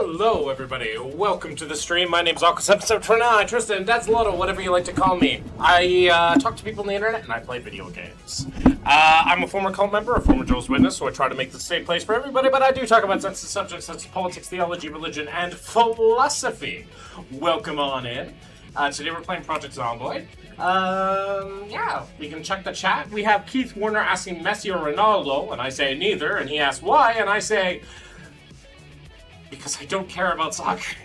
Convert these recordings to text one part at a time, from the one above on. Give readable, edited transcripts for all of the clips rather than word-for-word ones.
Hello, everybody. Welcome to the stream. My name's Aquas Episode 29. Tristan, that's Lotto, whatever you like to call me. I talk to people on the internet and I play video games. I'm a former cult member, a former Jehovah's Witness, so I try to make the safe place for everybody, but I do talk about sensitive subjects such as politics, theology, religion, and philosophy. Welcome on in. Today we're playing Project Zomboid. Yeah, we can check the chat. We have Keith Warner asking Messi or Ronaldo, and I say neither, and he asks why, and I say, because I don't care about soccer.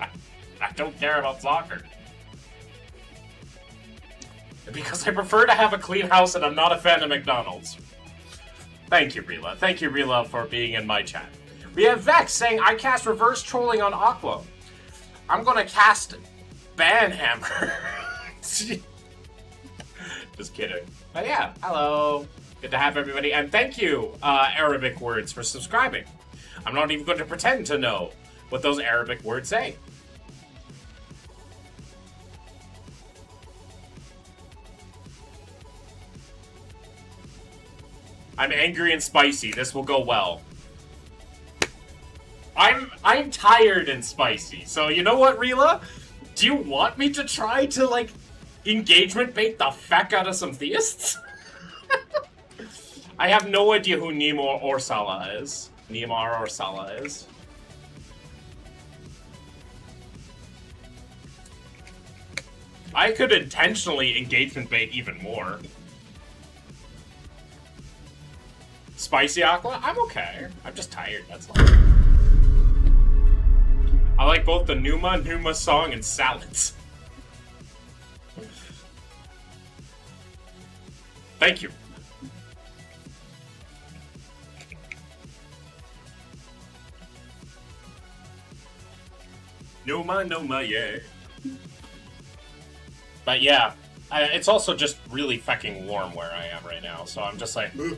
I don't care about soccer. Because I prefer to have a clean house and I'm not a fan of McDonald's. Thank you, Rila. Thank you, Rila, for being in my chat. We have Vex saying, I cast reverse trolling on Aqua. I'm gonna cast Banhammer. Just kidding. But yeah, hello. Good to have everybody, and thank you, Arabic words, for subscribing. I'm not even going to pretend to know what those Arabic words say. I'm angry and spicy. This will go well. I'm tired and spicy. So you know what, Rila? Do you want me to try to, like, engagement bait the feck out of some theists? I have no idea who Neymar or Salah is. Neymar or Salah is. I could intentionally engagement bait even more. Spicy Aqua? I'm okay. I'm just tired, that's all. I like both the Numa song and salads. Thank you. Numa, yeah. But yeah, it's also just really fucking warm where I am right now, so I'm just like, ugh.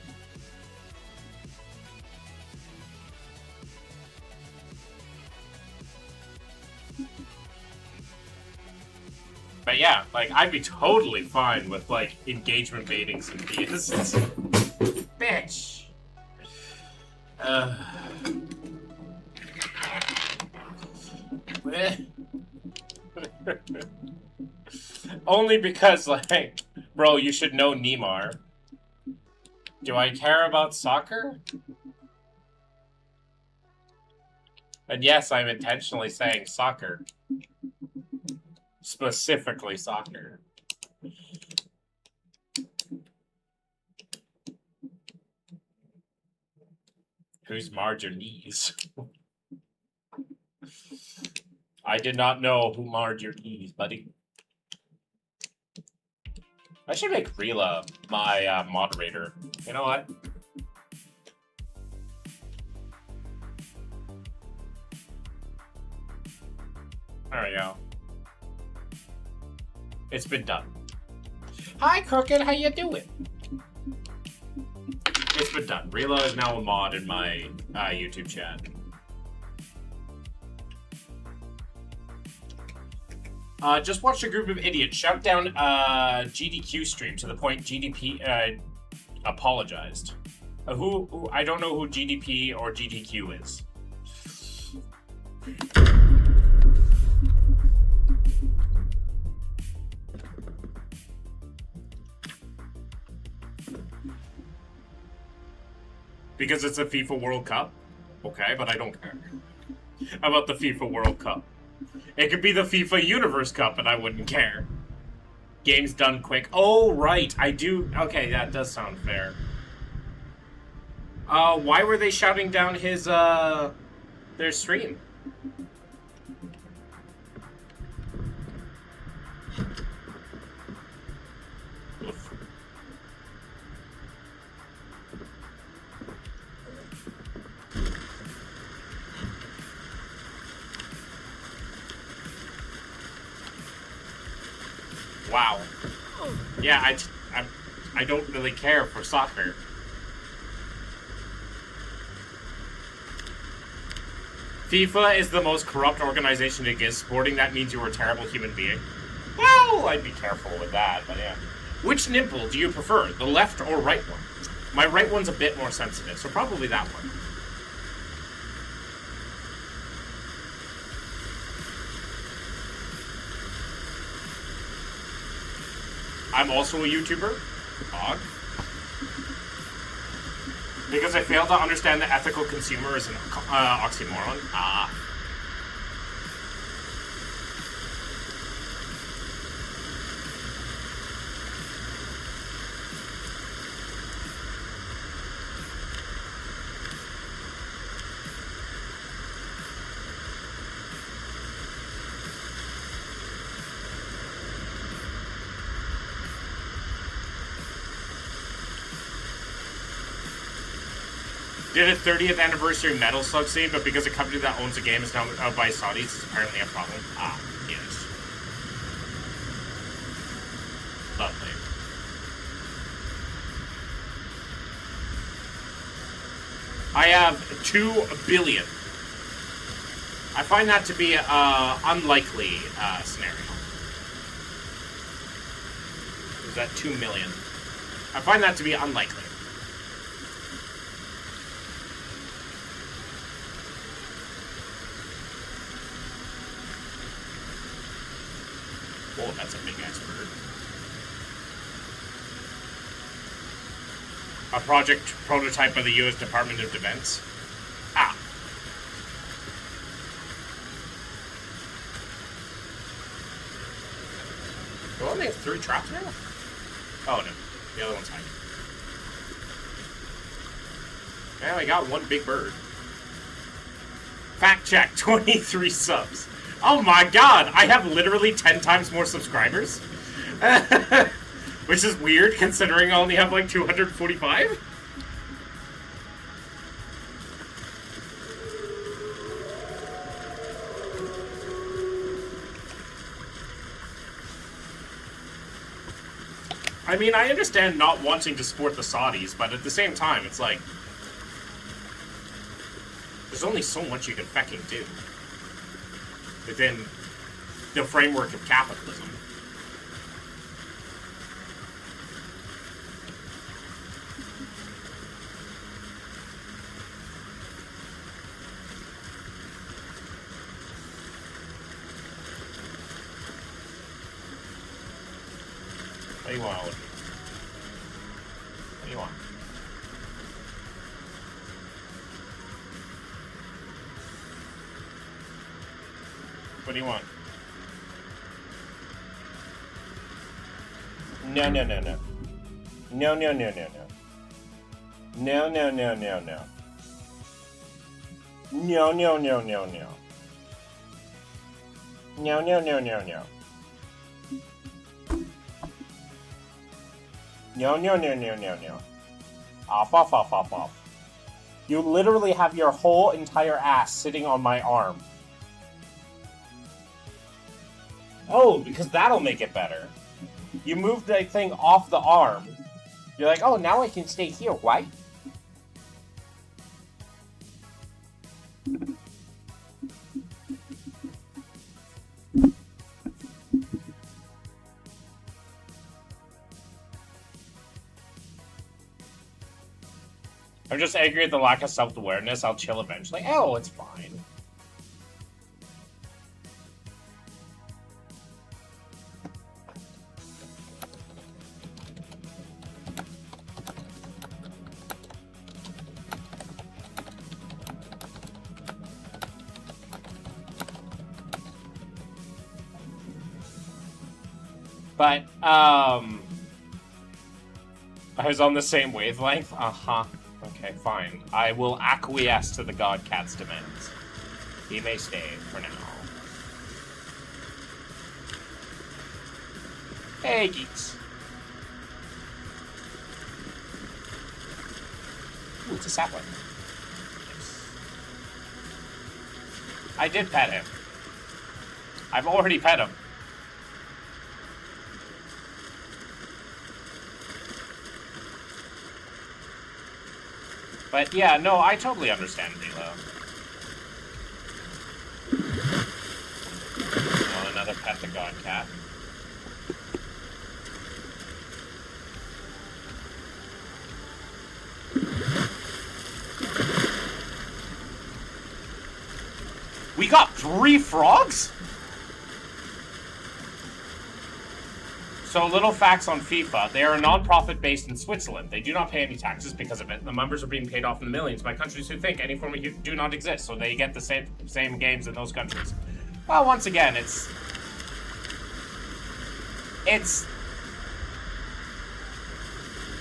But yeah, like, I'd be totally fine with, like, engagement baiting some theists. Bitch! Only because, like, bro, you should know Neymar. Do I care about soccer? And yes, I'm intentionally saying soccer. Specifically soccer. Who's marred your knees? I did not know who marred your keys, buddy. I should make Rila my moderator. You know what? There we go. It's been done. Hi, Crooked. How you doing? It's been done. Rila is now a mod in my YouTube chat. Just watched a group of idiots shout down GDQ stream to the point GDP apologized. Who I don't know who GDP or GDQ is. Because it's a FIFA World Cup? Okay, but I don't care. How about the FIFA World Cup? It could be the FIFA Universe Cup, and I wouldn't care. Game's done quick. Oh, right. I do. Okay, that does sound fair. Why were they shouting down his, their stream? Wow. Yeah, I don't really care for soccer. FIFA is the most corrupt organization to get. Sporting that means you're a terrible human being. Well, I'd be careful with that, but yeah. Which nipple do you prefer, the left or right one? My right one's a bit more sensitive, so probably that one. I'm also a YouTuber. Odd. Because I fail to understand that ethical consumer is an oxymoron. Ah. Did a 30th anniversary Metal Slug save, but because a company that owns a game is now owned by Saudis, it's apparently a problem. Ah, yes. Lovely. I have 2 billion. I find that to be an unlikely scenario. Is that 2 million? I find that to be unlikely. Oh, that's a big ass bird. A project prototype by the U.S. Department of Defense. Ah. Do I only have 3 traps now? Oh, no. The other one's hiding. Yeah, we got 1 big bird. Fact check, 23 subs. Oh my god, I have literally 10 times more subscribers? Which is weird, considering I only have like 245? I mean, I understand not wanting to support the Saudis, but at the same time, it's like... there's only so much you can fucking do within the framework of capitalism. What do you want, Oliver? What do you want? What do you want? No, no, no, no. No, no, no, no, no. No, no, no, no, no. No, no, no, no, no. No, no, no, no, no. No, no, no, no, no, no. Off, off, off, off, off. You literally have your whole entire ass sitting on my arm. Oh, because that'll make it better. You move the thing off the arm. You're like, oh, now I can stay here, right? I'm just angry at the lack of self-awareness. I'll chill eventually. Oh, it's fine. But, I was on the same wavelength? Uh-huh. Okay, fine. I will acquiesce to the Godcat's demands. He may stay for now. Hey, geeks. Ooh, it's a sapling. Nice. I did pet him. I've already pet him. But yeah, no, I totally understand, Nilo. Oh, another pet the Godcat. We got 3 frogs? So So little facts on FIFA. They are a non-profit based in Switzerland. They do not pay any taxes because of it. The members are being paid off in the millions by countries who think any form of do not exist. So they get the same games in those countries. Well, once again, it's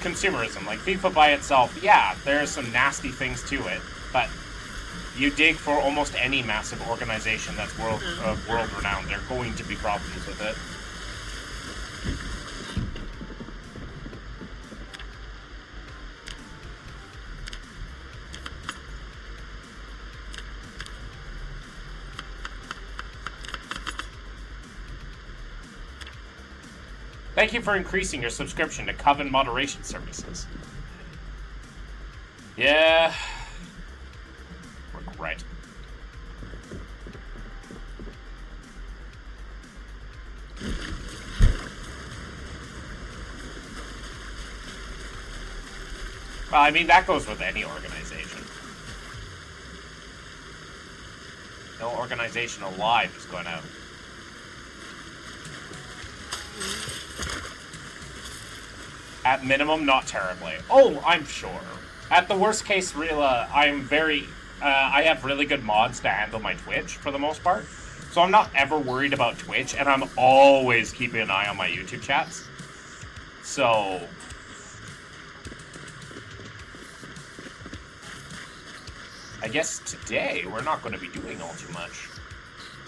consumerism. Like FIFA by itself, yeah, there's some nasty things to it, but you dig for almost any massive organization that's world renowned, there are going to be problems with it. Thank you for increasing your subscription to Coven Moderation Services. Yeah. Regret. Well, I mean, that goes with any organization. No organization alive is going to... At minimum, not terribly. Oh, I'm sure. At the worst case, I'm very... I have really good mods to handle my Twitch, for the most part. So I'm not ever worried about Twitch, and I'm always keeping an eye on my YouTube chats. So... I guess today, we're not going to be doing all too much.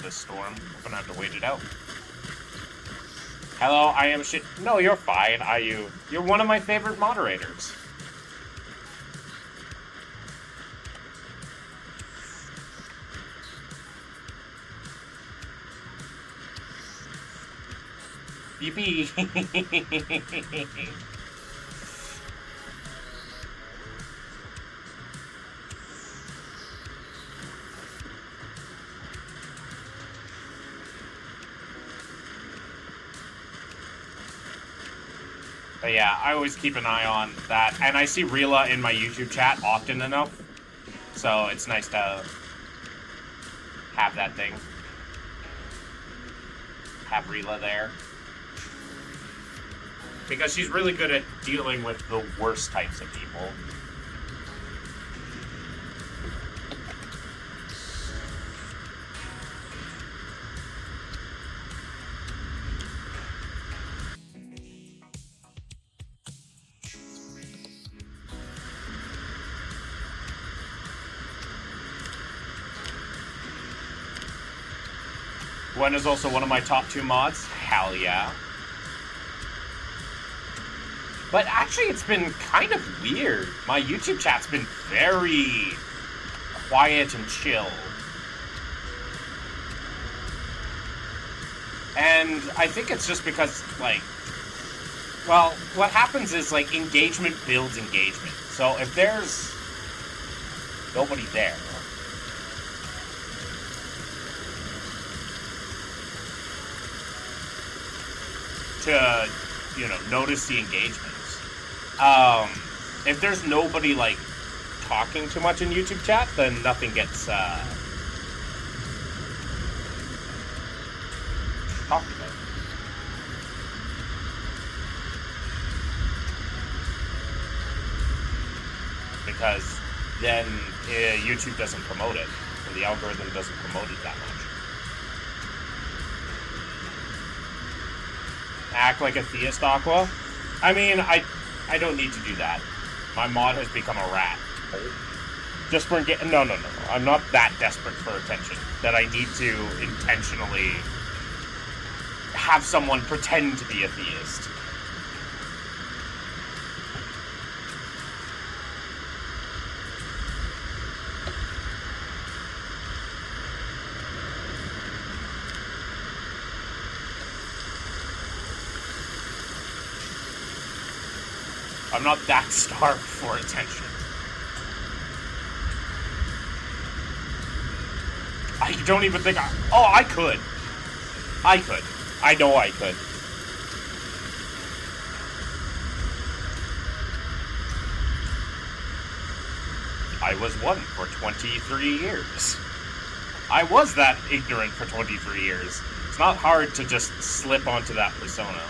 This storm. We're going to have to wait it out. Hello, I am shit. No, you're fine, IU. You're one of my favorite moderators. Yippee. But yeah, I always keep an eye on that. And I see Rila in my YouTube chat often enough. So it's nice to have that thing. Have Rila there. Because she's really good at dealing with the worst types of people. Gwen is also one of my top 2 mods. Hell yeah. But actually, it's been kind of weird. My YouTube chat's been very quiet and chill. And I think it's just because, like, well, what happens is, like, engagement builds engagement. So if there's nobody there, to, you know, notice the engagements. If there's nobody, like, talking too much in YouTube chat, then nothing gets, talked about. Because then YouTube doesn't promote it, or the algorithm doesn't promote it that much. Act like a theist, Aqua? I mean, I don't need to do that. My mod has become a rat. Just for no. I'm not that desperate for attention that I need to intentionally have someone pretend to be a theist. I'm not that starved for attention. I don't even think I could. I could. I know I could. I was one for 23 years. I was that ignorant for 23 years. It's not hard to just slip onto that persona.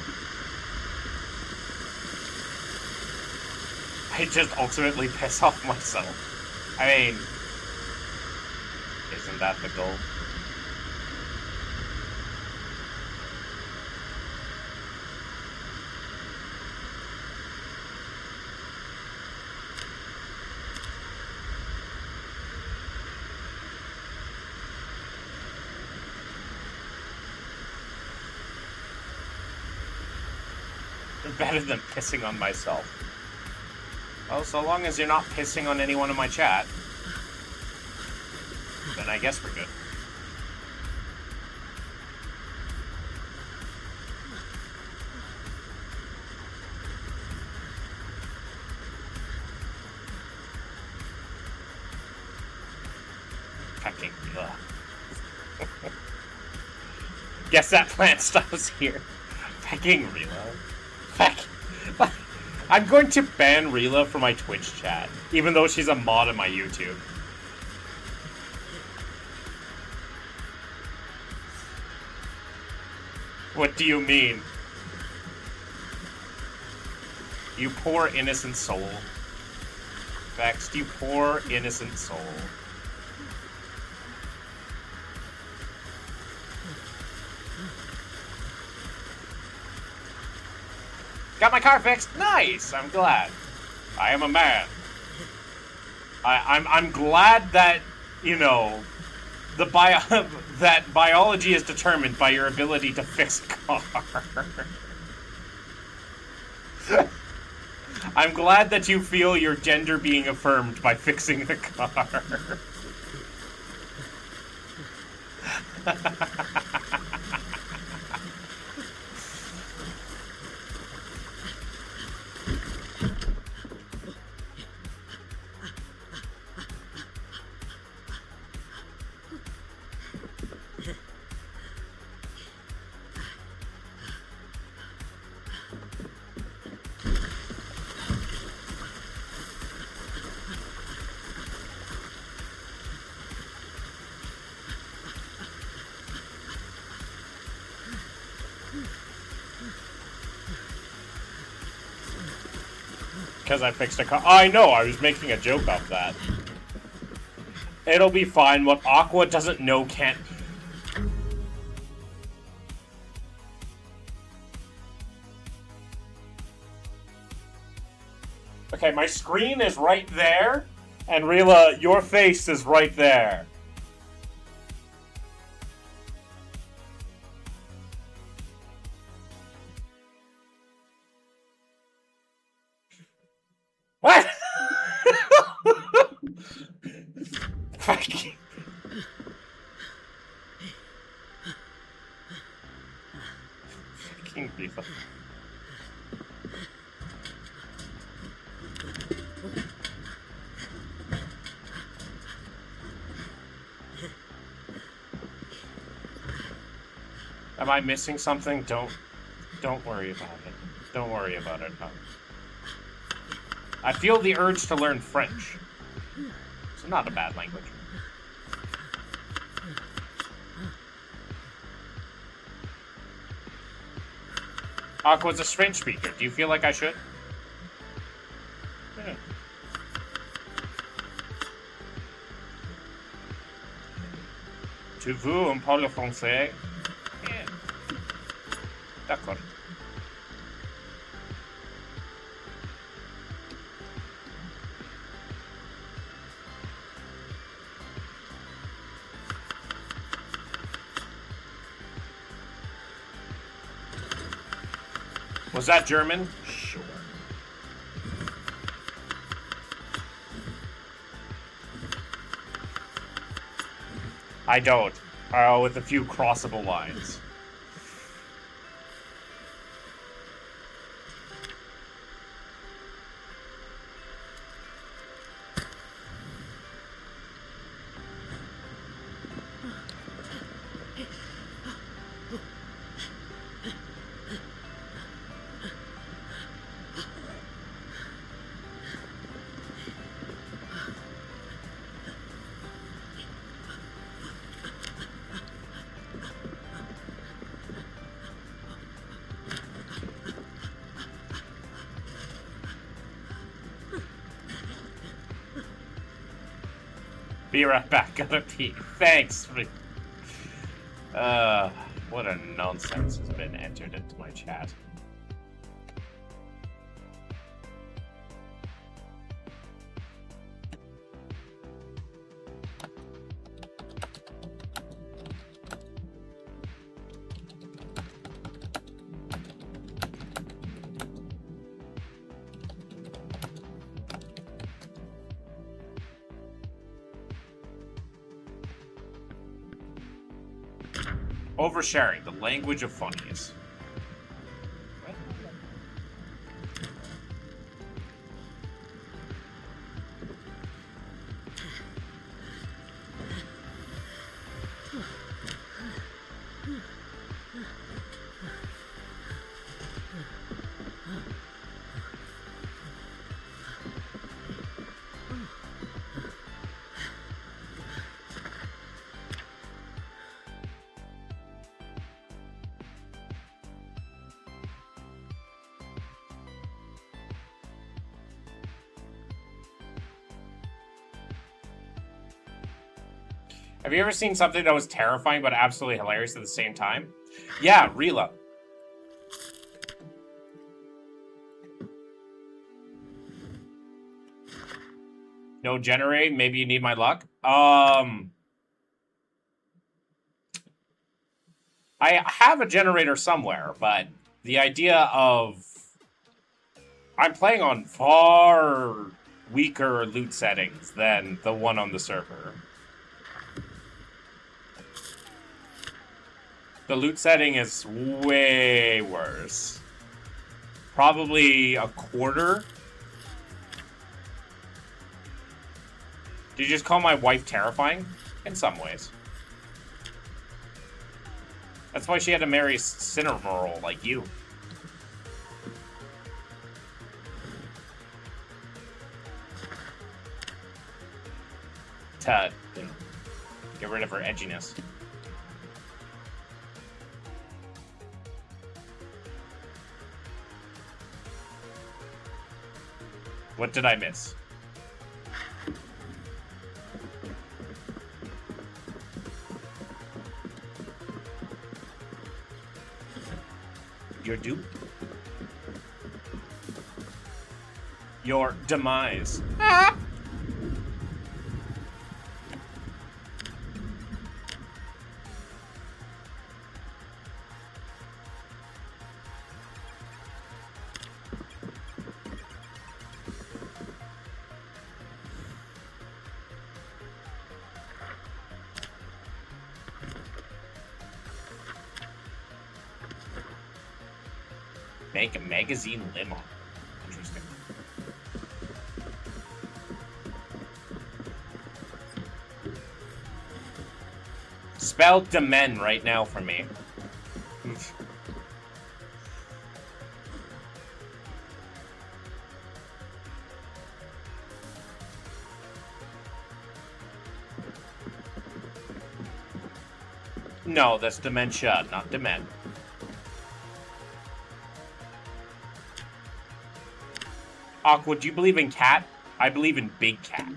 I just ultimately piss off myself. I mean, isn't that the goal? Better than pissing on myself. Well, so long as you're not pissing on anyone in my chat, then I guess we're good. Fucking guess that plant stops here. Fucking Rila. I'm going to ban Rila from my Twitch chat, even though she's a mod on my YouTube. What do you mean? You poor innocent soul. Vexed, you poor innocent soul. Got my car fixed. Nice. I'm glad. I am a man. I'm glad that, you know, that biology is determined by your ability to fix a car. I'm glad that you feel your gender being affirmed by fixing the car. Because I fixed a car. I know, I was making a joke of that. It'll be fine. What Aqua doesn't know can't... Okay, my screen is right there, and Rila, your face is right there. What? Fucking Rila. Am I missing something? Don't worry about it. Don't worry about it. I feel the urge to learn French. It's not a bad language. Aqua's a French speaker. Do you feel like I should? Yeah. Tu veux un parle français? Yeah. D'accord. Was that German? Sure. I don't. With a few crossable lines. Be right back. Gotta pee. Thanks. What a nonsense has been entered into my chat. Oversharing, the language of funnies. Have you ever seen something that was terrifying but absolutely hilarious at the same time? Yeah, Rila. No generate, maybe you need my luck. I have a generator somewhere, but the idea of I'm playing on far weaker loot settings than the one on the server. The loot setting is way worse. Probably a quarter. Did you just call my wife terrifying? In some ways. That's why she had to marry Cinnamoroll like you. To, you know, get rid of her edginess. What did I miss? Your dupe? Your demise. Ah! Make a magazine limo. Interesting. Spell Demen right now for me. No, that's dementia, not Demen. Aqua, do you believe in cat? I believe in big cat.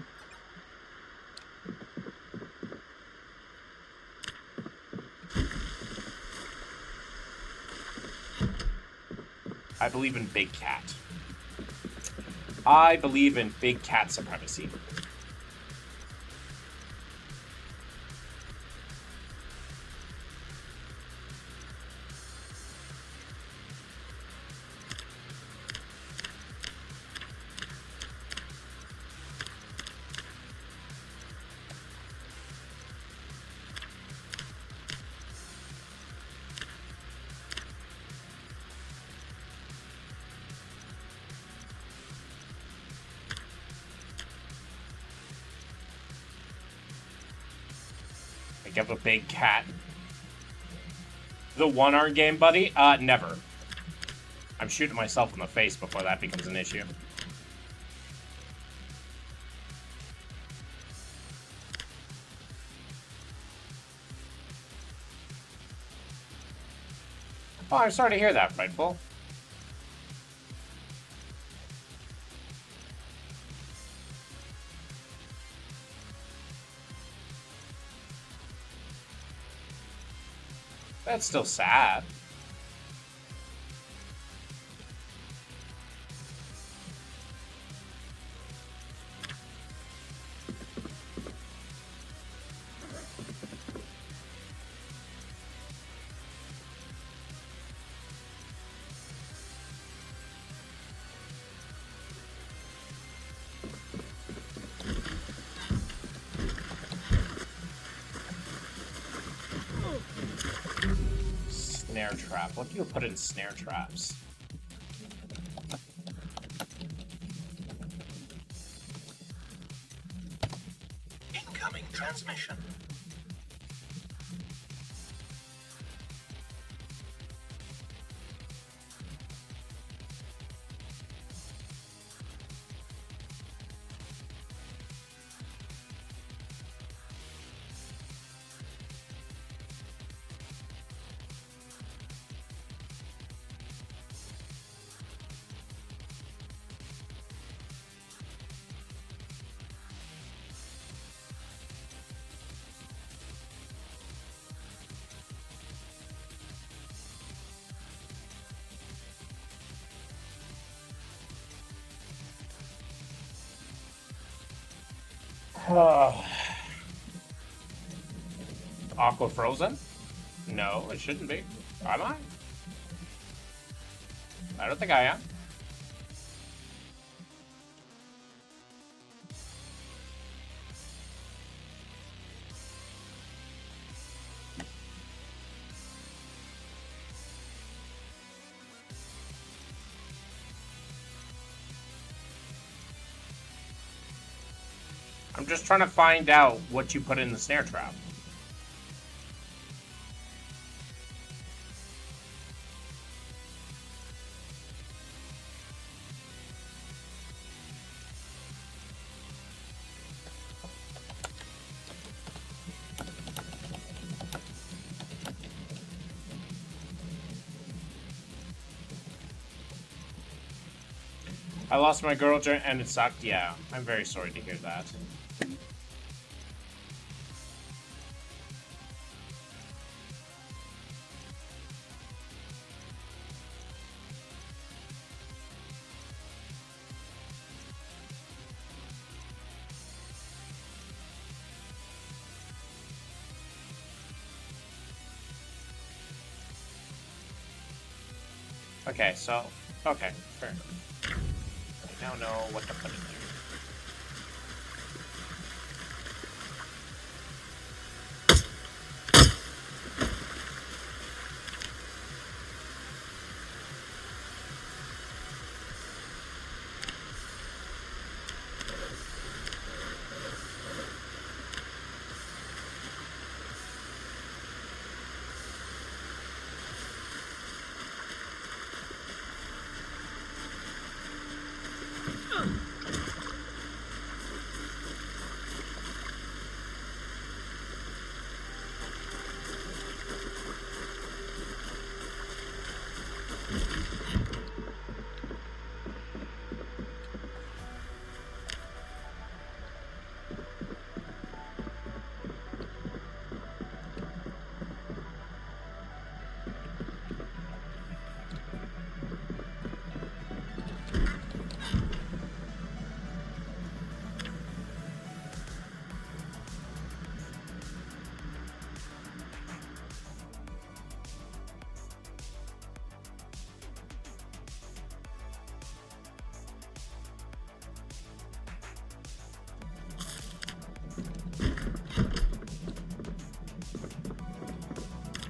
I believe in big cat. I believe in big cat supremacy. Give a big cat. The one-arm game, buddy? Never. I'm shooting myself in the face before that becomes an issue. Oh, I'm sorry to hear that, Frightful. That's still sad. Snare trap. What do you put in snare traps? Incoming transmission. Aqua frozen? No, it shouldn't be. Am I? I don't think I am. I'm just trying to find out what you put in the snare trap. I lost my girl and it sucked. Yeah, I'm very sorry to hear that. Okay, so, okay, fair enough. I now know what to put in there.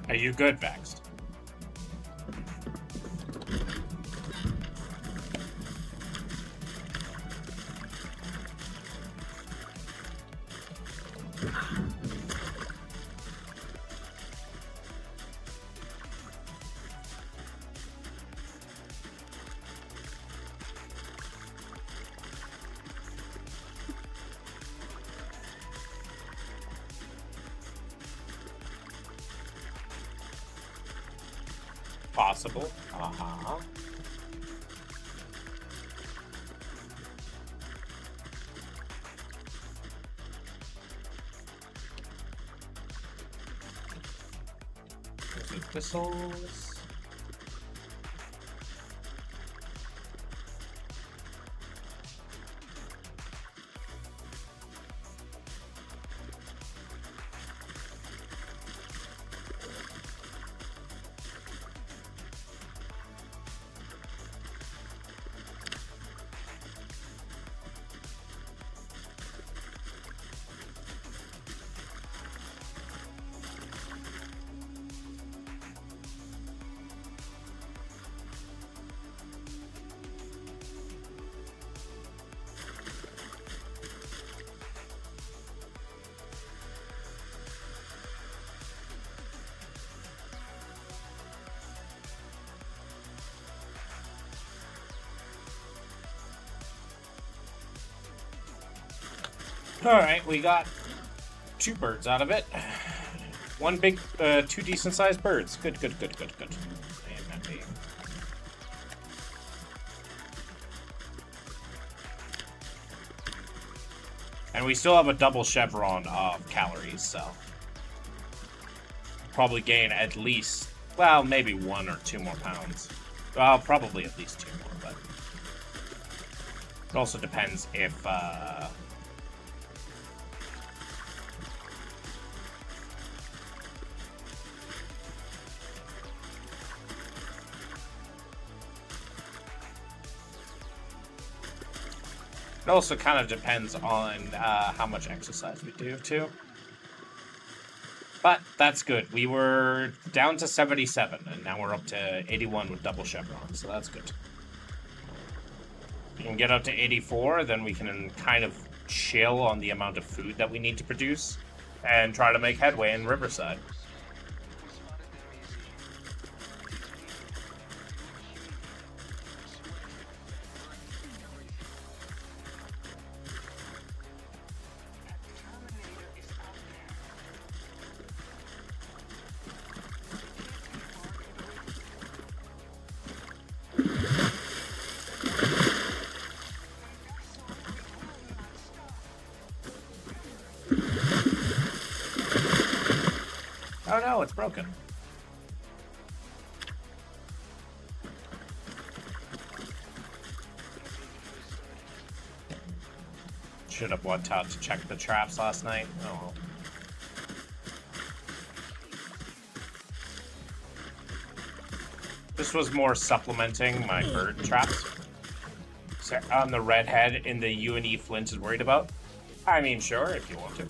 Are you good, Vexed? Possible. Uh-huh. do thistles. Alright, we got 2 birds out of it. 1 big, 2 decent sized birds. Good. I am happy. And we still have a double chevron of calories, so probably gain at least, well, maybe 1 or 2 more pounds. Well, probably at least 2 more, but it also depends if, it also kind of depends on how much exercise we do, too. But that's good. We were down to 77, and now we're up to 81 with double chevron, so that's good. We can get up to 84, then we can kind of chill on the amount of food that we need to produce, and try to make headway in Riverside. Oh no, it's broken. Should have went out to check the traps last night. Oh well. This was more supplementing my bird traps. So on the redhead in the UNE Flint is worried about. I mean, sure, if you want to.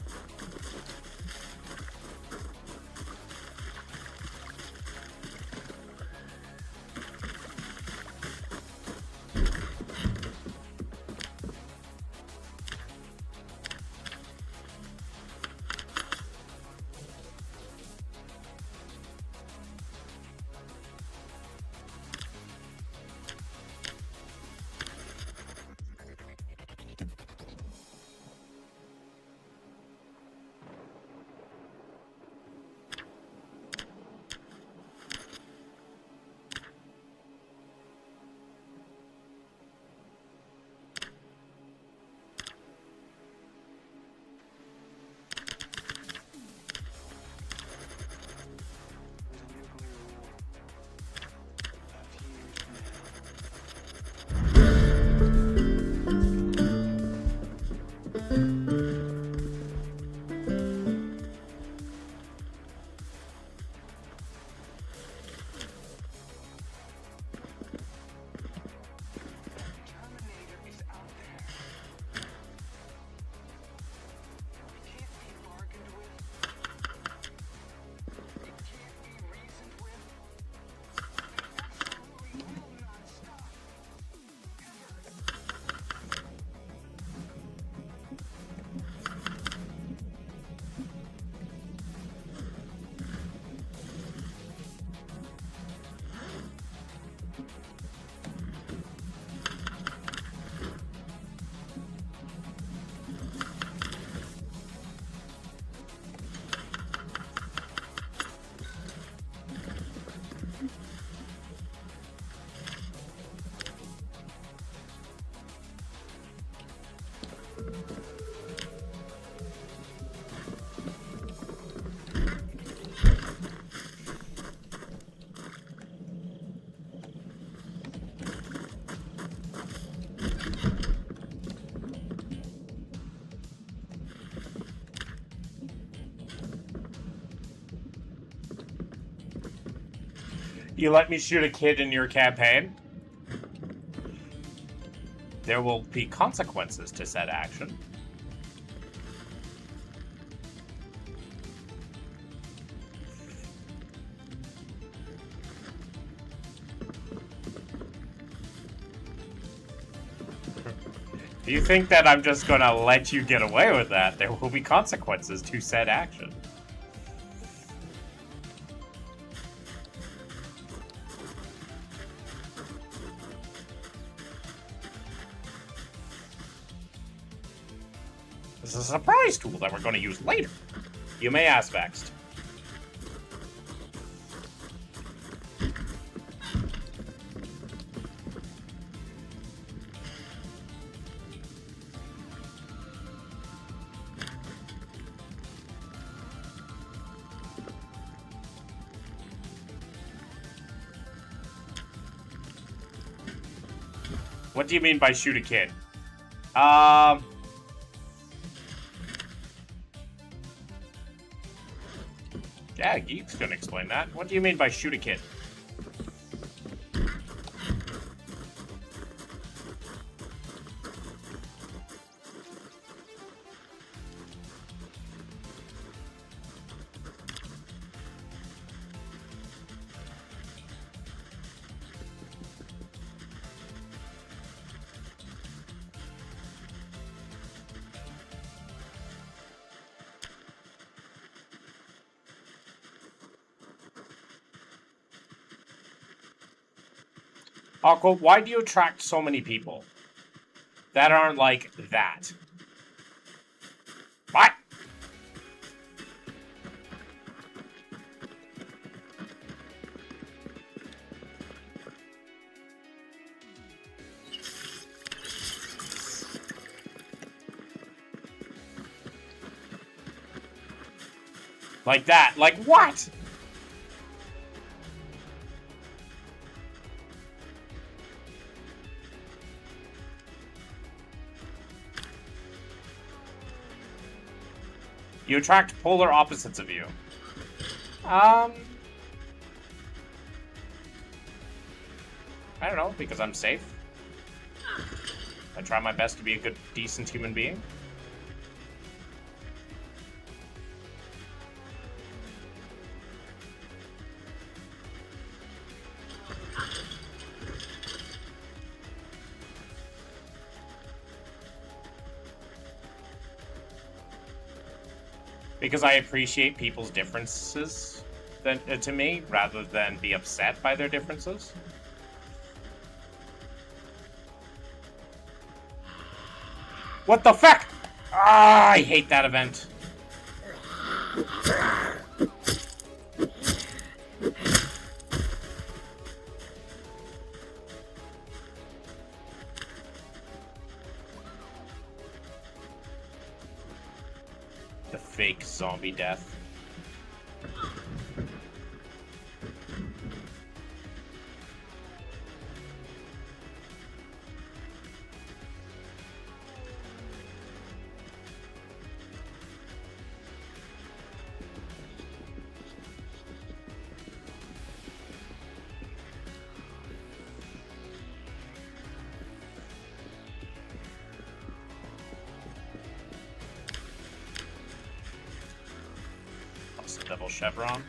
You let me shoot a kid in your campaign? There will be consequences to said action. If you think that I'm just gonna let you get away with that, there will be consequences to said action. This is a surprise tool that we're going to use later. You may ask Vexed. What do you mean by shoot a kid? Yeah, Geek's gonna explain that. What do you mean by shoot a kid? Aqua, why do you attract so many people that aren't like that? What? Like that? Like what? You attract polar opposites of you. I don't know, because I'm safe. I try my best to be a good, decent human being. Because I appreciate people's differences to me, rather than be upset by their differences. What the fuck? Ah, I hate that event. The fake zombie death. Double chevron.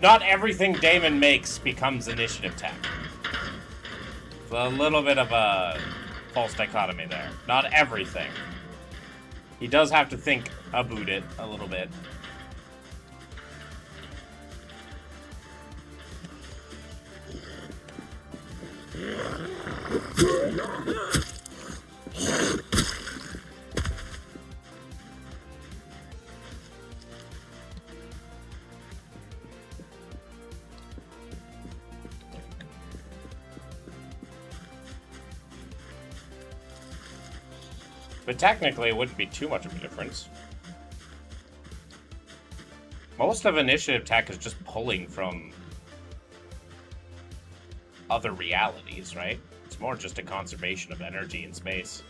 Not everything Damon makes becomes initiative tech. It's a little bit of a false dichotomy there. Not everything. He does have to think about it a little bit. But technically, it wouldn't be too much of a difference. Most of initiative tech is just pulling from other realities, right? It's more just a conservation of energy in space.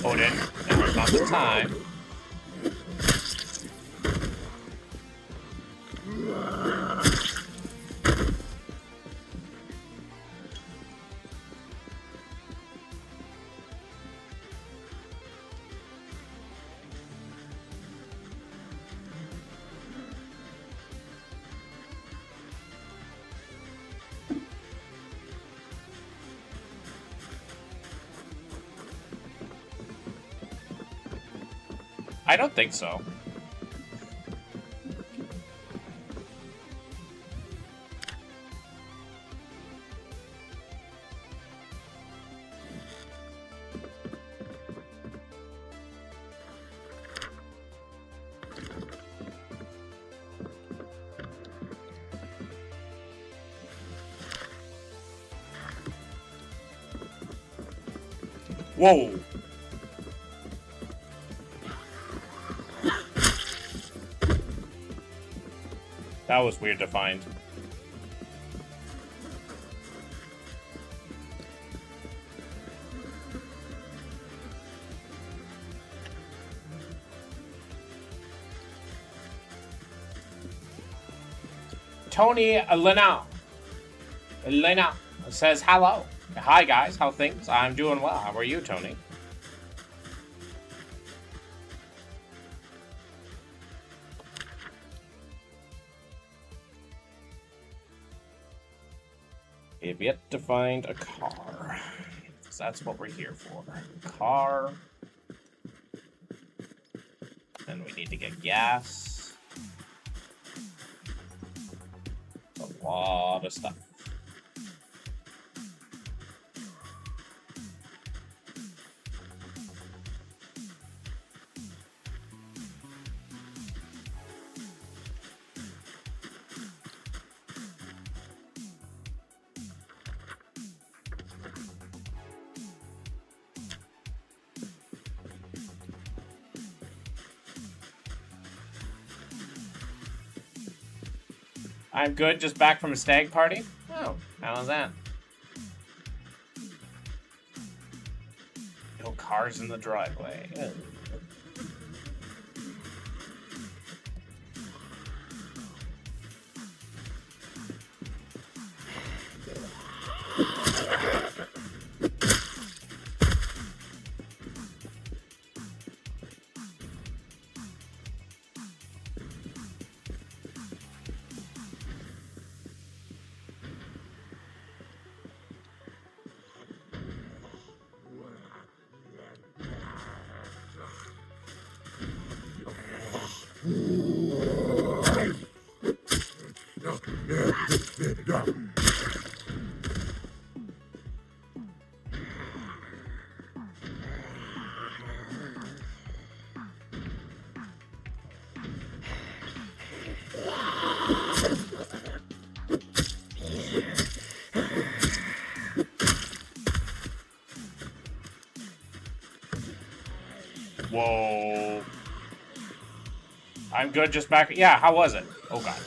Odin, now is not the time. I don't think so. Whoa. That was weird to find. Tony Elena says hello. Hi guys, how things? I'm doing well. How are you, Tony? We've yet to find a car. Because that's what we're here for. Car. And we need to get gas. A lot of stuff. I'm good, just back from a stag party. Oh, how was that? No cars in the driveway. Ugh. Whoa. I'm good, just back. Yeah, how was it? Oh, God.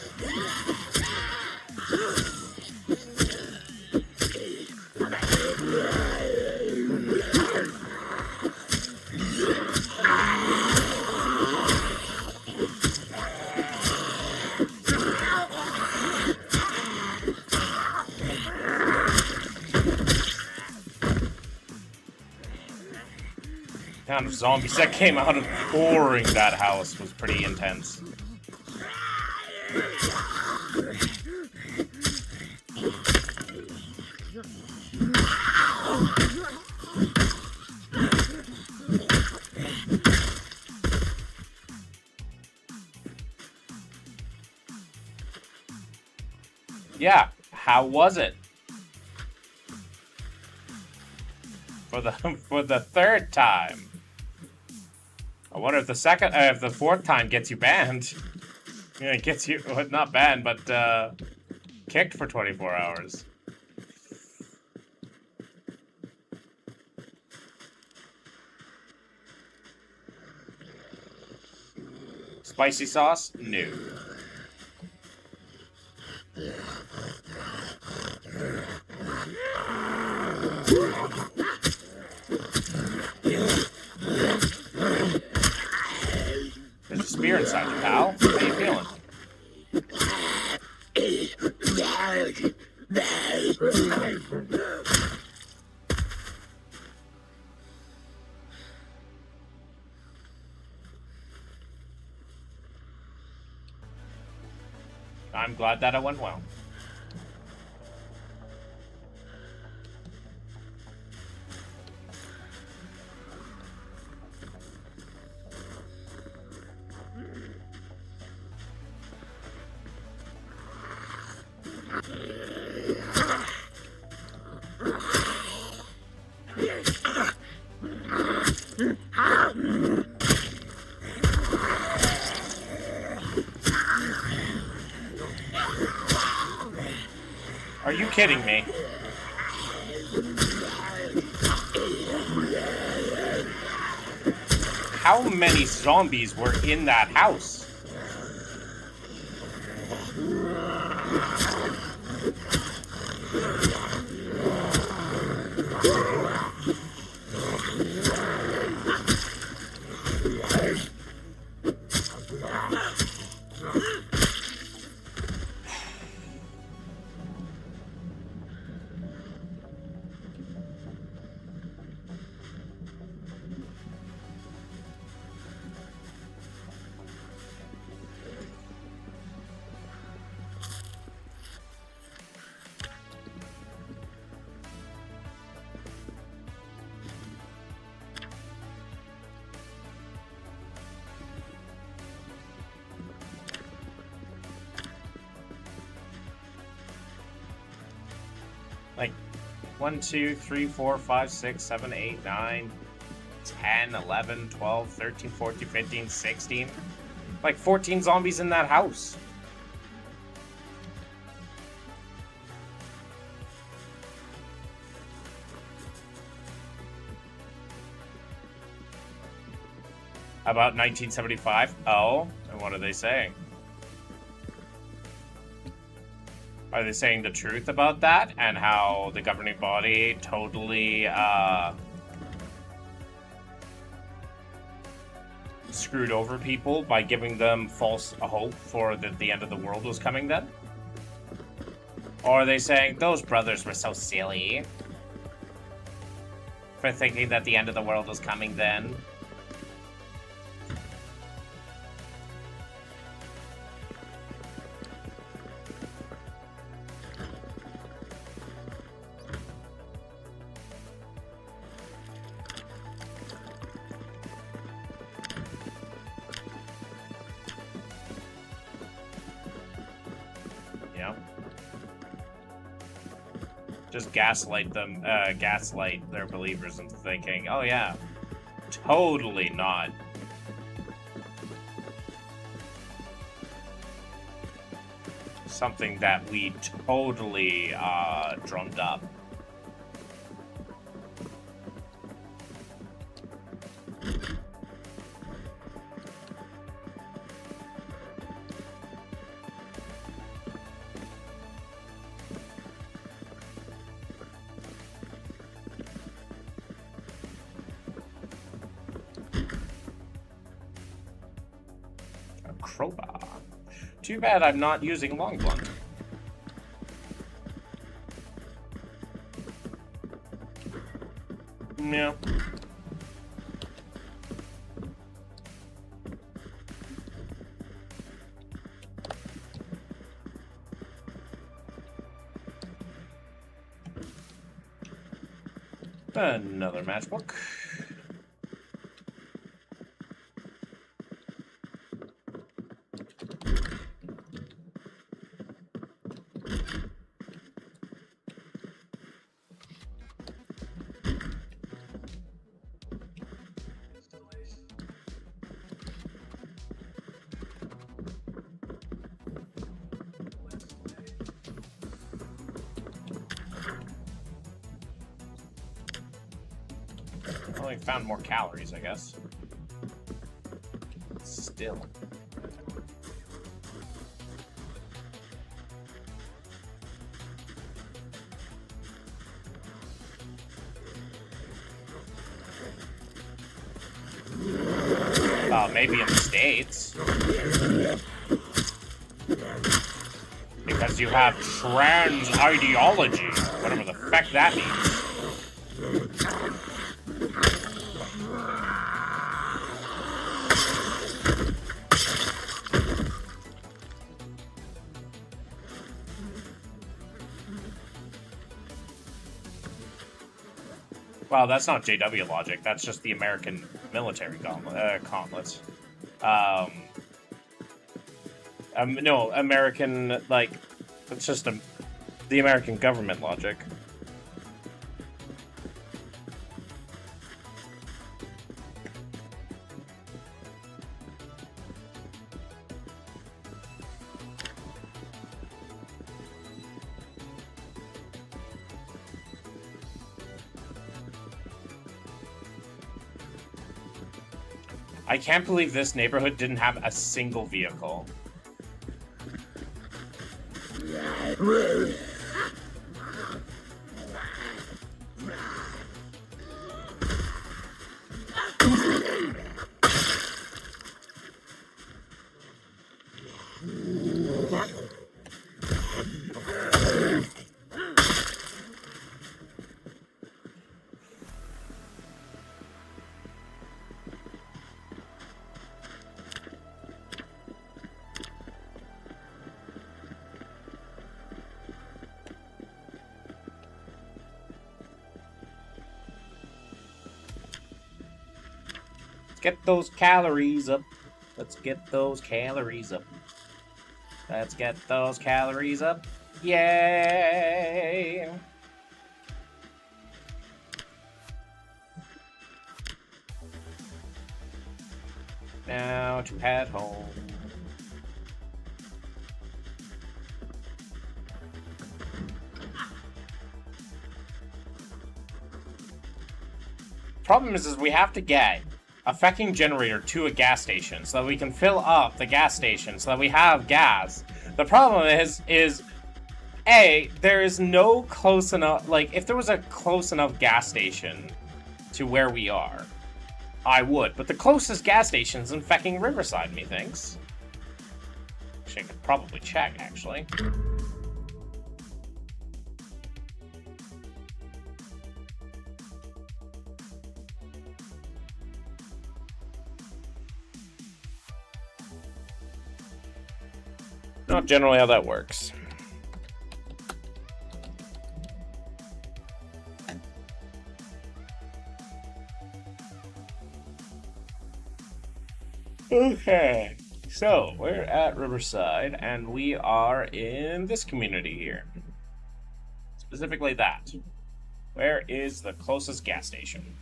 The amount of zombies that came out of pouring that house was pretty intense. Yeah, how was it? For the third time. I wonder if the fourth time gets you banned. Yeah, it gets you, well, not banned, but kicked for 24 hours. Spicy sauce? No. There's a spear inside you, pal. How you feeling? I'm glad that it went well. Are you kidding me? How many zombies were in that house? Like 1, 2, 3, 4, 5, 6, 7, 8, 9, 10, 11, 12, 13, 14, 15, 16. Like 14 zombies in that house. About 1975? Oh, and what are they saying? Are they saying the truth about that and how the governing body totally screwed over people by giving them false hope for that the end of the world was coming then? Or are they saying those brothers were so silly for thinking that the end of the world was coming then? You know? Just gaslight them, gaslight their believers into thinking, oh yeah, totally not. Something that we totally, drummed up. Crowbar. Too bad I'm not using long blunt. Yeah. Another matchbook. Well, we found more calories, I guess. Still. Maybe in the States. Because you have trans ideology, whatever the feck that means. Well, that's not JW logic. That's just the American military gauntlets. No, American, like, it's just the American government logic. I can't believe this neighborhood didn't have a single vehicle. Get those calories up. Let's get those calories up. Let's get those calories up. Yay! Now to head home. Problem is we have to get a fucking generator to a gas station so that we can fill up the gas station so that we have gas. The problem is A, there is no close enough, like, if there was a close enough gas station to where we are, I would. But the closest gas station's in fucking Riverside, methinks. Actually, I could probably check, actually. Not generally how that works. Okay. So, we're at Riverside, and we are in this community here. Specifically that. Where is the closest gas station?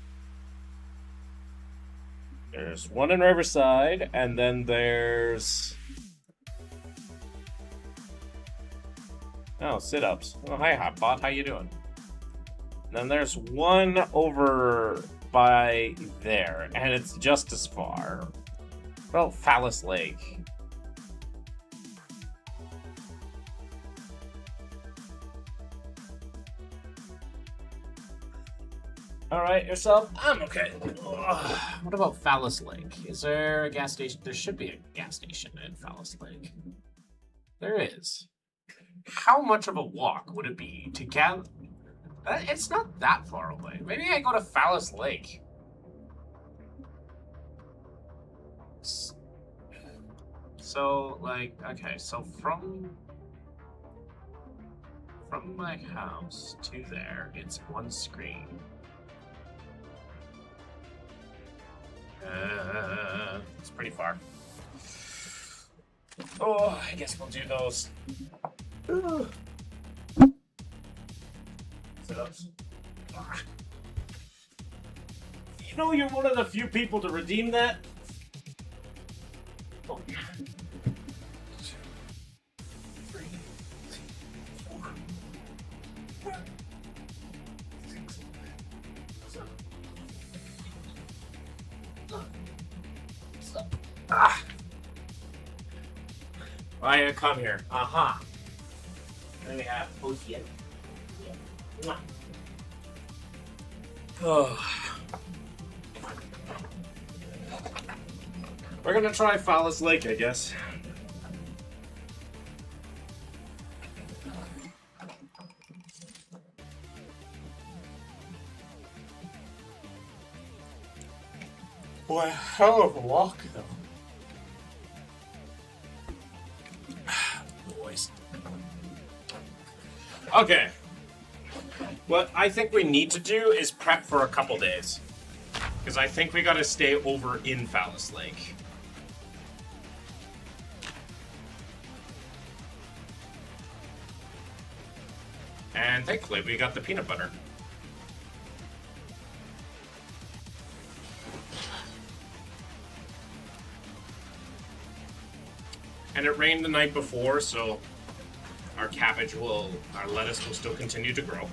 There's one in Riverside, and then there's... Oh, sit-ups. Oh, hi, Hotbot. How you doing? And then there's one over by there, and it's just as far. Well, Phallus Lake. Alright, yourself? I'm okay. Ugh. What about Phallus Lake? Is there a gas station? There should be a gas station in Phallus Lake. There is. How much of a walk would it be to gather? It's not that far away. Maybe I go to Phallus Lake. So, like, okay, so from my house to there, it's one screen. It's pretty far. Oh, I guess we'll do those. Sit-ups. You know you're one of the few people to redeem that? Oh. 2, 3, 4, 5, 6, 7. Ah! Why I come here? Aha! Then we have Ocean. Oh. We're gonna try Phallus Lake, I guess. Boy, hell of a walk, though. Boys. Okay. What I think we need to do is prep for a couple days. Because I think we gotta stay over in Phallus Lake. And thankfully, we got the peanut butter. And it rained the night before, so our lettuce will still continue to grow.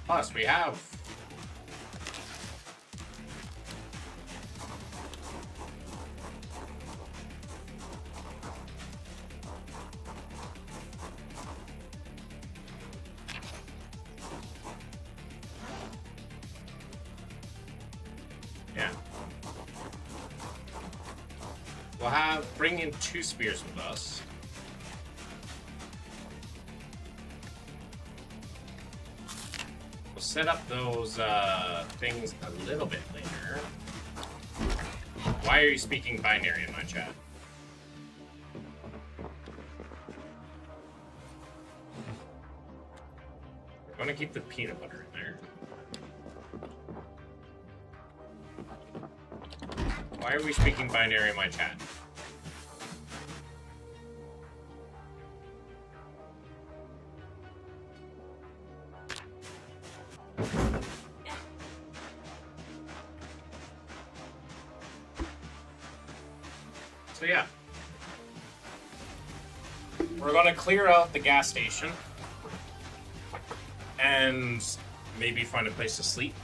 Plus, we have we'll bring in 2 spears with us. We'll set up those things a little bit later. Why are you speaking binary in my chat? I'm gonna keep the peanut butter in there. Why are we speaking binary in my chat? So yeah, we're gonna clear out the gas station and maybe find a place to sleep.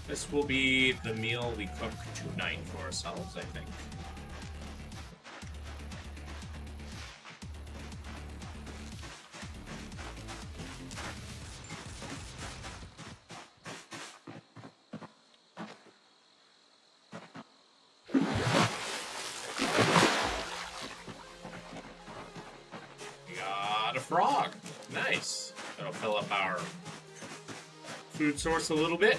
This will be the meal we cook tonight for ourselves, I think. We got a frog. Nice. That'll fill up our food source a little bit.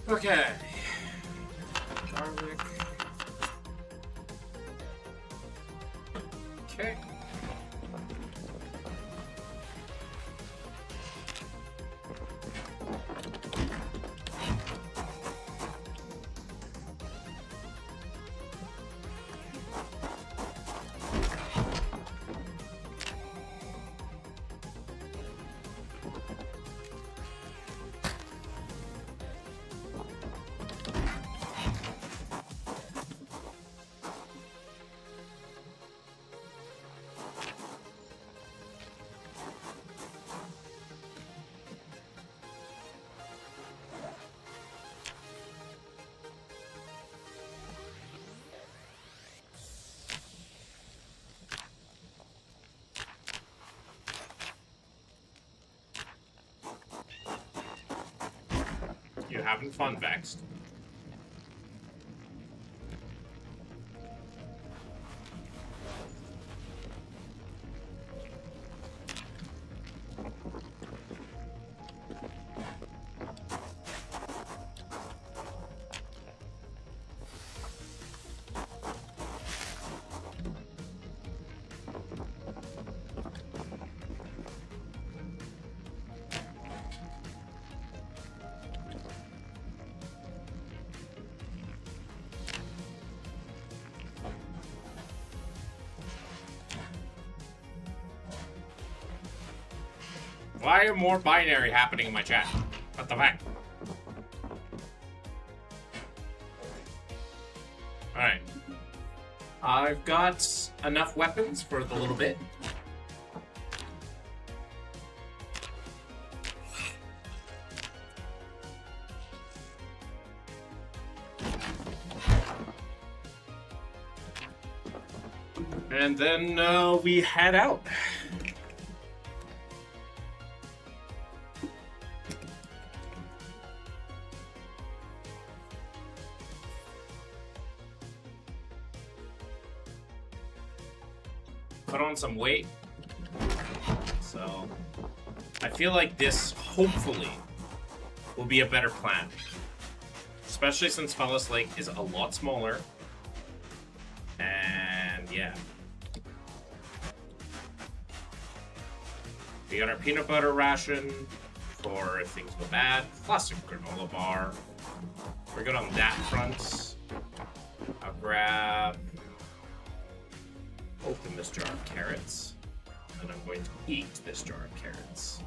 Okay. Garlic. Okay. You having fun, Vexed? Why are more binary happening in my chat? What the heck? Alright. I've got enough weapons for the little bit. And then we head out. Put on some weight. So I feel like this hopefully will be a better plan. Especially since Fellis Lake is a lot smaller. And yeah. We got our peanut butter ration for if things go bad, plus a granola bar. We're good on that front. I'll grab, open this jar of carrots, and I'm going to eat this jar of carrots.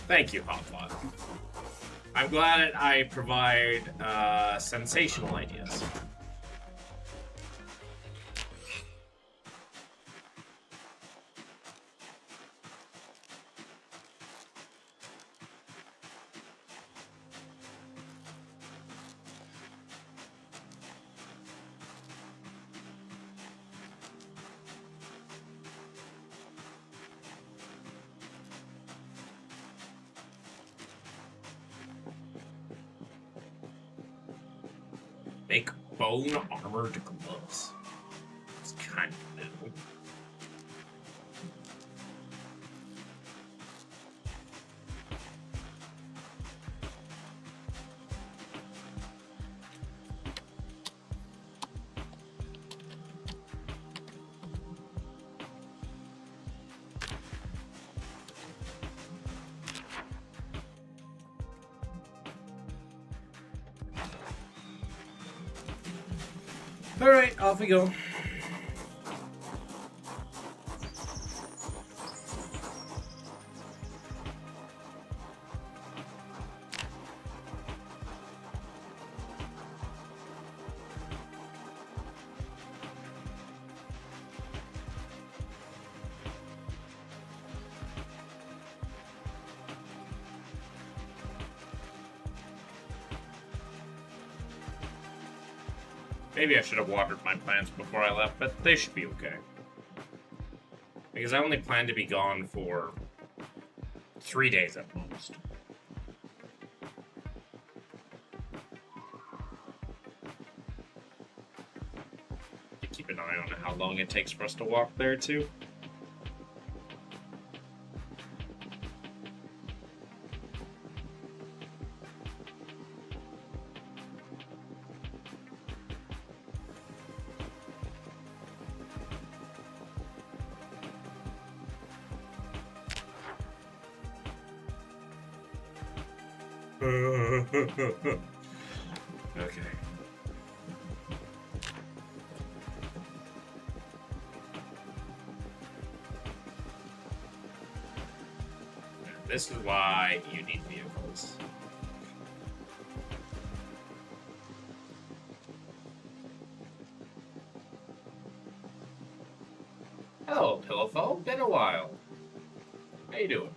Thank you, Hotpot. I'm glad I provide sensational ideas. Make bone armored gloves. It's kind of new. Alright, off we go. Maybe I should have watered my plants before I left, but they should be okay. Because I only plan to be gone for 3 days at most. Keep an eye on how long it takes for us to walk there, too. Okay. This is why you need vehicles. Hello, Pillowfo. Been a while. How you doing?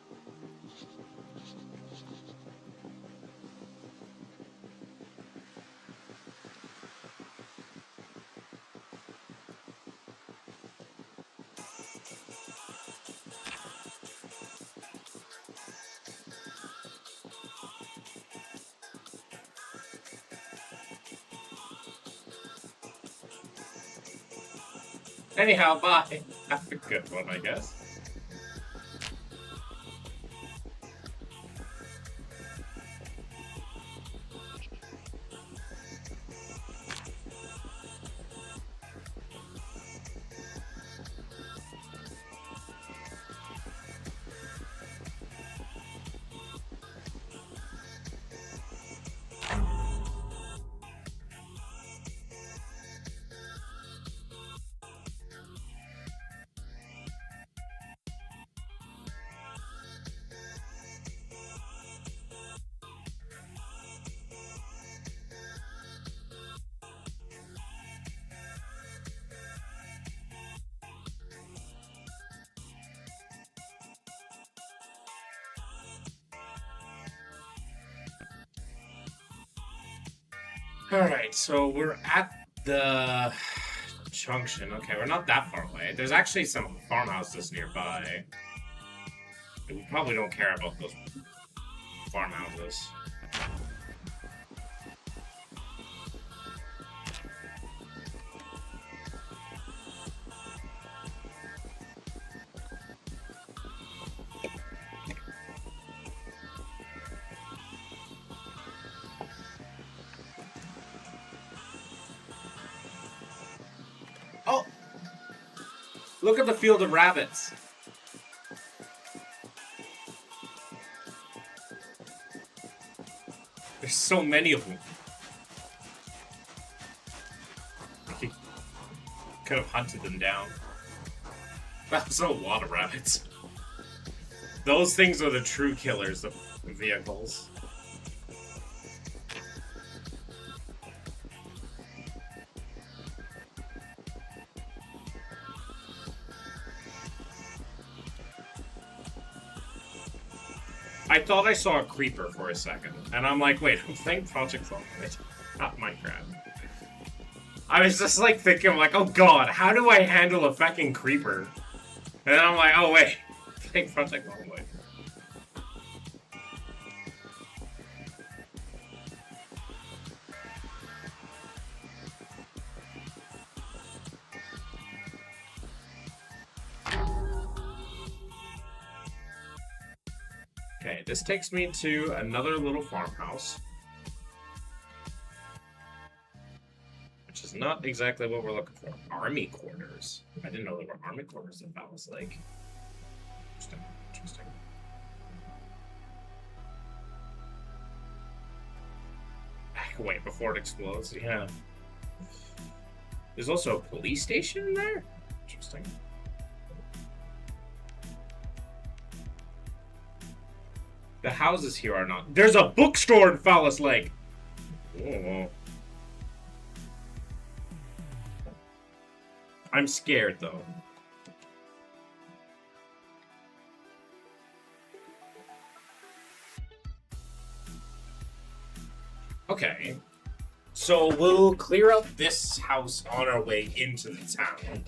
Anyhow, bye. Have a good one, I guess. Alright, so we're at the junction. Okay, we're not that far away. There's actually some farmhouses nearby. We probably don't care about those farmhouses. Oh! Look at the field of rabbits. There's so many of them. Could have hunted them down. That was a lot of rabbits. Those things are the true killers of vehicles. I thought I saw a creeper for a second, and I'm like, wait, I'm playing Project Zomboid, not Minecraft. I was just like thinking, like, oh god, how do I handle a fucking creeper? And then I'm like, oh wait, I'm playing Project Zomboid. this takes me to another little farmhouse. Which is not exactly what we're looking for. Army quarters. I didn't know there were army quarters in Phallus Lake. Interesting. Interesting. Wait, before it explodes, yeah. There's also a police station in there? Interesting. The houses here are not... There's a bookstore in Phallus Lake! Oh. I'm scared, though. Okay. So we'll clear out this house on our way into the town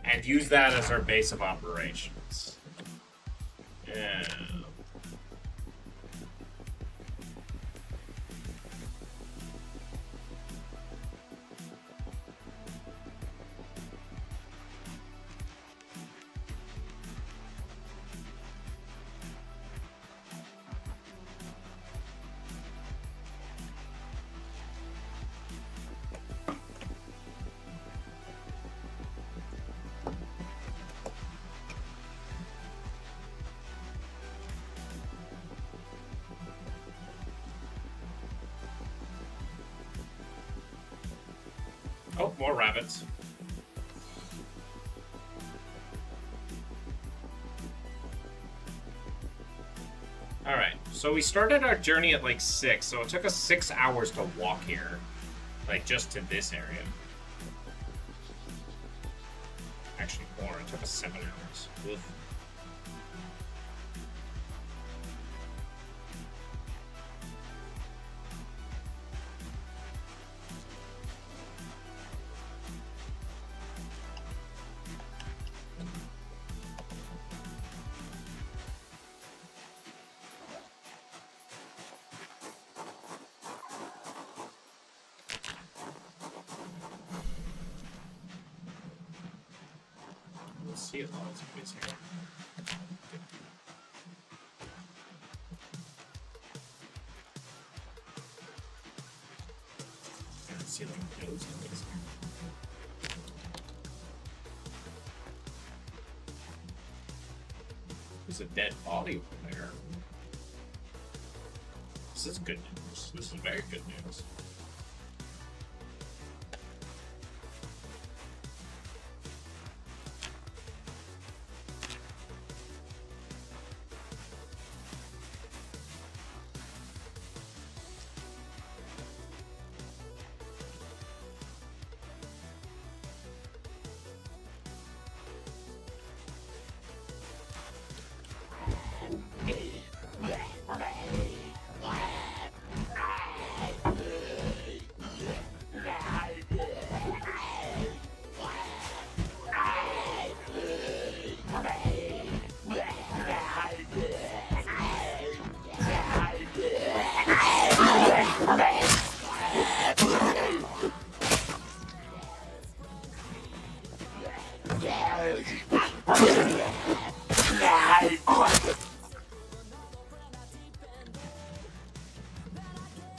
and use that as our base of operations. Yeah. Oh, more rabbits. Alright, so we started our journey at like 6, so it took us 6 hours to walk here. Like, just to this area. Actually, more. It took us 7 hours. Oof. See it all. It's here. I see like nose things here. There's a dead body over there. This is good news. This is very good news.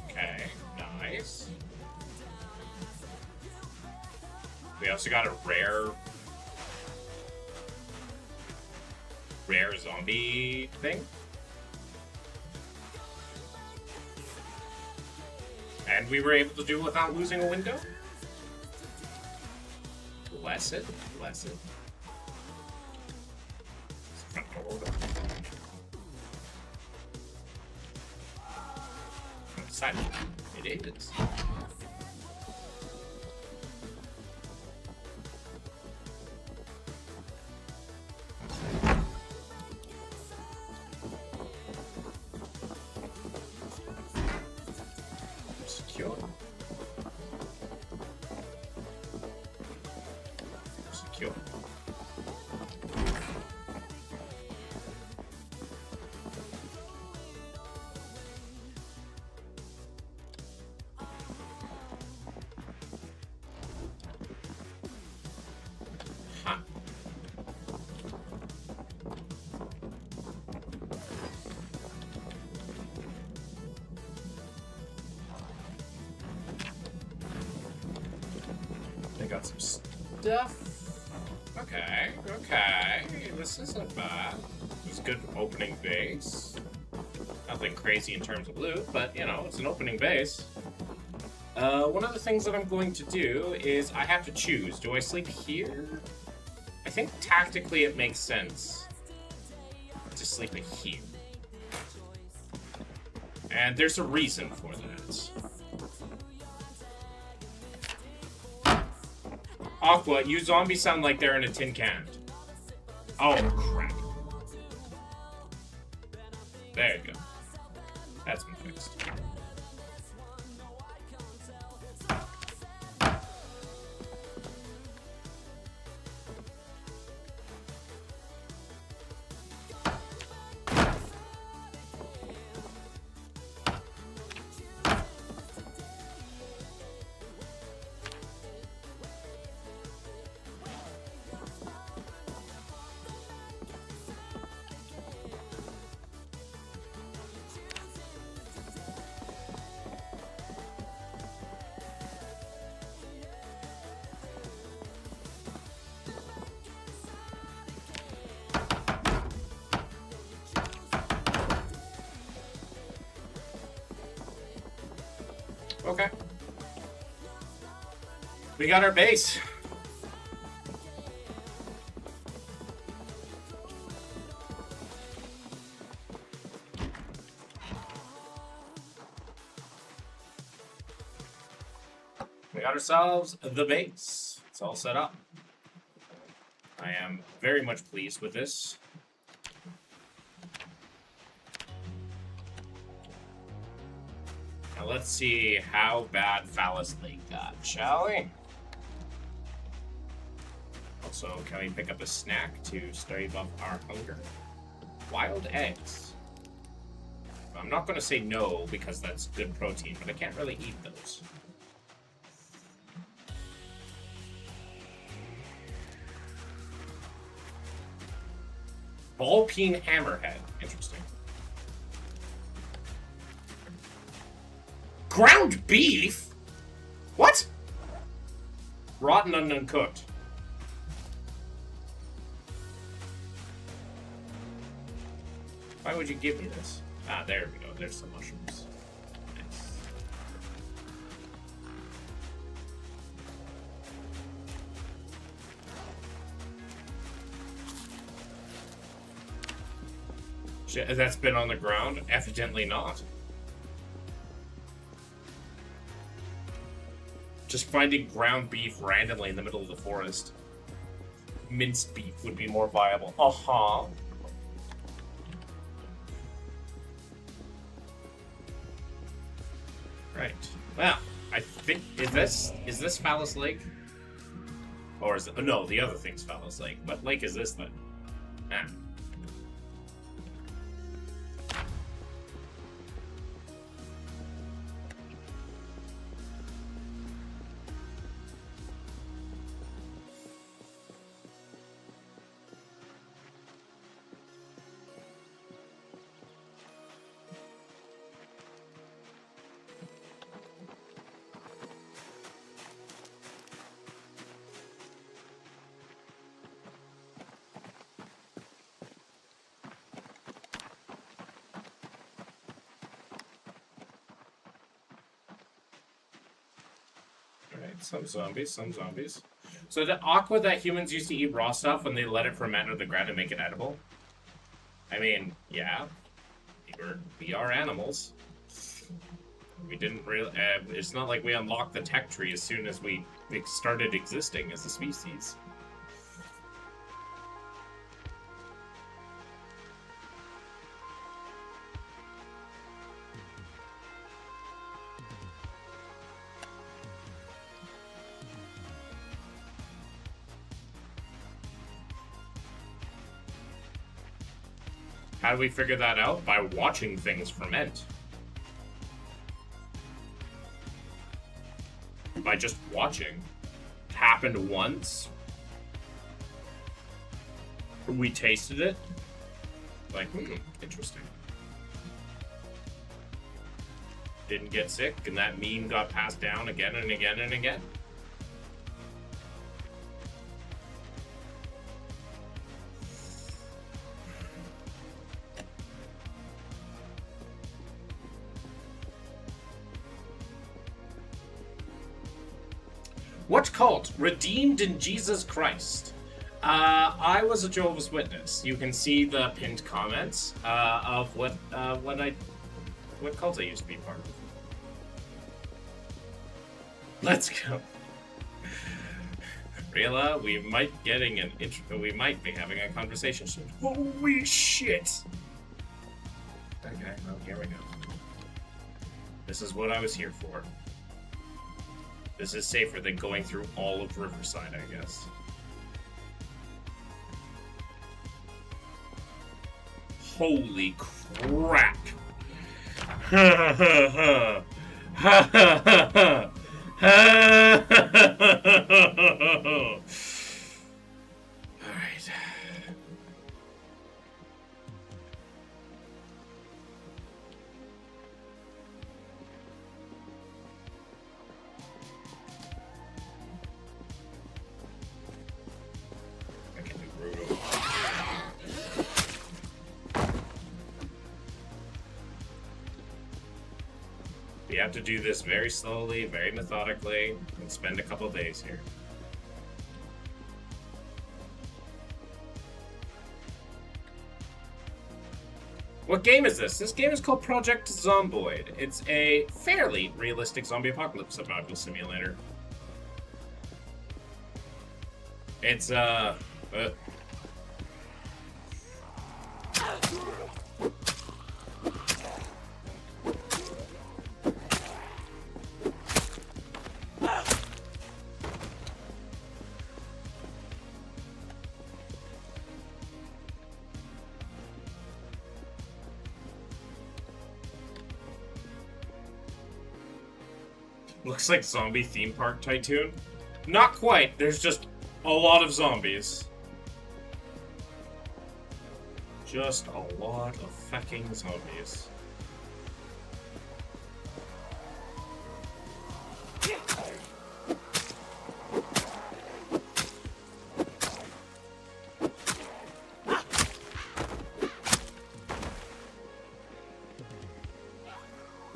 Okay, nice. We also got a rare zombie thing. And we were able to do it without losing a window. Bless it, bless it. Front door. Side. It is. Secure. Secure. Huh. I got some stuff. Okay, okay. This isn't bad. It's good opening base. Nothing crazy in terms of loot, but, you know, it's an opening base. One of the things that I'm going to do is I have to choose. Do I sleep here? I think tactically it makes sense to sleep here. And there's a reason for that. Aqua, you zombies sound like they're in a tin can. Oh, crap. There you go. That's been fixed. Okay. We got our base. We got ourselves the base. It's all set up. I am very much pleased with this. Now let's see how bad Phallus Lake got, shall we? Also, can we pick up a snack to stave off our hunger? Wild eggs. I'm not going to say no because that's good protein, but I can't really eat those. Ball-peen hammerhead. Interesting. Ground beef? What? Rotten and uncooked. Why would you give me this? Ah, there we go. There's some mushrooms. Nice. Shit, that's been on the ground? Evidently not. Just finding ground beef randomly in the middle of the forest. Minced beef would be more viable. Uh-huh. Right. Well, I think is this Phallus Lake? Or is it, oh, no, the other thing's Phallus Lake. What lake is this then? Ah. Some zombies, some zombies. So the aqua that humans used to eat raw stuff when they let it ferment under the ground and make it edible? I mean, yeah. We are animals. We didn't really... it's not like we unlocked the tech tree as soon as we started existing as a species. How do we figure that out? By watching things ferment. By just watching. It happened once. We tasted it. Like, interesting. Didn't get sick, and that meme got passed down again and again and again. What cult redeemed in Jesus Christ? I was a Jehovah's Witness. You can see the pinned comments of what cult I used to be part of. Let's go. Rila, we might be having a conversation soon. Holy shit! Okay, well, here we go. This is what I was here for. This is safer than going through all of Riverside, I guess. Holy crap! Ha ha ha! Ha ha ha ha! Ha ha ha ha! Alright. I can do brutal. We have to do this very slowly, very methodically, and spend a couple days here. What game is this? This game is called Project Zomboid. It's a fairly realistic zombie apocalypse survival simulator. It's, looks like Zombie Theme Park Tycoon. Not quite, there's just a lot of zombies. Just a lot of fucking zombies.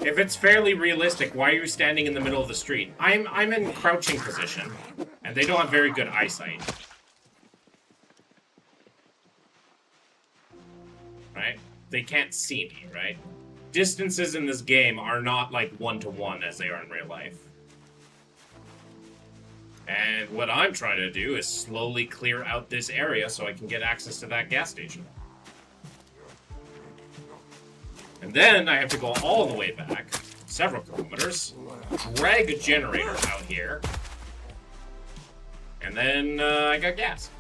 If it's fairly realistic, why are you standing in the middle of the street? I'm in crouching position, and they don't have very good eyesight. Right? They can't see me, right? Distances in this game are not like one-to-one as they are in real life. And what I'm trying to do is slowly clear out this area so I can get access to that gas station. And then I have to go all the way back, several kilometers, drag a generator out here, and then I got gas.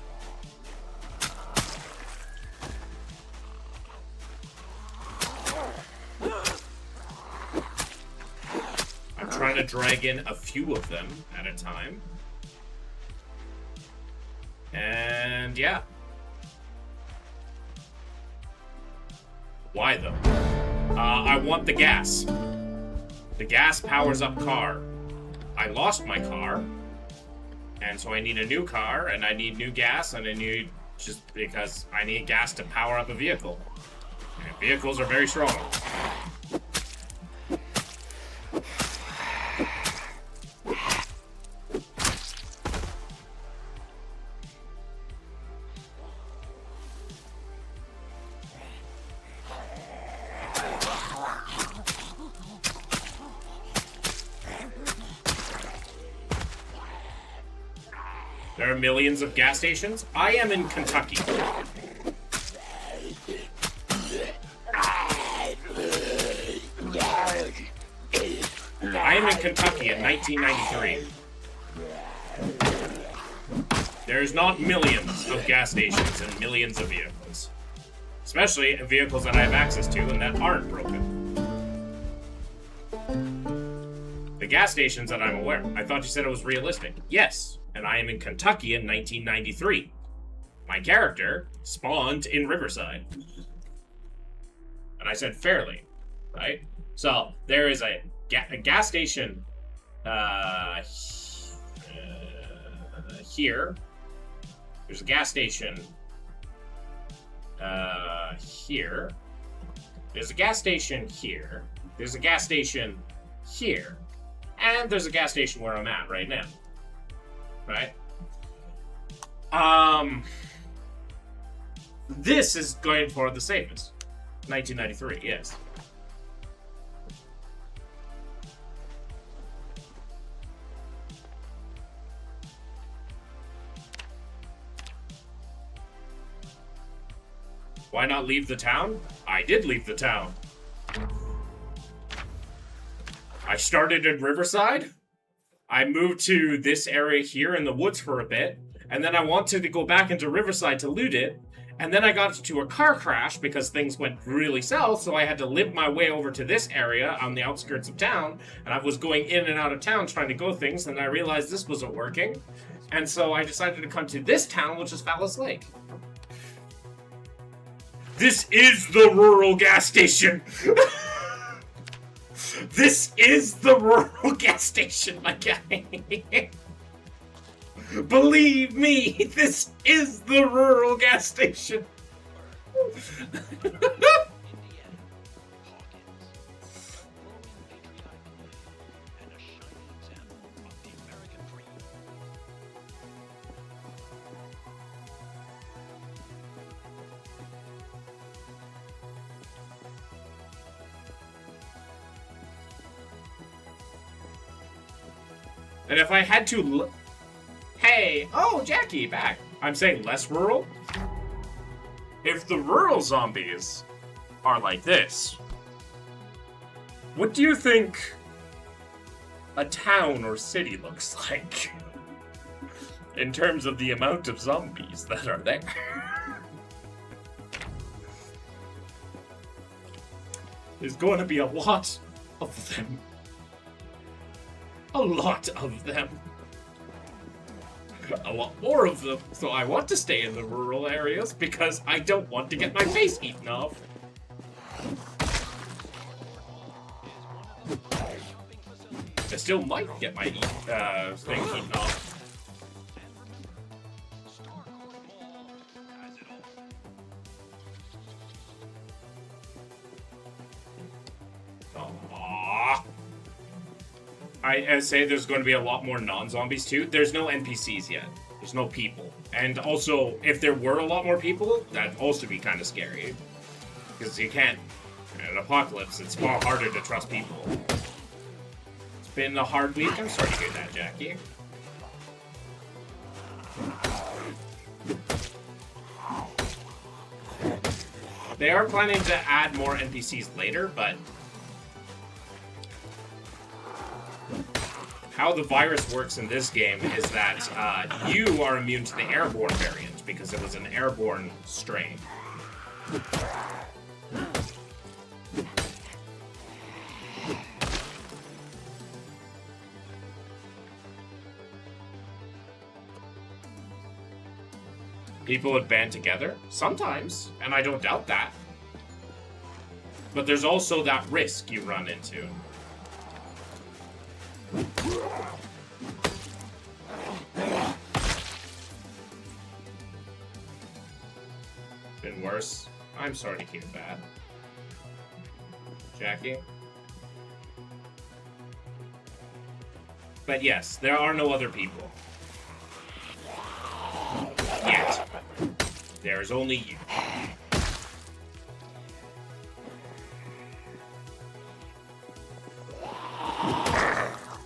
I'm trying to drag in a few of them at a time. And yeah. Why though? I want the gas. The gas powers up car. I lost my car, and so I need a new car, and I need new gas, and I need, just because I need gas to power up a vehicle. And vehicles are very strong. There are millions of gas stations. I am in Kentucky. I am in Kentucky in 1993. There's not millions of gas stations and millions of vehicles. Especially vehicles that I have access to and that aren't broken. The gas stations that I'm aware of. I thought you said it was realistic. Yes. And I am in Kentucky in 1993. My character spawned in Riverside. And I said fairly, right? So there is a gas station here. There's a gas station here. There's a gas station here. There's a gas station here. And there's a gas station where I'm at right now. right? This is going for the safest. 1993, yes. Why not leave the town? I did leave the town. I started in Riverside. I moved to this area here in the woods for a bit. And then I wanted to go back into Riverside to loot it. And then I got into a car crash because things went really south. So I had to limp my way over to this area on the outskirts of town. And I was going in and out of town trying to go things. And I realized this wasn't working. And so I decided to come to this town, which is Fallis Lake. This is the rural gas station. This is the rural gas station, my guy. Believe me, this is the rural gas station. And if I had to... Hey! Oh, Jackie, back! I'm saying less rural? If the rural zombies are like this, what do you think a town or city looks like? In terms of the amount of zombies that are there. There's going to be a lot of them. A lot of them. A lot more of them. So I want to stay in the rural areas because I don't want to get my face eaten off. I still might get my thing eaten off. I say there's going to be a lot more non-zombies too. There's no NPCs yet. There's no people. And also, if there were a lot more people, that'd also be kind of scary. Because you can't... In an apocalypse, it's far harder to trust people. It's been a hard week. I'm sorry to hear that, Jackie. They are planning to add more NPCs later, but... How the virus works in this game is that you are immune to the airborne variant because it was an airborne strain. People would band together? Sometimes, and I don't doubt that. But there's also that risk you run into. Been worse. I'm sorry to hear that. Jackie? But yes, there are no other people. Yet. There's only you.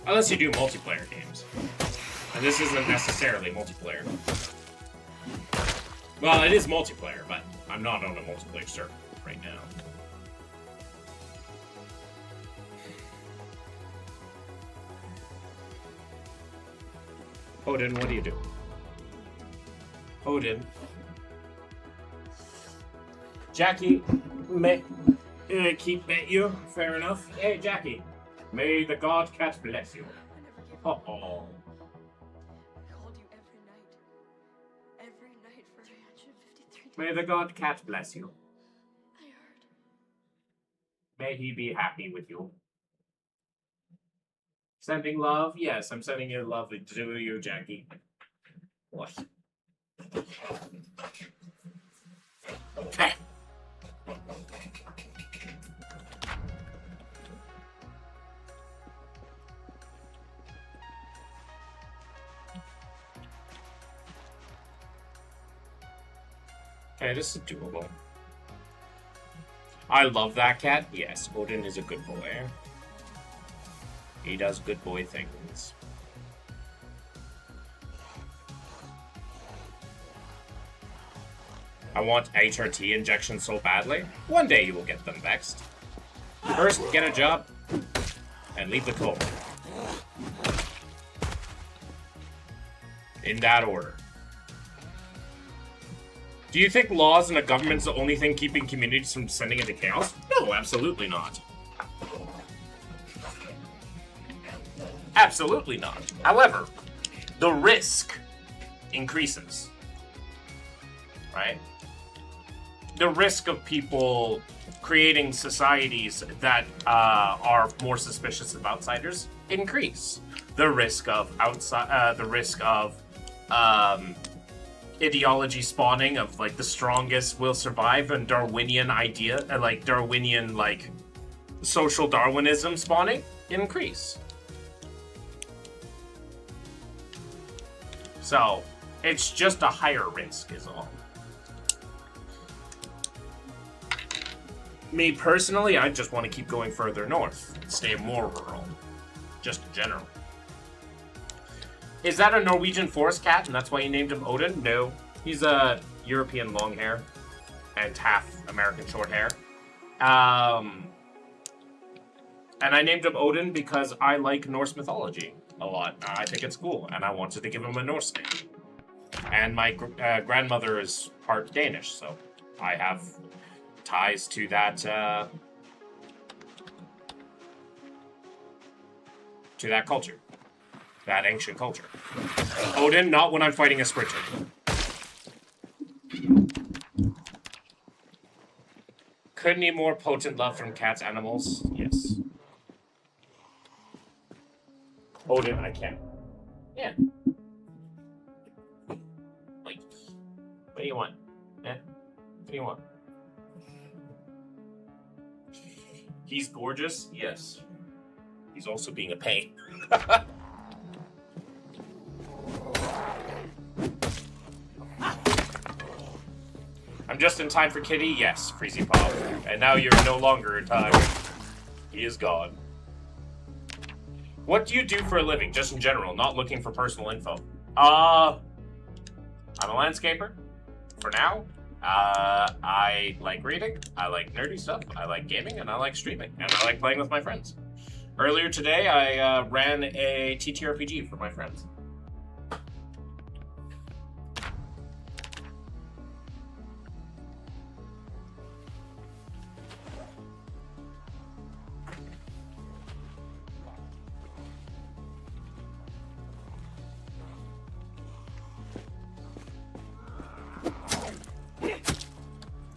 Unless you do multiplayer games. And this isn't necessarily multiplayer. Well, it is multiplayer, but I'm not on a multiplayer server right now. Odin, what do you do? Odin. Jackie, may keep at you. Fair enough. Hey, Jackie. May the god cat bless you. Oh. I called you every night for 353 days. May the god cat bless you. I heard. May he be happy with you. Sending love? Yes, I'm sending you love to you, Jackie. What? Okay. Okay, this is doable. I love that cat. Yes, Odin is a good boy. He does good boy things. I want HRT injections so badly. One day you will get them vexed. First, get a job, and leave the cold. In that order. Do you think laws and a government's the only thing keeping communities from descending into chaos? No, absolutely not. Absolutely not. However, the risk increases. Right? The risk of people creating societies that are more suspicious of outsiders increase. The risk of ideology spawning of like the strongest will survive and Darwinian idea, like Darwinian like social Darwinism spawning increase. So it's just a higher risk is all. Me personally, I just want to keep going further north, stay more rural, just in general. Is that a Norwegian forest cat, and that's why you named him Odin? No, he's a European long hair and half American short hair. And I named him Odin because I like Norse mythology a lot. I think it's cool, and I wanted to give him a Norse name. And my grandmother is part Danish, so I have ties to that culture, that ancient culture. Odin, not when I'm fighting a sprinter. Could need more potent love from cats, animals. Yes. Odin, I can. Yeah. Like, what do you want? Eh? What do you want? He's gorgeous, yes. He's also being a pain. I'm just in time for Kitty, yes, Freezy Pop. And now you're no longer in time. He is gone. What do you do for a living, just in general, not looking for personal info? I'm a landscaper, for now. I like reading, I like nerdy stuff, I like gaming, and I like streaming, and I like playing with my friends. Earlier today, I ran a TTRPG for my friends.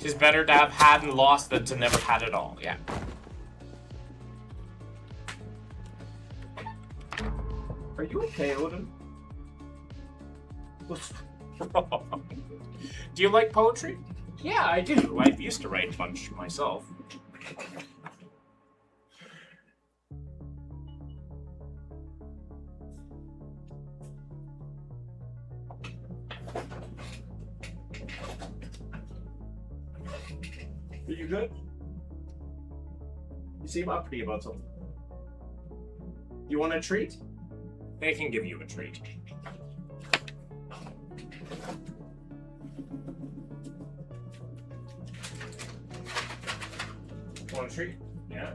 It's better to have had and lost than to never had it all, yeah. Are you okay, Odin? What's wrong? Do you like poetry? Yeah, I do. I used to write a bunch myself. Are you good? You seem uppity about something. You want a treat? They can give you a treat. Want a treat? Yeah.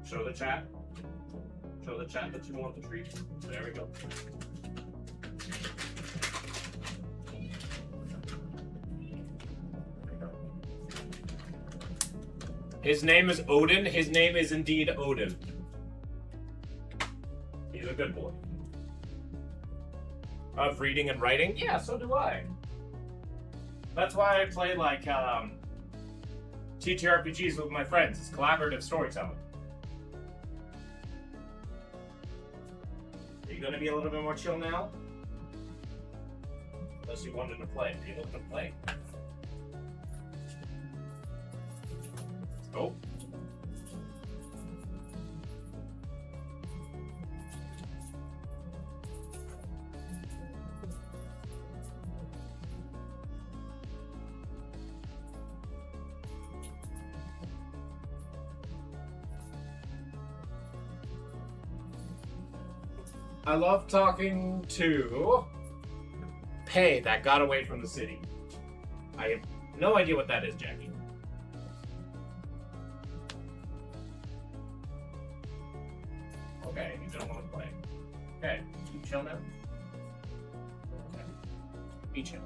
Show the chat. Show the chat that you want the treat. There we go. His name is Odin. His name is indeed Odin. He's a good boy. Of reading and writing? Yeah, so do I. That's why I play like TTRPGs with my friends. It's collaborative storytelling. Are you gonna be a little bit more chill now? Unless you wanted to play. Are you looking to play? Oh. I love talking to Pei that got away from the city. I have no idea what that is, Jackie. Okay, you don't want to play. Okay, you chill now. Okay, be chill.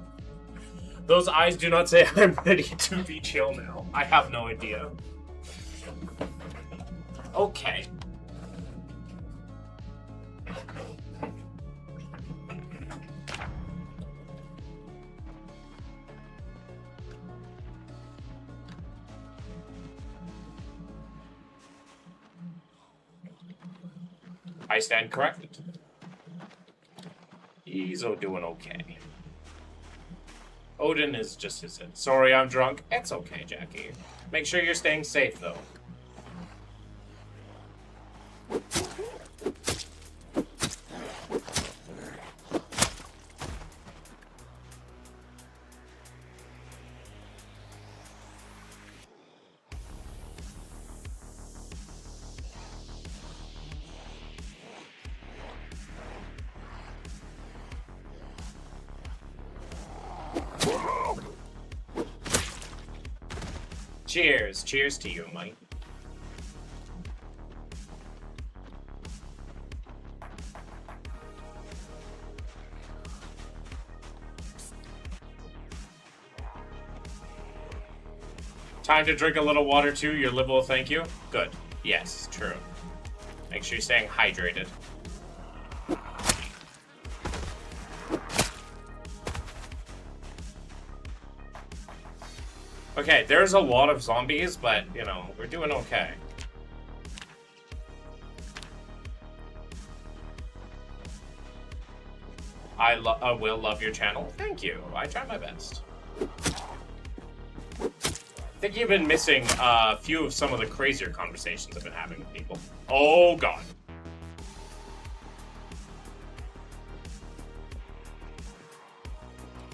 Those eyes do not say I'm ready to be chill now. I have no idea. Okay. I stand corrected. He's doing okay. Odin is just his head. Sorry, I'm drunk. It's okay, Jackie. Make sure you're staying safe, though. Cheers. Cheers to you, Mike. Time to drink a little water too. Your liver will thank you. Good. Yes, true. Make sure you're staying hydrated. Okay, there's a lot of zombies, but, you know, we're doing okay. I will love your channel. Thank you. I try my best. I think you've been missing a few of some of the crazier conversations I've been having with people. Oh, God.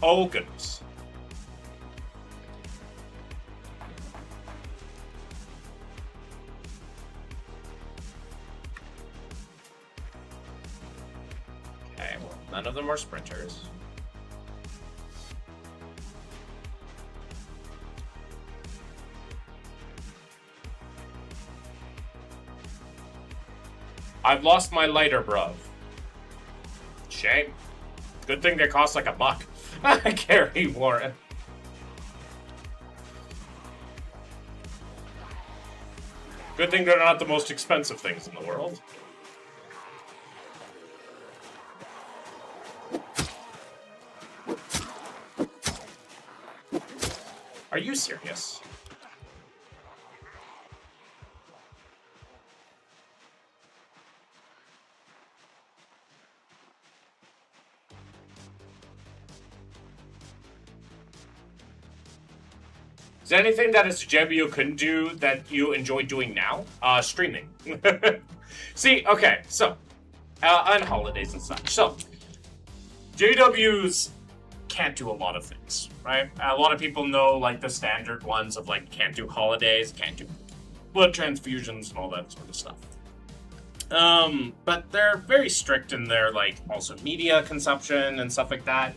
Oh, goodness. Okay, well, none of them are sprinters. I've lost my lighter, bruv. Shame. Good thing they cost like $1. Carry Warren. Good thing they're not the most expensive things in the world. Are you serious? Is there anything that a JW couldn't do that you enjoy doing now? Streaming. See, okay, so, on holidays and such. So, JWs can't do a lot of things, right? A lot of people know, like, the standard ones of, like, can't do holidays, can't do blood transfusions and all that sort of stuff. But they're very strict in their, like, also media consumption and stuff like that,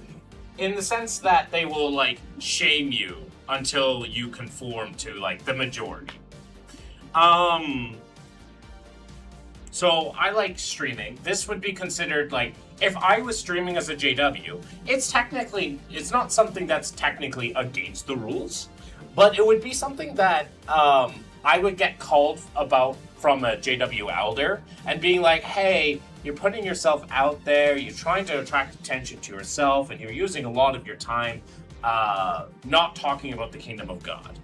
in the sense that they will, like, shame you until you conform to, like, the majority. So I like streaming. This would be considered, like, if I was streaming as a JW, it's not something that's technically against the rules, but it would be something that I would get called about from a JW elder and being like, hey, you're putting yourself out there, you're trying to attract attention to yourself, and you're using a lot of your time not talking about the kingdom of God.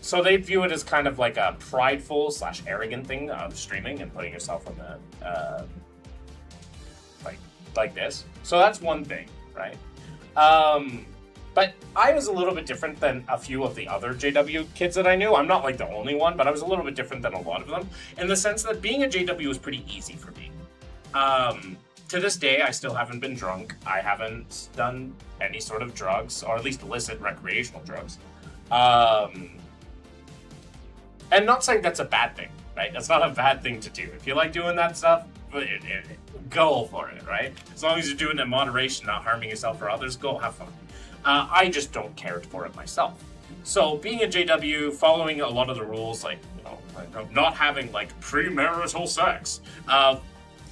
So they view it as kind of like a prideful / arrogant thing of streaming and putting yourself on the like this. So that's one thing, right? But I was a little bit different than a few of the other JW kids that I knew. I'm not like the only one, but I was a little bit different than a lot of them in the sense that being a JW was pretty easy for me. To this day, I still haven't been drunk. I haven't done any sort of drugs, or at least illicit recreational drugs. And not saying that's a bad thing, right? That's not a bad thing to do. If you like doing that stuff, go for it, right? As long as you're doing it in moderation, not harming yourself or others, go have fun. I just don't care for it myself. So being a JW, following a lot of the rules, like, you know, not having like premarital sex,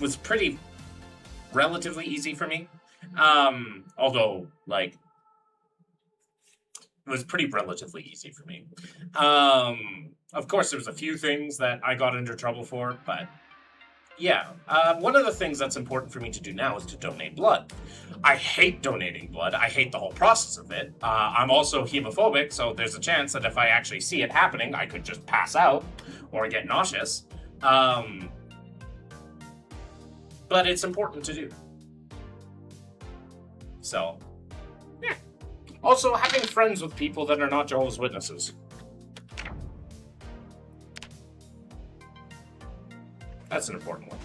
was pretty relatively easy for me. Although, like, it was pretty relatively easy for me. Of course, there's a few things that I got into trouble for, but yeah. One of the things that's important for me to do now is to donate blood. I hate donating blood. I hate the whole process of it. I'm also hemophobic, so there's a chance that if I actually see it happening, I could just pass out or get nauseous. But it's important to do. So, yeah. Also, having friends with people that are not Jehovah's Witnesses. That's an important one.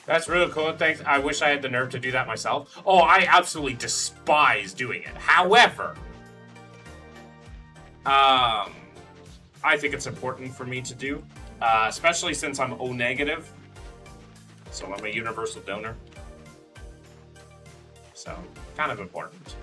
That's really cool. Thanks. I wish I had the nerve to do that myself. Oh, I absolutely despise doing it. However, I think it's important for me to do, especially since I'm O negative. So I'm a universal donor. So, kind of important.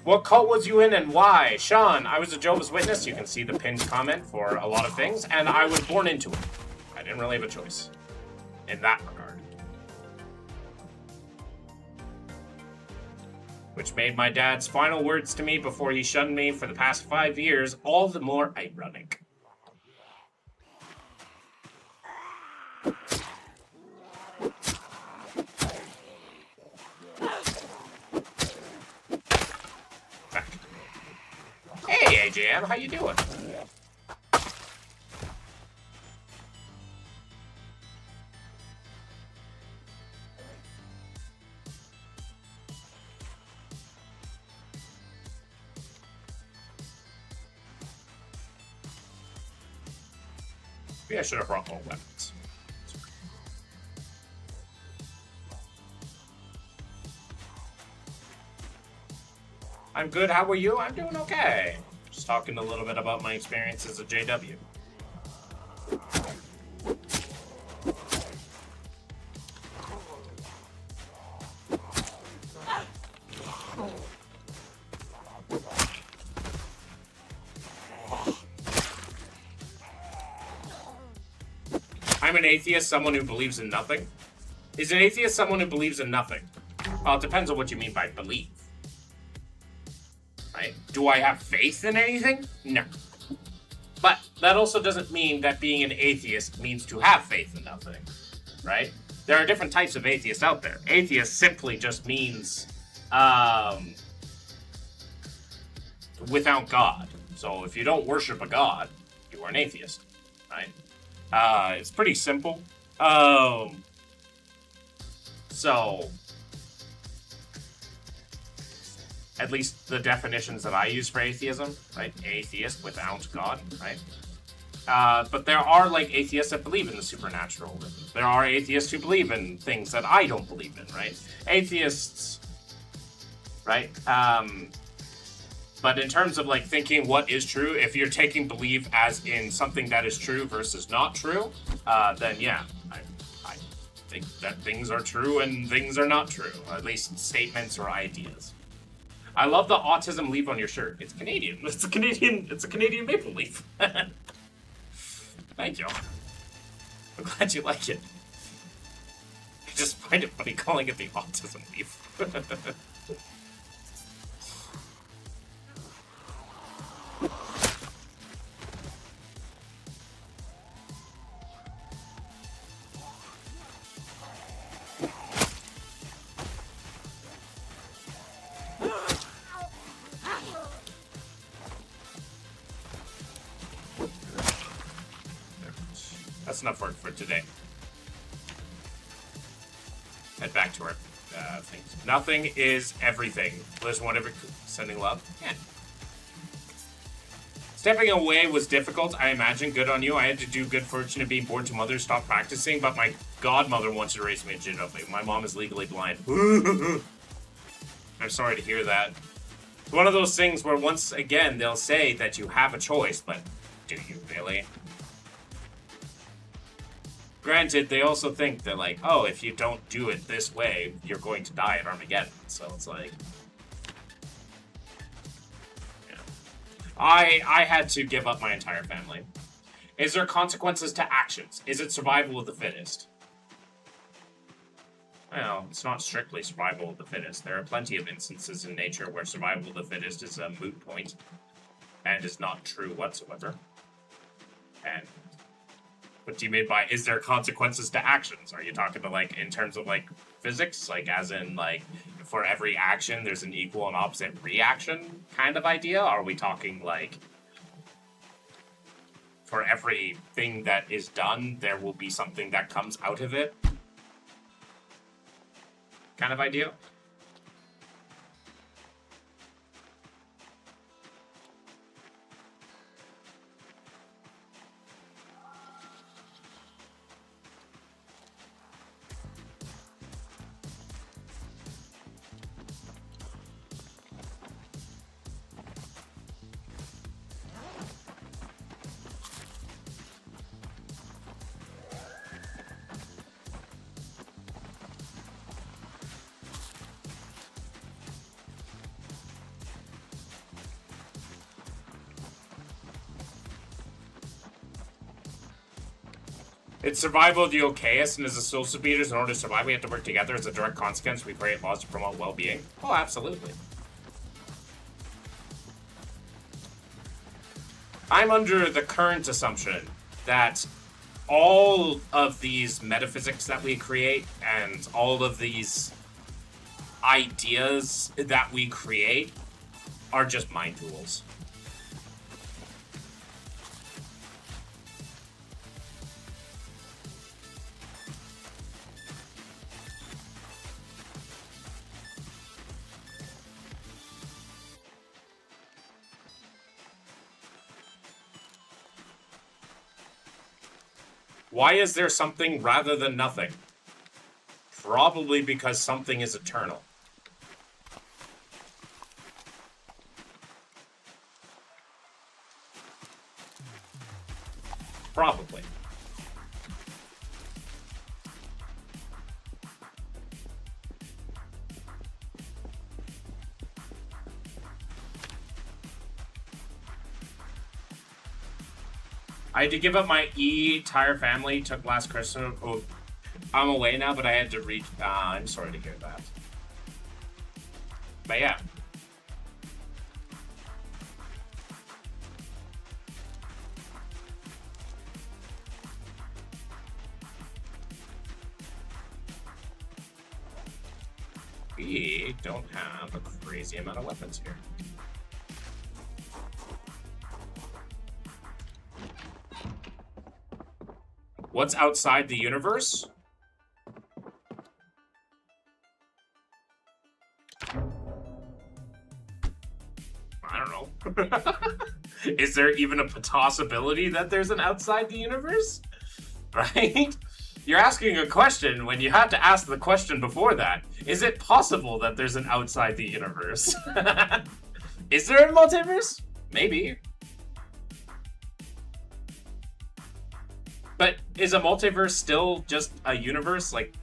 What cult was you in and why? Sean, I was a Jehovah's Witness. You can see the pinned comment for a lot of things, and I was born into it. I didn't really have a choice in that regard. Which made my dad's final words to me before he shunned me for the past 5 years all the more ironic. Hey, AJM, how you doing? Maybe I should have brought more weapons. I'm good, how are you? I'm doing okay. Just talking a little bit about my experience as a JW. I'm an atheist, someone who believes in nothing. Is an atheist someone who believes in nothing? Well, it depends on what you mean by belief. Right? Do I have faith in anything? No. But that also doesn't mean that being an atheist means to have faith in nothing. Right? There are different types of atheists out there. Atheist simply just means without God. So if you don't worship a god, you are an atheist. Right? It's pretty simple. So, at least the definitions that I use for atheism, right? Atheist without God, right? But there are, like, atheists that believe in the supernatural. There are atheists who believe in things that I don't believe in, right? Atheists, right? But in terms of, like, thinking what is true, if you're taking belief as in something that is true versus not true, then yeah, I think that things are true and things are not true, at least statements or ideas. I love the autism leaf on your shirt. It's Canadian. It's a Canadian maple leaf. Thank you. I'm glad you like it. I just find it funny calling it the autism leaf. That's enough work for today. Head back to our things. Nothing is everything. Liz, whatever. Sending love. Yeah. Stepping away was difficult, I imagine. Good on you. I had to do good fortune of being born to mother, stop practicing, but my godmother wants to raise me legitimately. My mom is legally blind. I'm sorry to hear that. It's one of those things where once again they'll say that you have a choice, but do you really? Granted, they also think that, like, oh, if you don't do it this way, you're going to die at Armageddon. So it's like... I had to give up my entire family. Is there consequences to actions? Is it survival of the fittest? Well, it's not strictly survival of the fittest. There are plenty of instances in nature where survival of the fittest is a moot point and is not true whatsoever. And what do you mean by, is there consequences to actions? Are you talking to, like, in terms of, like, physics? Like, as in, like, for every action, there's an equal and opposite reaction kind of idea? Are we talking, like, for everything that is done, there will be something that comes out of it? Kind of idea? It's survival of the okayest, and as a social beaters, in order to survive, we have to work together. As a direct consequence, we create laws to promote well-being. Oh, absolutely. I'm under the current assumption that all of these metaphysics that we create and all of these ideas that we create are just mind tools. Why is there something rather than nothing? Probably because something is eternal. Probably. I had to give up my entire family. Took last Christmas. Oh, I'm away now, but I had to reach. I'm sorry to hear that. But yeah. We don't have a crazy amount of weapons here. What's outside the universe? I don't know. Is there even a possibility that there's an outside the universe? Right? You're asking a question when you had to ask the question before that. Is it possible that there's an outside the universe? Is there a multiverse? Maybe. But is a multiverse still just a universe, like,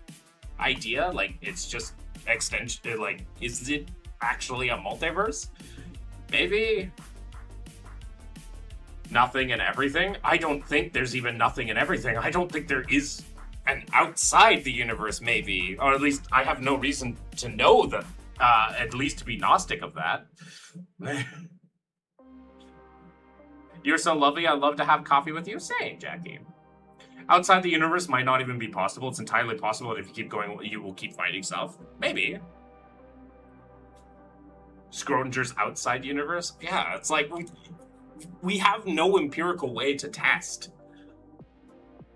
idea? Like, it's just extension, like, is it actually a multiverse? Maybe. Nothing and everything? I don't think there's even nothing and everything. I don't think there is an outside the universe, maybe. Or at least I have no reason to know that, at least to be Gnostic of that. You're so lovely, I'd love to have coffee with you. Same, Jackie. Outside the universe might not even be possible. It's entirely possible that if you keep going, you will keep finding stuff. Maybe. Schrodinger's outside the universe? Yeah, it's like we have no empirical way to test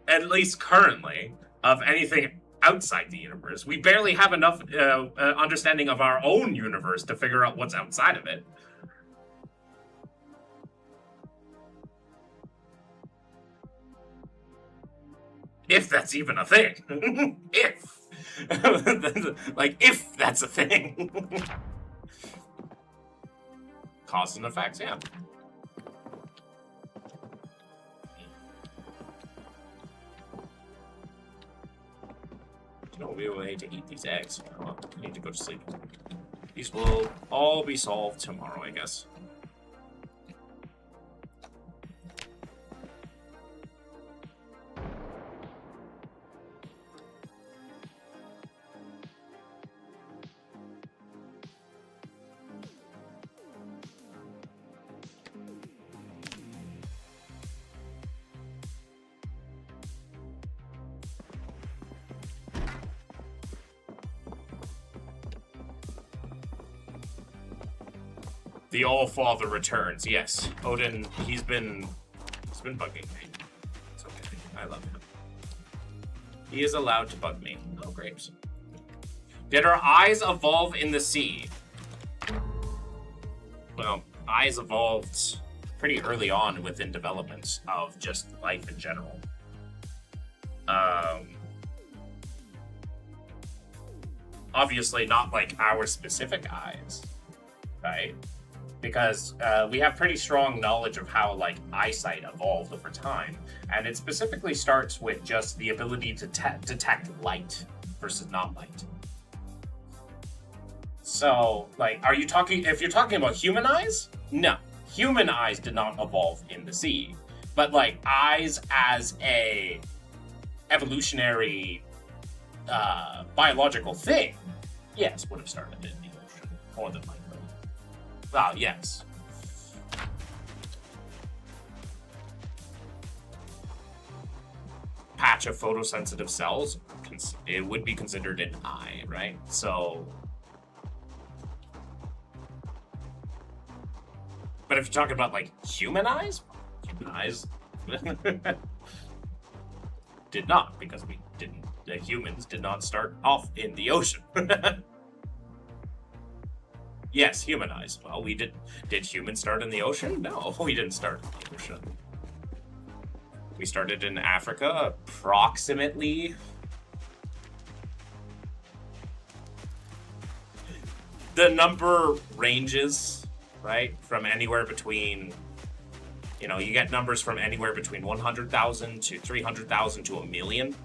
at least currently, of anything outside the universe. We barely have enough understanding of our own universe to figure out what's outside of it. If that's even a thing. If. Like, if that's a thing. Cause and effects, yeah. No real way to eat these eggs. Oh, I need to go to sleep. These will all be solved tomorrow, I guess. The All-Father returns. Yes, Odin. He's been bugging me. It's okay. I love him. He is allowed to bug me. Oh, great. Did our eyes evolve in the sea? Well, eyes evolved pretty early on within development of just life in general. Obviously not like our specific eyes, right? Because we have pretty strong knowledge of how like eyesight evolved over time, and it specifically starts with just the ability to detect light versus not light. So, like, are you talking? If you're talking about human eyes, no, human eyes did not evolve in the sea, but like eyes as a evolutionary biological thing, yes, would have started in the ocean more than likely. Well, yes. Patch of photosensitive cells, it would be considered an eye, right? So, but if you're talking about like human eyes did not, because we didn't. The humans did not start off in the ocean. Yes, human eyes. Well, we did. Did humans start in the ocean? No, we didn't start in the ocean. We started in Africa, approximately. The number ranges, right? From anywhere between, you know, you get numbers from anywhere between 100,000 to 300,000 to 1 million.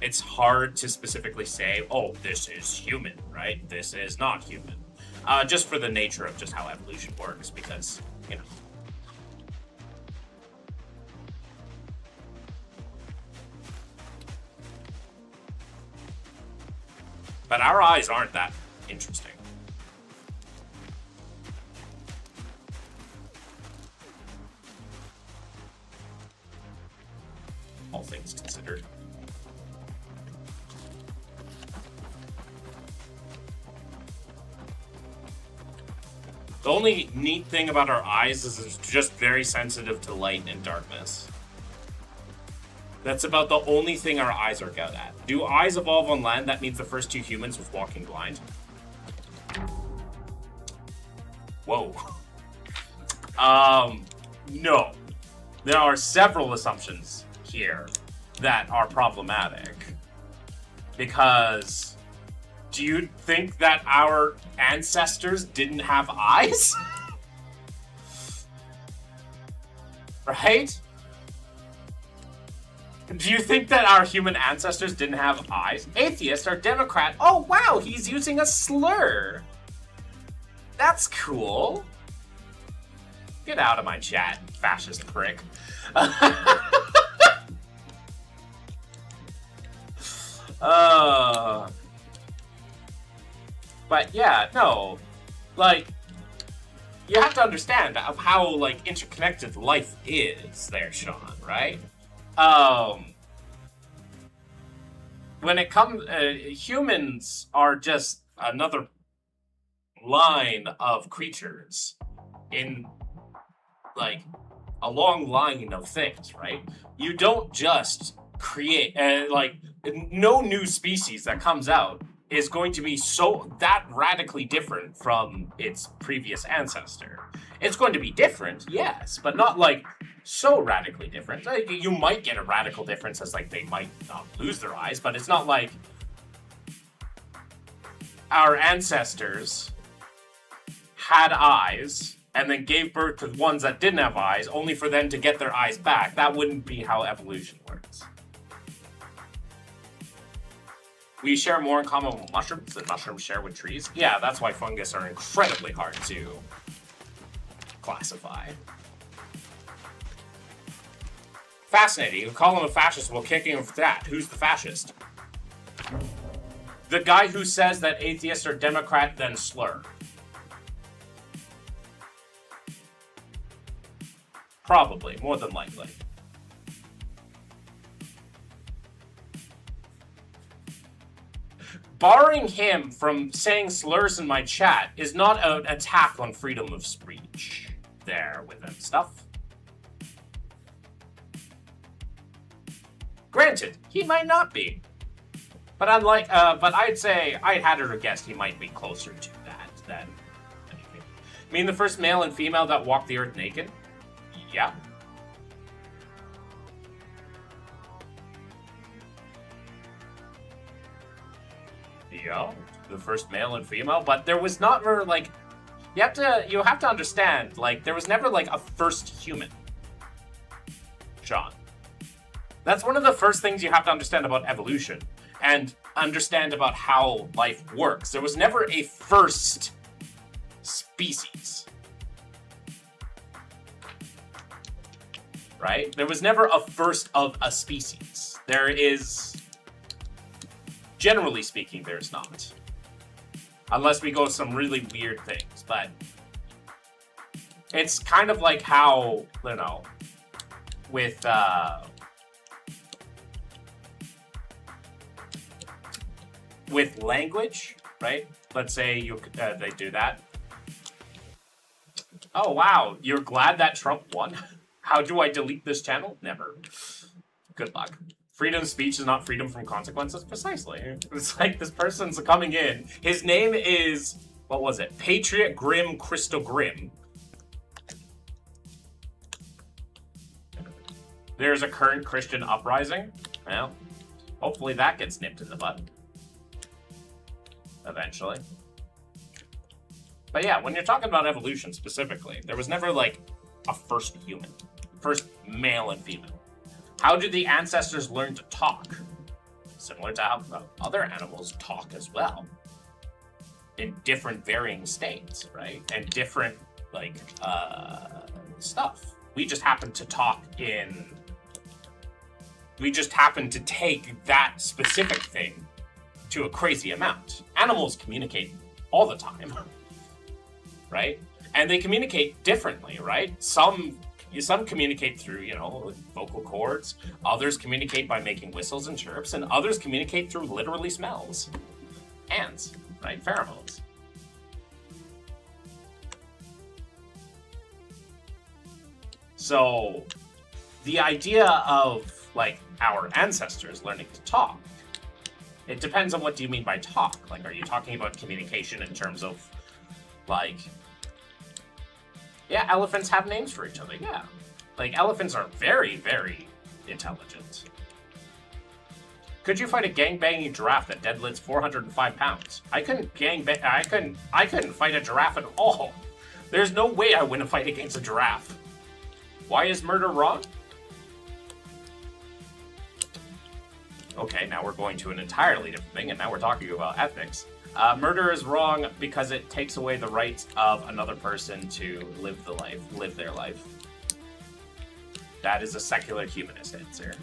It's hard to specifically say, oh, this is human, right? This is not human. Just for the nature of just how evolution works, because, you know. But our eyes aren't that interesting. All things considered. The only neat thing about our eyes is it's just very sensitive to light and darkness. That's about the only thing our eyes are good at. Do eyes evolve on land? That means the first two humans was walking blind. Whoa. No. There are several assumptions here that are problematic. Because do you think that our ancestors didn't have eyes? Right? Do you think that our human ancestors didn't have eyes? Atheist or Democrat? Oh wow, he's using a slur. That's cool. Get out of my chat, fascist prick. But yeah, no, like, you have to understand how like interconnected life is there, Sean, right? When it comes, humans are just another line of creatures in like a long line of things, right? You don't just create, no new species that comes out is going to be that radically different from its previous ancestor. It's going to be different, yes, but not like so radically different. Like, you might get a radical difference as like they might not lose their eyes, but it's not like our ancestors had eyes and then gave birth to ones that didn't have eyes only for them to get their eyes back. That wouldn't be how evolution works. We share more in common with mushrooms than mushrooms share with trees. Yeah, that's why fungus are incredibly hard to classify. Fascinating. You call him a fascist while kicking him for that. Who's the fascist? The guy who says that atheists are Democrat, then slur. Probably, more than likely. Barring him from saying slurs in my chat is not an attack on freedom of speech. There with him stuff. Granted, he might not be. But but I'd say I'd hazard a guess he might be closer to that than anything. I mean, the first male and female that walked the earth naked? Yeah. Yeah, the first male and female, but there was not ever like you have to understand, like, there was never like a first human. Sean. That's one of the first things you have to understand about evolution and understand about how life works. There was never a first species. Right? There was never a first of a species. There is, generally speaking, there's not. Unless we go some really weird things, but it's kind of like how, you know, with language, right? Let's say they do that. Oh wow, you're glad that Trump won? How do I delete this channel? Never. Good luck. Freedom of speech is not freedom from consequences. Precisely. It's like this person's coming in. His name is, what was it? Patriot Grim Crystal Grim. There's a current Christian uprising. Well, hopefully that gets nipped in the bud. Eventually. But yeah, when you're talking about evolution specifically, there was never like a first human. First male and female. How did the ancestors learn to talk? Similar to how other animals talk as well. In different varying states, right? And different, like, stuff. We just happen to talk in... We just happen to take that specific thing to a crazy amount. Animals communicate all the time. Right? And they communicate differently, right? Some communicate through, you know, vocal cords. Others communicate by making whistles and chirps, and others communicate through literally smells. Ants, right? Pheromones. So, the idea of, like, our ancestors learning to talk, it depends on what do you mean by talk. Like, are you talking about communication in terms of, like... Yeah, elephants have names for each other, yeah. Like, elephants are very, very intelligent. Could you fight a gangbanging giraffe that deadlifts 405 pounds? I couldn't fight a giraffe at all. There's no way I win a fight against a giraffe. Why is murder wrong? Okay, now we're going to an entirely different thing, and now we're talking about ethics. Murder is wrong because it takes away the rights of another person to live their life. That is a secular humanist answer.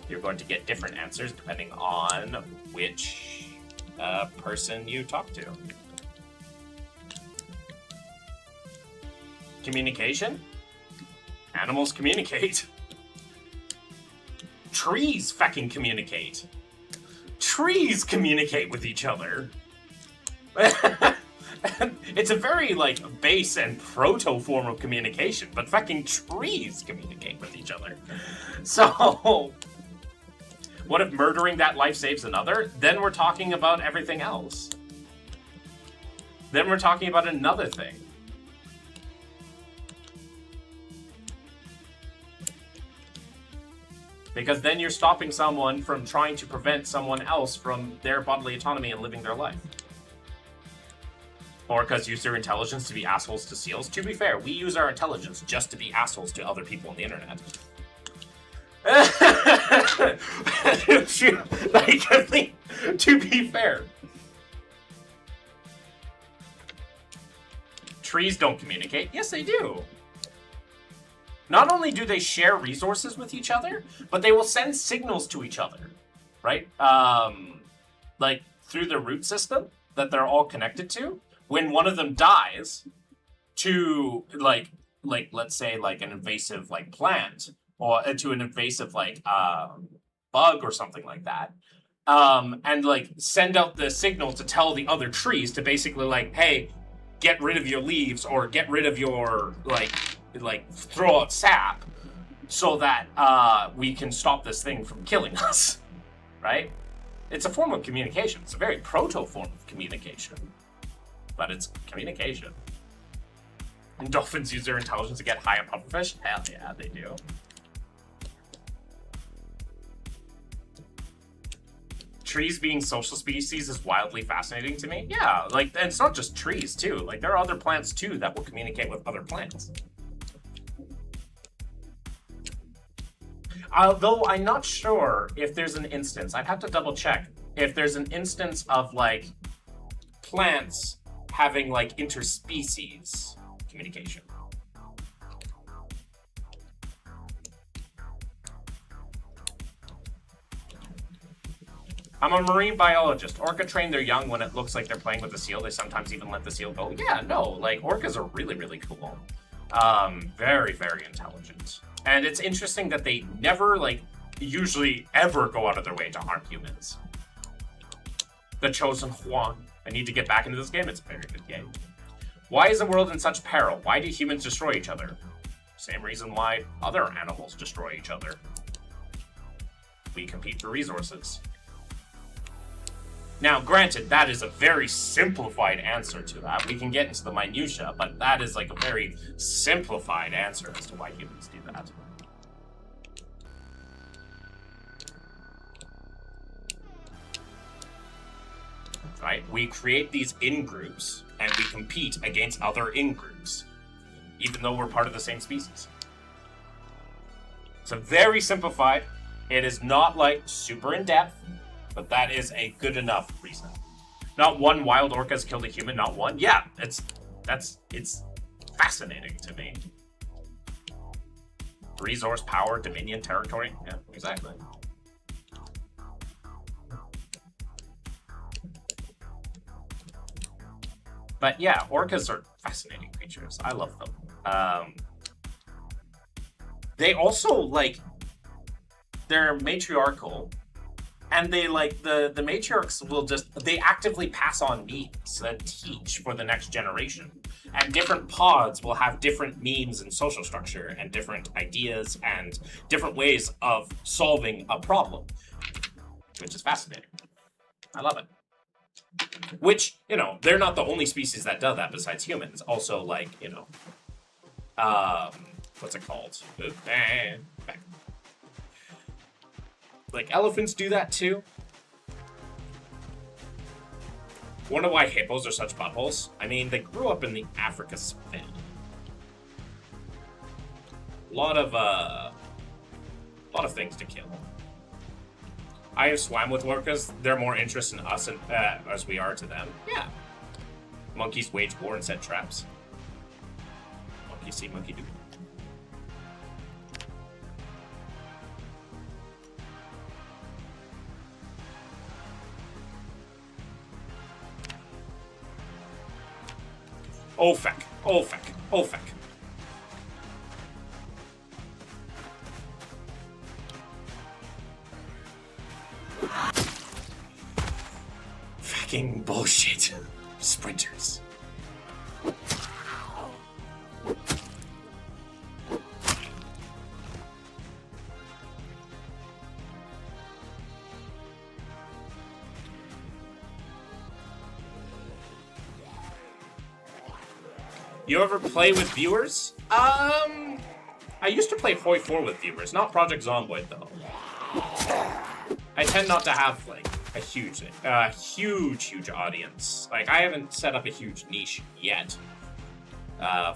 You're going to get different answers depending on which person you talk to. Communication? Animals communicate. Trees fucking communicate. Trees communicate with each other. It's a very, like, base and proto form of communication, but fucking trees communicate with each other. So, what if murdering that life saves another? Then we're talking about everything else. Then we're talking about another thing. Because then you're stopping someone from trying to prevent someone else from their bodily autonomy and living their life. Or because use their intelligence to be assholes to seals. To be fair, we use our intelligence just to be assholes to other people on the internet. Like, I mean, to be fair. Trees don't communicate. Yes, they do. Not only do they share resources with each other, but they will send signals to each other, right? Like through the root system that they're all connected to. When one of them dies, to like let's say like an invasive like plant or to an invasive like bug or something like that, and like send out the signal to tell the other trees to basically like, hey, get rid of your leaves or get rid of your like throw out sap so that we can stop this thing from killing us, right? It's a form of communication. It's a very proto form of communication, but it's communication. And dolphins use their intelligence to get high on pufferfish? Hell yeah, they do. Trees being social species is wildly fascinating to me. Yeah, like, and it's not just trees too. Like, there are other plants too that will communicate with other plants. Although I'm not sure if there's an instance, I'd have to double check, if there's an instance of like plants having like interspecies communication. I'm a marine biologist. Orca train their young when it looks like they're playing with the seal. They sometimes even let the seal go. Yeah, no, like orcas are really, really cool. Very, very intelligent. And it's interesting that they never, like, usually ever go out of their way to harm humans. The Chosen Juan. I need to get back into this game. It's a very good game. Why is the world in such peril? Why do humans destroy each other? Same reason why other animals destroy each other. We compete for resources. Now, granted, that is a very simplified answer to that. We can get into the minutia, but that is like a very simplified answer as to why humans do that. Right? We create these in-groups, and we compete against other in-groups, even though we're part of the same species. So very simplified. It is not like super in-depth, but that is a good enough reason. Not one wild orca has killed a human, not one. Yeah, it's fascinating to me. Resource, power, dominion, territory. Yeah, exactly. But yeah, orcas are fascinating creatures. I love them. They also, like, they're matriarchal. And they, like, the matriarchs will just, they actively pass on memes that teach for the next generation. And different pods will have different memes and social structure and different ideas and different ways of solving a problem, which is fascinating. I love it. Which, you know, they're not the only species that does that besides humans. Also, like, you know, what's it called? Like, elephants do that too. Wonder why hippos are such buttholes? I mean, they grew up in the Africa savanna. A lot of things to kill. I have swam with orcas. They're more interested in us as we are to them. Yeah. Monkeys wage war and set traps. Monkey see, monkey do. OFAC, OFAC, OFAC. Fucking bullshit. Sprinters. You ever play with viewers? I used to play Hoi 4 with viewers, not Project Zomboid though. I tend not to have like a huge audience. Like I haven't set up a huge niche yet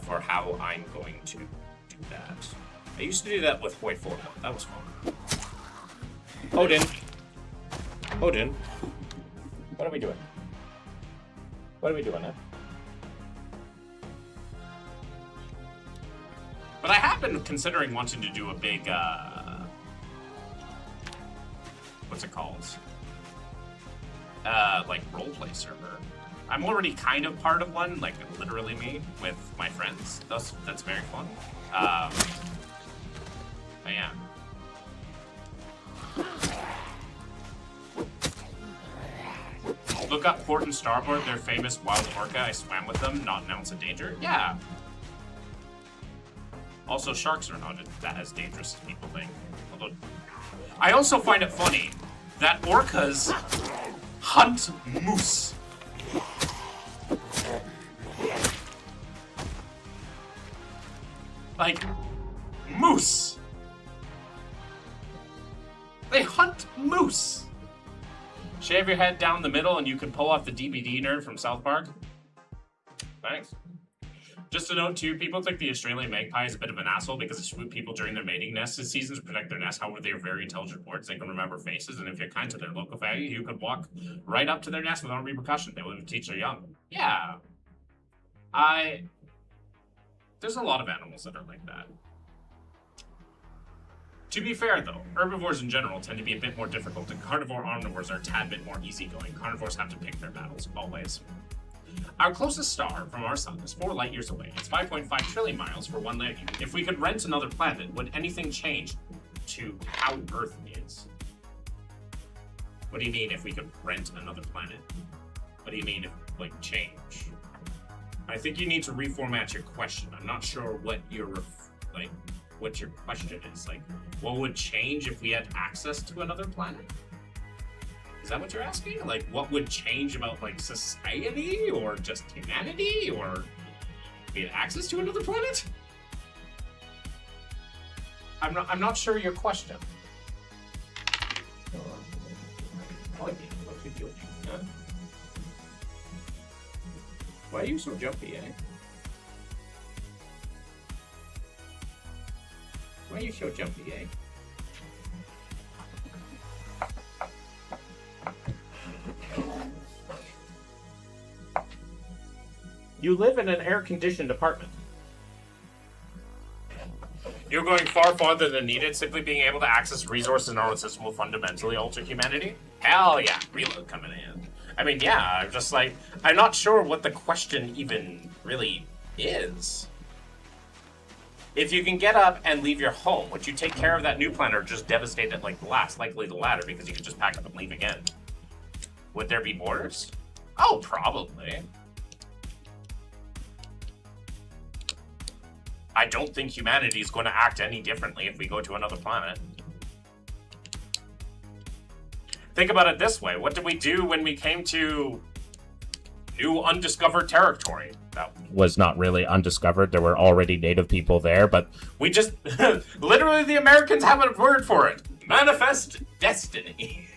for how I'm going to do that. I used to do that with Hoi 4. That was fun. Odin. Odin. What are we doing? What are we doing, But I have been considering wanting to do a big, what's it called? Like roleplay server. I'm already kind of part of one, like literally me, with my friends. That's very fun. I am. Look up Port and Starboard, they're famous wild orca. I swam with them, not an ounce of danger. Yeah. Also, sharks are not that as dangerous as people think. Although, I also find it funny that orcas hunt moose. Like, moose. They hunt moose. Shave your head down the middle and you can pull off the DBD nerd from South Park. Thanks. Just a note too, people think the Australian magpie is a bit of an asshole because it swoop people during their mating nest seasons to protect their nest. However, they are very intelligent birds. They can remember faces, and if you're kind to their local value, you could walk right up to their nest without repercussion. They will even teach their young. Yeah. There's a lot of animals that are like that. To be fair though, herbivores in general tend to be a bit more difficult, and carnivore omnivores are a tad bit more easygoing. Carnivores have to pick their battles, always. Our closest star from our sun is 4 light years away. It's 5.5 trillion miles for one light year. If we could rent another planet, would anything change to how Earth is? What do you mean if we could rent another planet? What do you mean if, like, change? I think you need to reformat your question. I'm not sure what your, what your question is. Like, what would change if we had access to another planet? Is that what you're asking? Like, what would change about, like, society or just humanity or we had access to another planet? I'm not sure your question. Why are you so jumpy, eh? Why are you so jumpy, eh? You live in an air-conditioned apartment. You're going far farther than needed. Simply being able to access resources in our own system will fundamentally alter humanity. Hell yeah, reload coming in. I mean, yeah, I'm just like, I'm not sure what the question even really is. If you can get up and leave your home, would you take care of that new planet or just devastate it like the last? Likely the latter, because you could just pack up and leave again. Would there be borders? Oh, probably. I don't think humanity is going to act any differently if we go to another planet. Think about it this way. What did we do when we came to new undiscovered territory? That was not really undiscovered. There were already native people there, but we just... literally, the Americans have a word for it. Manifest destiny.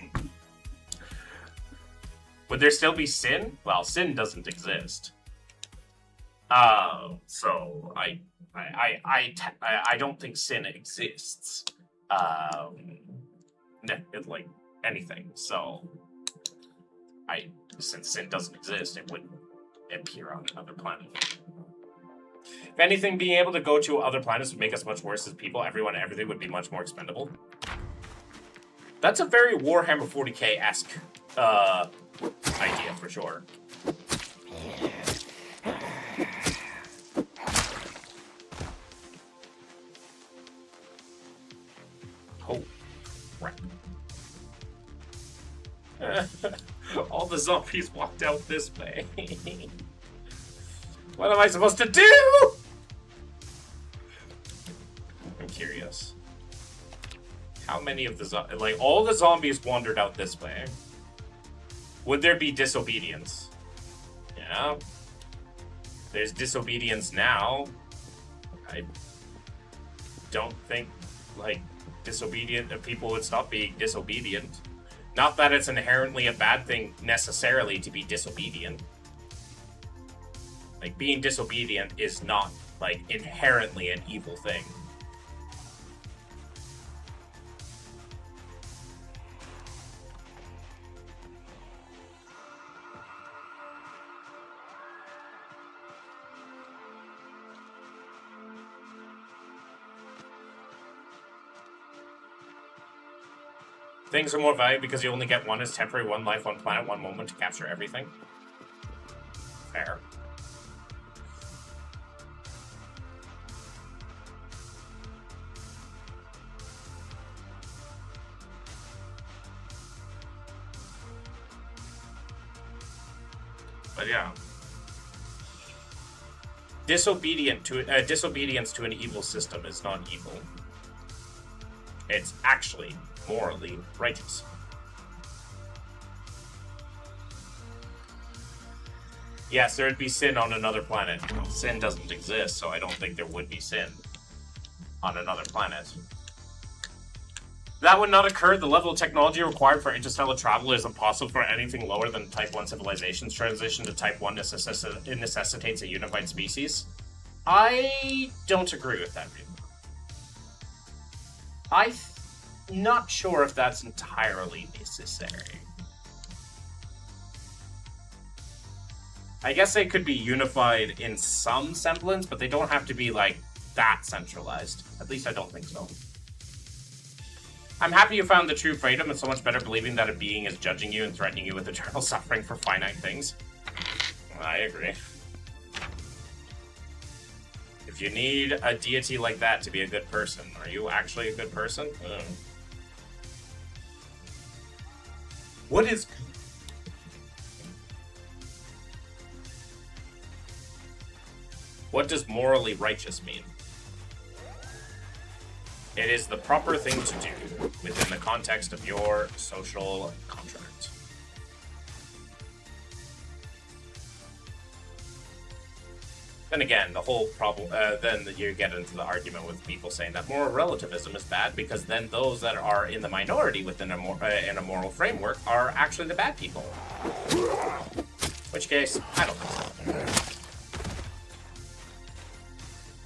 Would there still be sin? Well, sin doesn't exist. So I don't think sin exists. It's like anything. So since sin doesn't exist, it wouldn't appear on another planet. If anything, being able to go to other planets would make us much worse as people. Everyone and everything would be much more expendable. That's a very Warhammer 40k-esque idea for sure. Oh, crap. All the zombies walked out this way. What am I supposed to do? I'm curious. How many of the like all the zombies wandered out this way? Would there be disobedience? Yeah. There's disobedience now. I don't think like disobedient people would stop being disobedient. Not that it's inherently a bad thing necessarily to be disobedient. Like being disobedient is not like inherently an evil thing. Things are more valuable because you only get one as temporary, one life, one planet, one moment to capture everything. Fair. But yeah. Disobedience to an evil system is not evil. It's actually morally righteous. Yes, there would be sin on another planet. Sin doesn't exist, so I don't think there would be sin on another planet. That would not occur. The level of technology required for interstellar travel is impossible for anything lower than Type 1 civilizations. Transition to Type 1 necessitates a unified species. I don't agree with that view. I'm not sure if that's entirely necessary. I guess they could be unified in some semblance, but they don't have to be, like, that centralized. At least I don't think so. I'm happy you found the true freedom. It's so much better believing that a being is judging you and threatening you with eternal suffering for finite things. I agree. If you need a deity like that to be a good person, are you actually a good person? What is... What does morally righteous mean? It is the proper thing to do within the context of your social contract. Then again, the whole problem, then you get into the argument with people saying that moral relativism is bad because then those that are in the minority within in a moral framework are actually the bad people. Which case, I don't think so.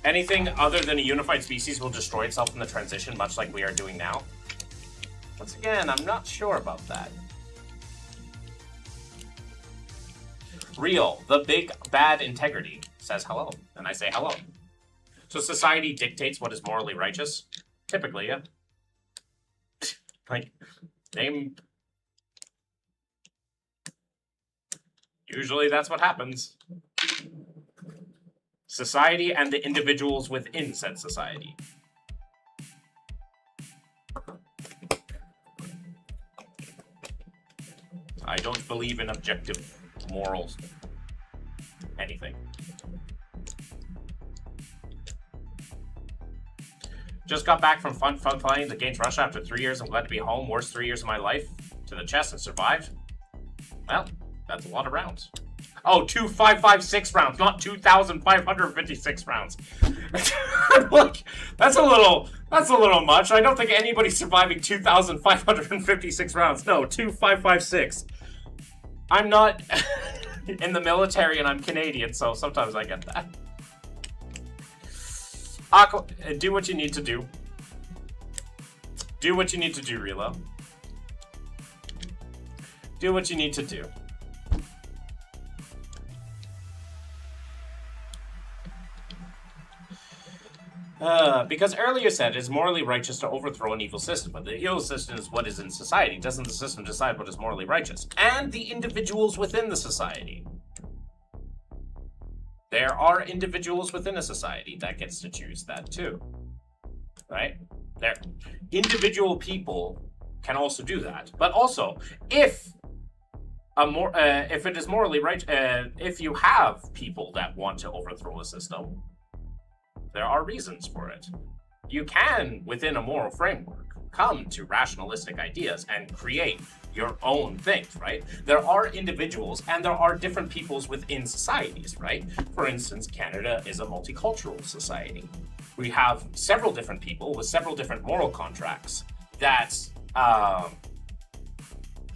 Anything other than a unified species will destroy itself in the transition, much like we are doing now. Once again, I'm not sure about that. Real, the big bad integrity, says hello, and I say hello. So society dictates what is morally righteous? Typically, yeah. Like, name... Usually that's what happens. Society and the individuals within said society. I don't believe in objective morals. Anything. Just got back from fun playing against Russia after 3 years. I'm glad to be home. Worst 3 years of my life. To the chest and survived. Well, that's a lot of rounds. Oh, 2,556 rounds, not 2,556 rounds. Look, that's a little much. I don't think anybody's surviving 2,556 rounds. No, 2,556. I'm not in the military and I'm Canadian, so sometimes I get that. Aqua, do what you need to do. Do what you need to do, Relo. Do what you need to do. Because earlier said it is morally righteous to overthrow an evil system, but the evil system is what is in society. Doesn't the system decide what is morally righteous? And the individuals within the society. There are individuals within a society that gets to choose that too. Right? There. Individual people can also do that. But also, if if it is morally right, if you have people that want to overthrow a system, there are reasons for it. You can, within a moral framework, come to rationalistic ideas and create your own things, right? There are individuals and there are different peoples within societies, right? For instance, Canada is a multicultural society. We have several different people with several different moral contracts that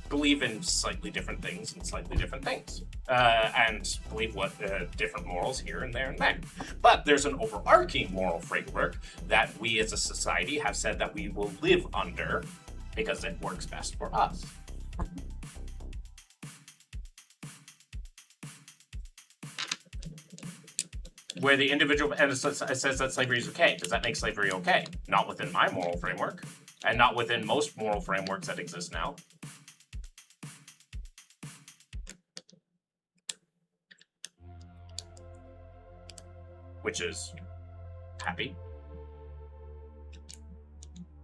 believe in slightly different things and slightly different things, and believe what different morals here and there and there. But there's an overarching moral framework that we as a society have said that we will live under because it works best for us. Where the individual, and it says that slavery is okay. Does that make slavery okay? Not within my moral framework, and not within most moral frameworks that exist now. Which is happy.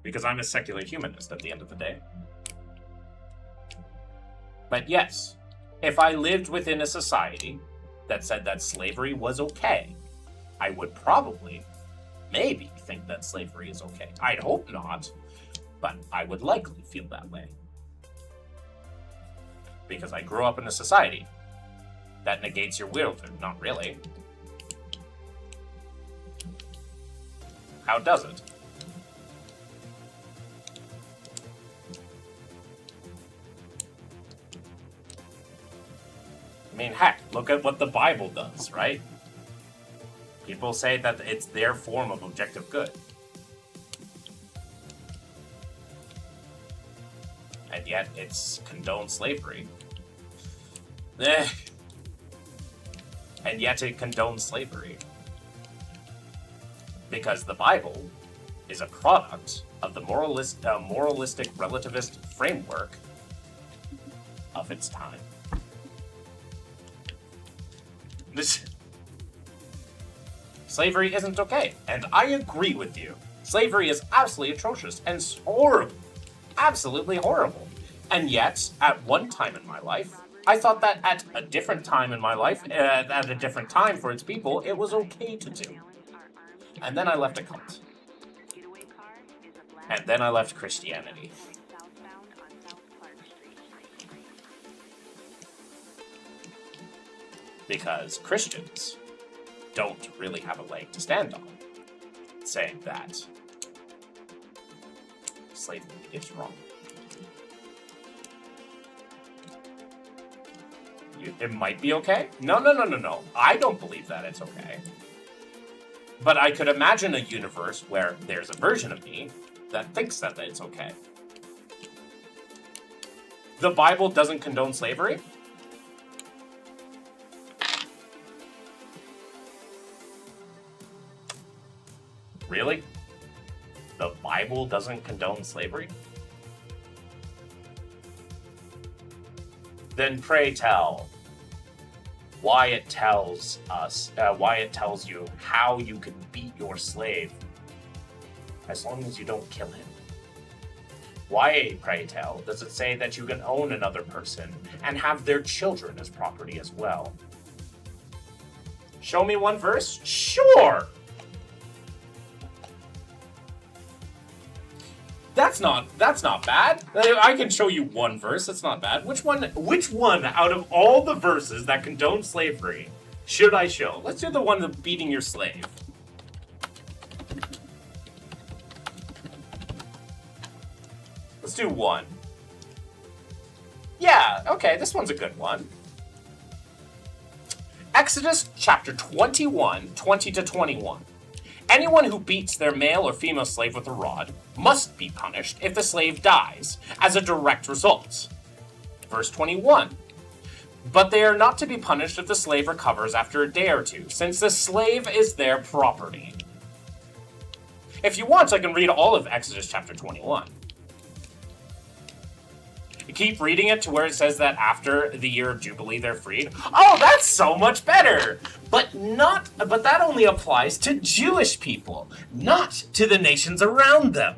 Because I'm a secular humanist at the end of the day. But yes, if I lived within a society that said that slavery was okay, I would probably, maybe think that slavery is okay. I'd hope not, but I would likely feel that way. Because I grew up in a society that negates your will. Not really. How does it? I mean, heck, look at what the Bible does, right? People say that it's their form of objective good. And yet, it's condoned slavery. And yet, it condones slavery. Because the Bible is a product of the moralistic relativist framework of its time. Slavery isn't okay, and I agree with you. Slavery is absolutely atrocious and horrible. Absolutely horrible. And yet, at one time in my life, I thought that at a different time in my life, at a different time for its people, it was okay to do. And then I left a cult. And then I left Christianity. Because Christians don't really have a leg to stand on, saying that slavery is wrong. It might be okay? No. I don't believe that it's okay. But I could imagine a universe where there's a version of me that thinks that it's okay. The Bible doesn't condone slavery? Really? The Bible doesn't condone slavery? Then pray tell why it tells you how you can beat your slave as long as you don't kill him. Why, pray tell, does it say that you can own another person and have their children as property as well? Show me one verse? Sure! That's not bad. I can show you one verse. That's not bad. Which one out of all the verses that condone slavery should I show? Let's do the one of beating your slave. Let's do one. Yeah, okay, this one's a good one. Exodus chapter 21, 20-21. Anyone who beats their male or female slave with a rod must be punished if the slave dies, as a direct result. Verse 21. But they are not to be punished if the slave recovers after a day or two, since the slave is their property. If you want, I can read all of Exodus chapter 21. You keep reading it to where it says that after the year of Jubilee they're freed. Oh, that's so much better! But that only applies to Jewish people, not to the nations around them.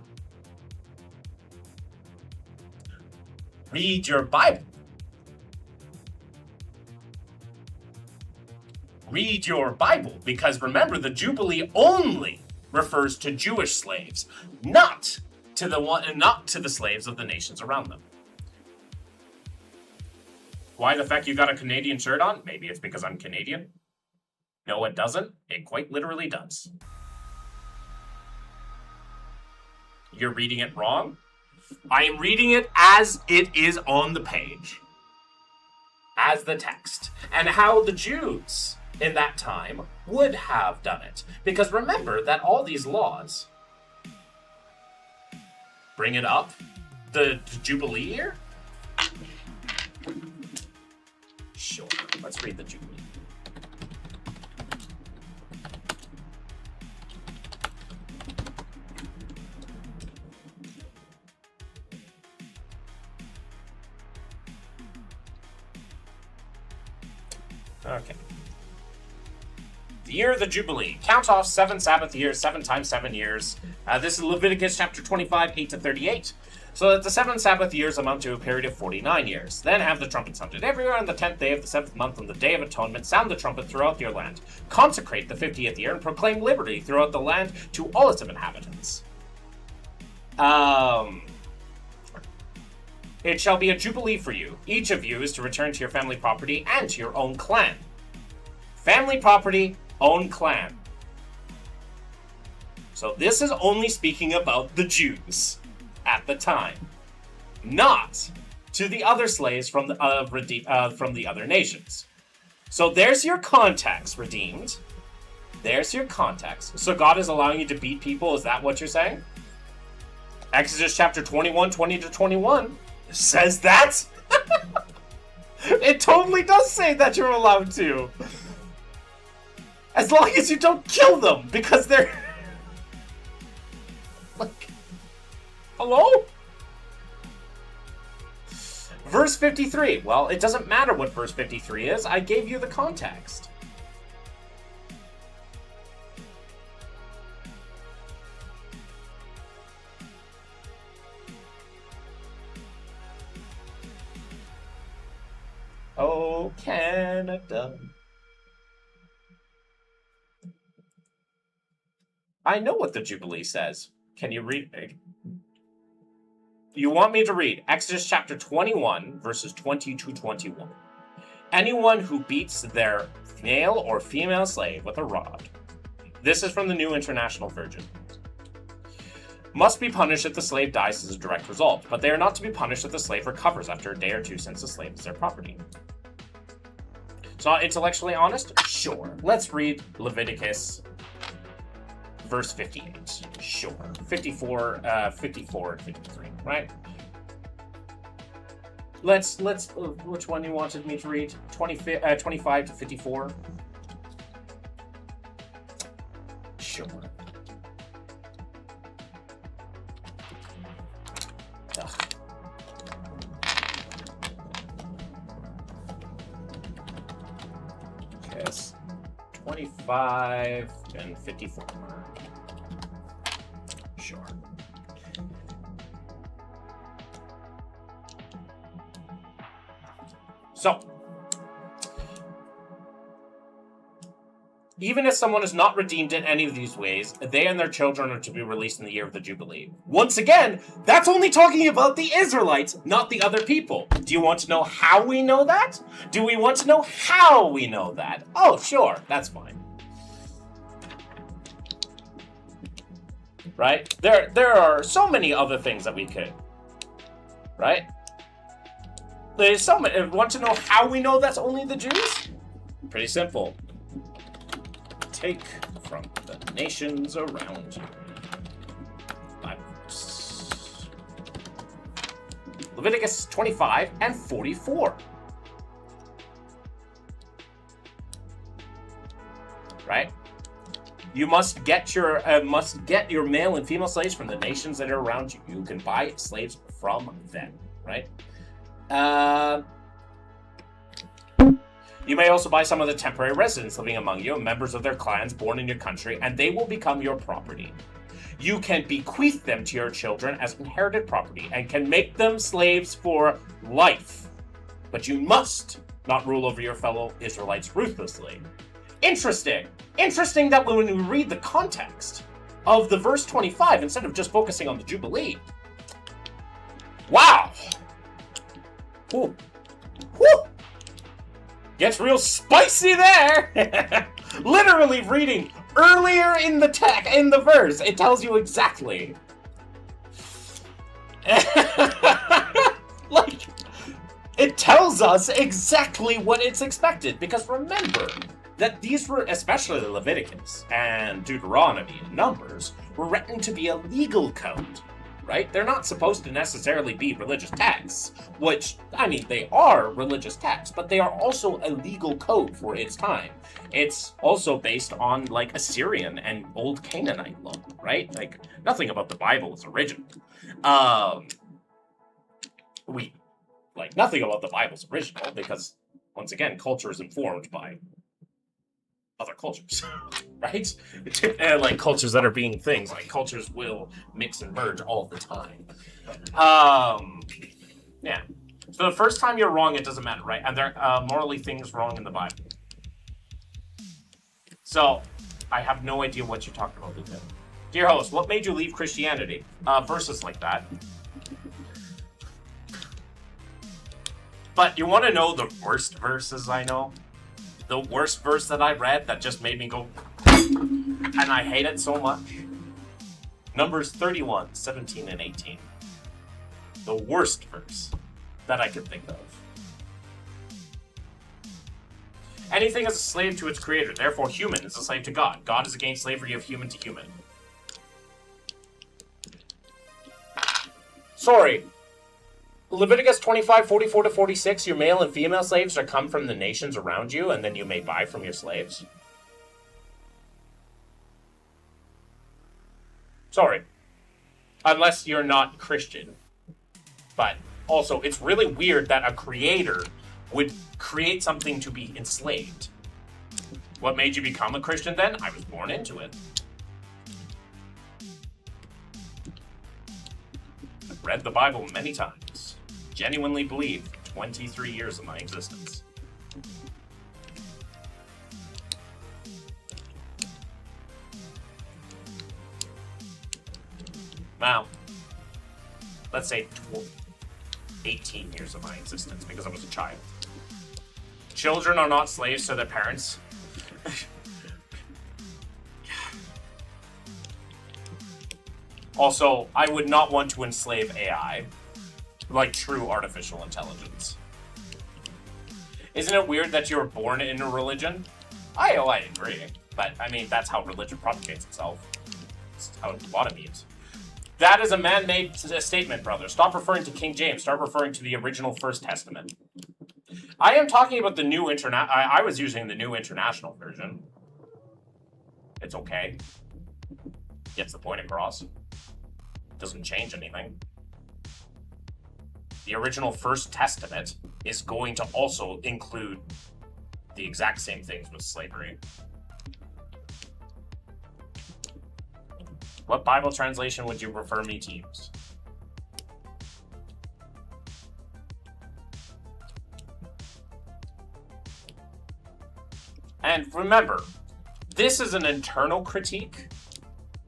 Read your Bible. read your Bible, because remember, the Jubilee only refers to Jewish slaves, not to the slaves of the nations around them. Why the feck you got a Canadian shirt on? Maybe it's because I'm Canadian. No, it doesn't. It quite literally does. You're reading it wrong? I am reading it as it is on the page. As the text. And how the Jews in that time would have done it. Because remember that all these laws bring it up the Jubilee year? Sure, let's read the Jubilee. Okay. The year of the Jubilee. Count off 7 Sabbath years, 7 times 7 years. This is Leviticus chapter 25, 8 to 38. So that the 7 Sabbath years amount to a period of 49 years. Then have the trumpet sounded everywhere on the 10th day of the 7th month on the Day of Atonement. Sound the trumpet throughout your land. Consecrate the 50th year and proclaim liberty throughout the land to all its inhabitants. It shall be a jubilee for you. Each of you is to return to your family property and to your own clan. Family property, own clan. So this is only speaking about the Jews at the time, not to the other slaves from the other nations. So there's your context, redeemed. There's your context. So God is allowing you to beat people, is that what you're saying? Exodus chapter 21, 20 to 21 says that. It totally does say that you're allowed to. As long as you don't kill them, because they're... like... Hello? Verse 53. Well, it doesn't matter what verse 53 is. I gave you the context. Oh, Canada. I know what the Jubilee says. Can you read it? You want me to read Exodus chapter 21, verses 20 to 21. Anyone who beats their male or female slave with a rod, this is from the New International Version, must be punished if the slave dies as a direct result, but they are not to be punished if the slave recovers after a day or two since the slave is their property. It's not intellectually honest? Sure. Let's read Leviticus verse 58. Sure. 54 and 53, right? Let's which one you wanted me to read? 25 to 54? Sure. Ugh. Yes. 25 and 54. Sure. So, even if someone is not redeemed in any of these ways, they and their children are to be released in the year of the Jubilee. Once again, that's only talking about the Israelites, not the other people. Do you want to know how we know that? Do we want to know how we know that? Oh, sure, that's fine. Right? There are so many other things that we could. Right? There's so many. Want to know how we know that's only the Jews? Pretty simple. Take from the nations around you. Leviticus 25 and 44. Right? You must get your male and female slaves from the nations that are around you. You can buy slaves from them, right? You may also buy some of the temporary residents living among you, members of their clans born in your country, and they will become your property. You can bequeath them to your children as inherited property and can make them slaves for life. But you must not rule over your fellow Israelites ruthlessly. Interesting. Interesting that when we read the context of the verse 25, instead of just focusing on the Jubilee. Wow. Whew. Whew. Gets real spicy there. Literally reading earlier in the verse, it tells you exactly. Like, it tells us exactly what it's expected. Because remember that these were, especially Leviticus and Deuteronomy and Numbers, were written to be a legal code. Right? They're not supposed to necessarily be religious texts, which, I mean, they are religious texts, but they are also a legal code for its time. It's also based on, like, Assyrian and Old Canaanite law, right? Like, nothing about the Bible is original. Nothing about the Bible is original because, once again, culture is informed by other cultures, right? Like cultures that are being things, like cultures will mix and merge all the time. Yeah. So the first time you're wrong, it doesn't matter, right? And there are morally things wrong in the Bible. So I have no idea what you talked about, Luca. Dear host, what made you leave Christianity? Verses like that. But you want to know the worst verses I know? The worst verse that I read that just made me go, and I hate it so much. Numbers 31, 17, and 18. The worst verse that I could think of. Anything is a slave to its creator, therefore human is a slave to God. God is against slavery of human to human. Sorry. Leviticus 25, 44 to 46, your male and female slaves are come from the nations around you, and then you may buy from your slaves. Sorry. Unless you're not Christian. But also, it's really weird that a creator would create something to be enslaved. What made you become a Christian then? I was born into it. I've read the Bible many times. Genuinely believe 23 years of my existence. Now, let's say 18 years of my existence because I was a child. Children are not slaves to their parents. Also, I would not want to enslave AI. Like true artificial intelligence. Isn't it weird that you were born in a religion? I agree. But, I mean, that's how religion propagates itself. It's how a lot of memes. That is a man-made statement, brother. Stop referring to King James. Start referring to the original First Testament. I am talking about the new I was using the new international version. It's okay. Gets the point across. Doesn't change anything. The original First Testament is going to also include the exact same things with slavery. What Bible translation would you prefer me to use? And remember, this is an internal critique.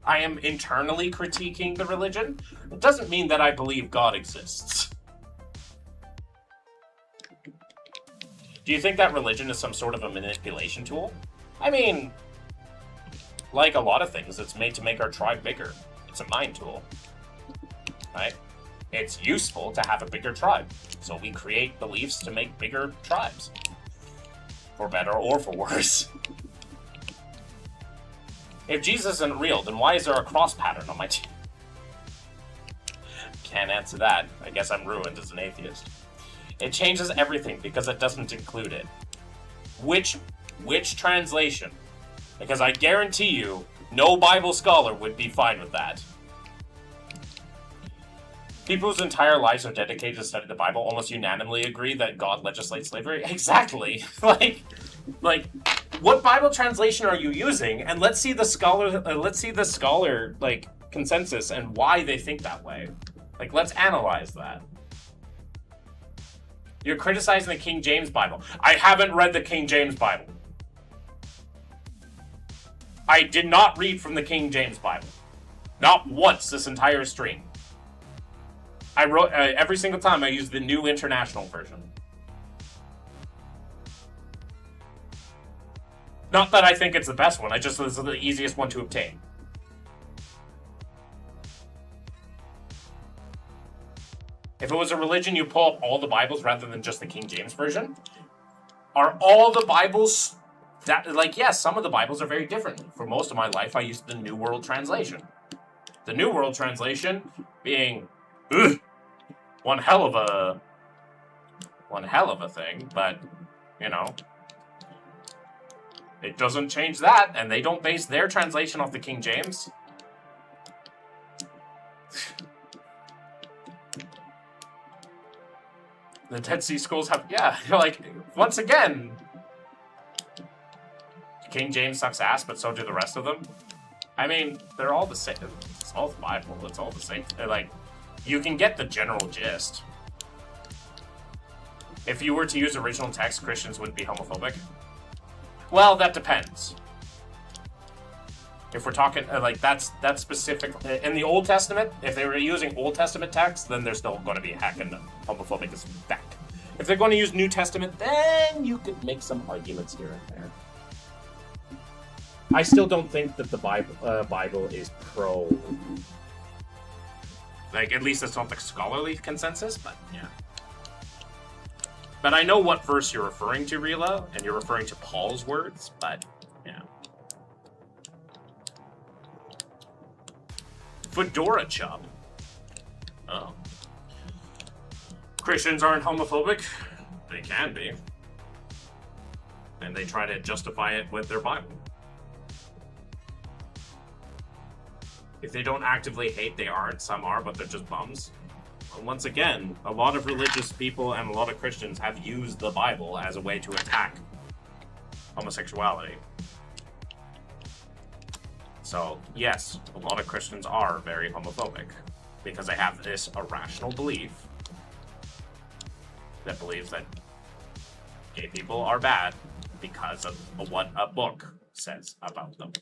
I am internally critiquing the religion. It doesn't mean that I believe God exists. Do you think that religion is some sort of a manipulation tool? I mean, like a lot of things, it's made to make our tribe bigger. It's a mind tool, right? It's useful to have a bigger tribe. So we create beliefs to make bigger tribes. For better or for worse. If Jesus isn't real, then why is there a cross pattern on my team? Can't answer that. I guess I'm ruined as an atheist. It changes everything because it doesn't include it. Which translation? Because I guarantee you, no Bible scholar would be fine with that. People whose entire lives are dedicated to study the Bible almost unanimously agree that God legislates slavery. Exactly. Like, what Bible translation are you using? And let's see the scholar like consensus and why they think that way. Like, let's analyze that. You're criticizing the King James Bible. I haven't read the King James Bible. I did not read from the King James Bible. Not once this entire stream. I wrote, every single time I used the New International Version. Not that I think it's the best one, I just it's the easiest one to obtain. If it was a religion, you pull up all the Bibles rather than just the King James Version. Are all the Bibles that, like, yes, some of the Bibles are very different. For most of my life, I used the New World Translation. The New World Translation being one hell of a thing, but, you know, it doesn't change that, and they don't base their translation off the King James. The Dead Sea Scrolls have, yeah, like, once again, King James sucks ass, but so do the rest of them. I mean, they're all the same. It's all the Bible. It's all the same. They're like, you can get the general gist. If you were to use original text, Christians wouldn't be homophobic. Well, that depends. If we're talking, like, that's specific. In the Old Testament, if they were using Old Testament text, then they're still going to be heckin' homophobic as that. If they're going to use New Testament, then you could make some arguments here and there. I still don't think that the Bible is pro. Like, at least that's not the scholarly consensus, but yeah. But I know what verse you're referring to, Rila, and you're referring to Paul's words, but yeah. Fedora Chub. Oh. Christians aren't homophobic. They can be. And they try to justify it with their Bible. If they don't actively hate, they aren't. Some are, but they're just bums. And once again, a lot of religious people and a lot of Christians have used the Bible as a way to attack homosexuality. So, yes, a lot of Christians are very homophobic because they have this irrational belief that believes that gay people are bad because of what a book says about them.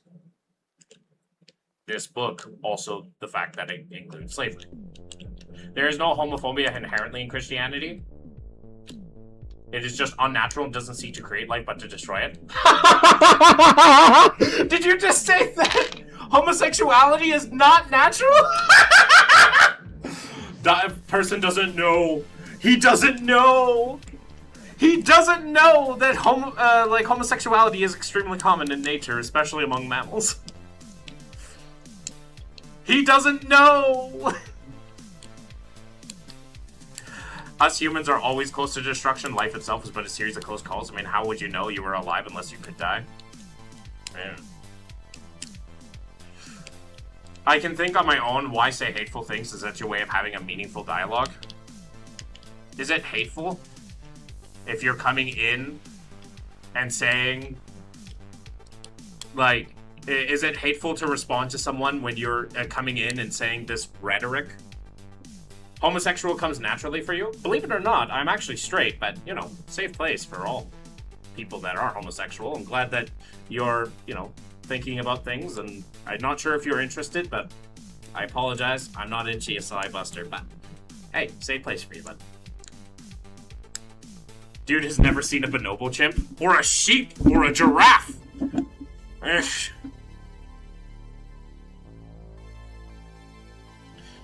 This book, also the fact that it includes slavery. There is no homophobia inherently in Christianity. It is just unnatural and doesn't seek to create life but to destroy it. Did you just say that homosexuality is not natural? That person doesn't know. He doesn't know. He doesn't know that homosexuality is extremely common in nature, especially among mammals. He doesn't know! Us humans are always close to destruction. Life itself is but a series of close calls. I mean, how would you know you were alive unless you could die? Man. I can think on my own, why say hateful things is that your way of having a meaningful dialogue? Is it hateful if you're coming in and saying, like, is it hateful to respond to someone when you're coming in and saying this rhetoric? Homosexual comes naturally for you? Believe it or not, I'm actually straight, but, you know, safe place for all people that are homosexual. I'm glad that you're, you know, thinking about things, and I'm not sure if you're interested, but I apologize. I'm not into you, sly buster, but hey, safe place for you, bud. Dude has never seen a bonobo chimp, or a sheep, or a giraffe. Ugh.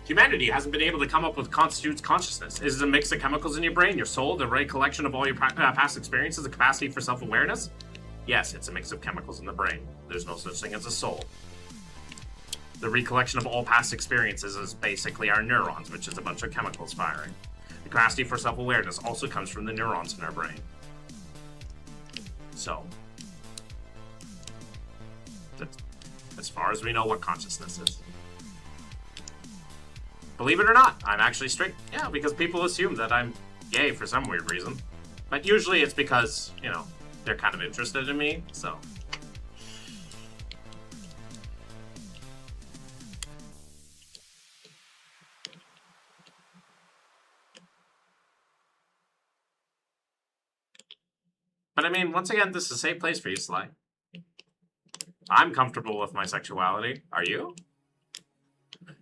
Humanity hasn't been able to come up with constitutes consciousness. Is it a mix of chemicals in your brain, your soul, the right collection of all your past experiences, the capacity for self-awareness? Yes, it's a mix of chemicals in the brain. There's no such thing as a soul. The recollection of all past experiences is basically our neurons, which is a bunch of chemicals firing. The capacity for self-awareness also comes from the neurons in our brain. So, that's as far as we know what consciousness is. Believe it or not, I'm actually straight. Yeah, because people assume that I'm gay for some weird reason. But usually it's because, you know, they're kind of interested in me, so. But I mean, once again, this is a safe place for you, Sly. I'm comfortable with my sexuality. Are you?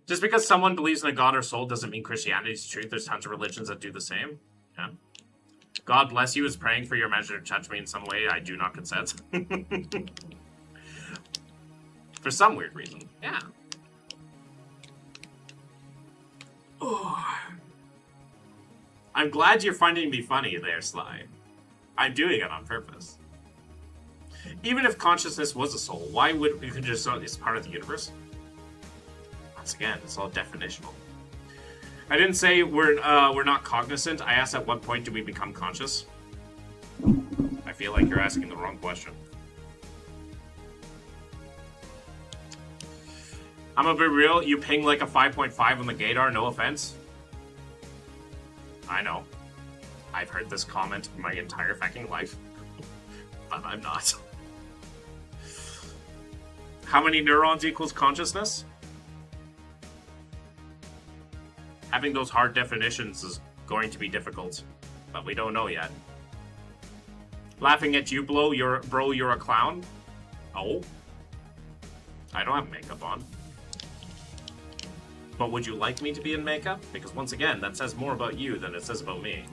Just because someone believes in a god or soul doesn't mean Christianity's truth. There's tons of religions that do the same. Yeah. God bless you is praying for your imaginative to touch me in some way I do not consent. For some weird reason. Yeah. Oh. I'm glad you're finding me funny there, Sly. I'm doing it on purpose. Even if consciousness was a soul, why would you could just it's part of the universe? Once again, it's all definitional. I didn't say we're not cognizant. I asked at what point do we become conscious? I feel like you're asking the wrong question. I'm gonna be real, you ping like a 5.5 on the gaydar, no offense. I know. I've heard this comment my entire fucking life. But I'm not. How many neurons equals consciousness? Having those hard definitions is going to be difficult, but we don't know yet. Laughing at you, bro, you're a clown? Oh? I don't have makeup on. But would you like me to be in makeup? Because once again, that says more about you than it says about me.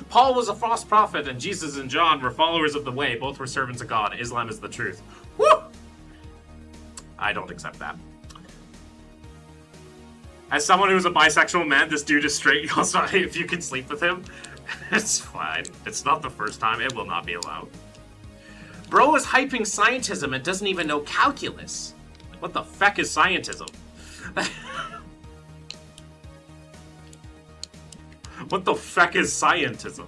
Paul was a false prophet, and Jesus and John were followers of the way. Both were servants of God. Islam is the truth. Woo! I don't accept that. As someone who's a bisexual man, this dude is straight. Also, if you can sleep with him, it's fine. It's not the first time. It will not be allowed. Bro is hyping scientism and doesn't even know calculus. What the feck is scientism? What the feck is scientism?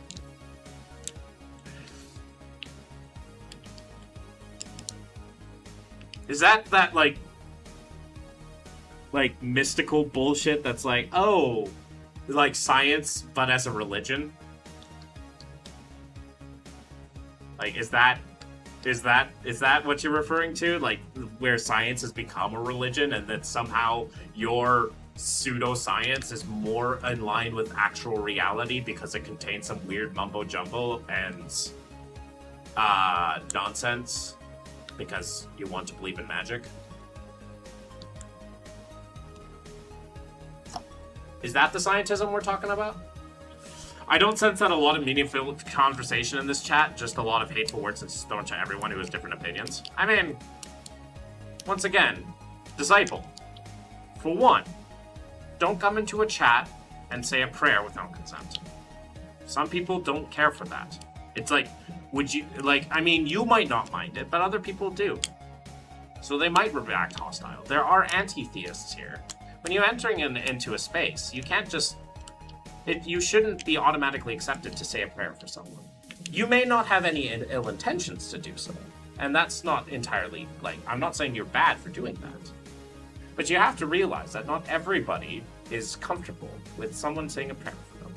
Is that like mystical bullshit that's like, oh, like science but as a religion? Like, is that what you're referring to? Like, where science has become a religion and that somehow your pseudoscience is more in line with actual reality because it contains some weird mumbo-jumbo and nonsense because you want to believe in magic? Is that the scientism we're talking about? I don't sense that a lot of meaningful conversation in this chat, just a lot of hateful words and thrown to everyone who has different opinions. I mean, once again, disciple. For one, don't come into a chat and say a prayer without consent. Some people don't care for that. It's like, I mean, you might not mind it, but other people do. So they might react hostile. There are anti-theists here. When you're entering into a space, you can't just... you shouldn't be automatically accepted to say a prayer for someone. You may not have any ill intentions to do so. And that's not entirely, I'm not saying you're bad for doing that. But you have to realize that not everybody is comfortable with someone saying a prayer for them.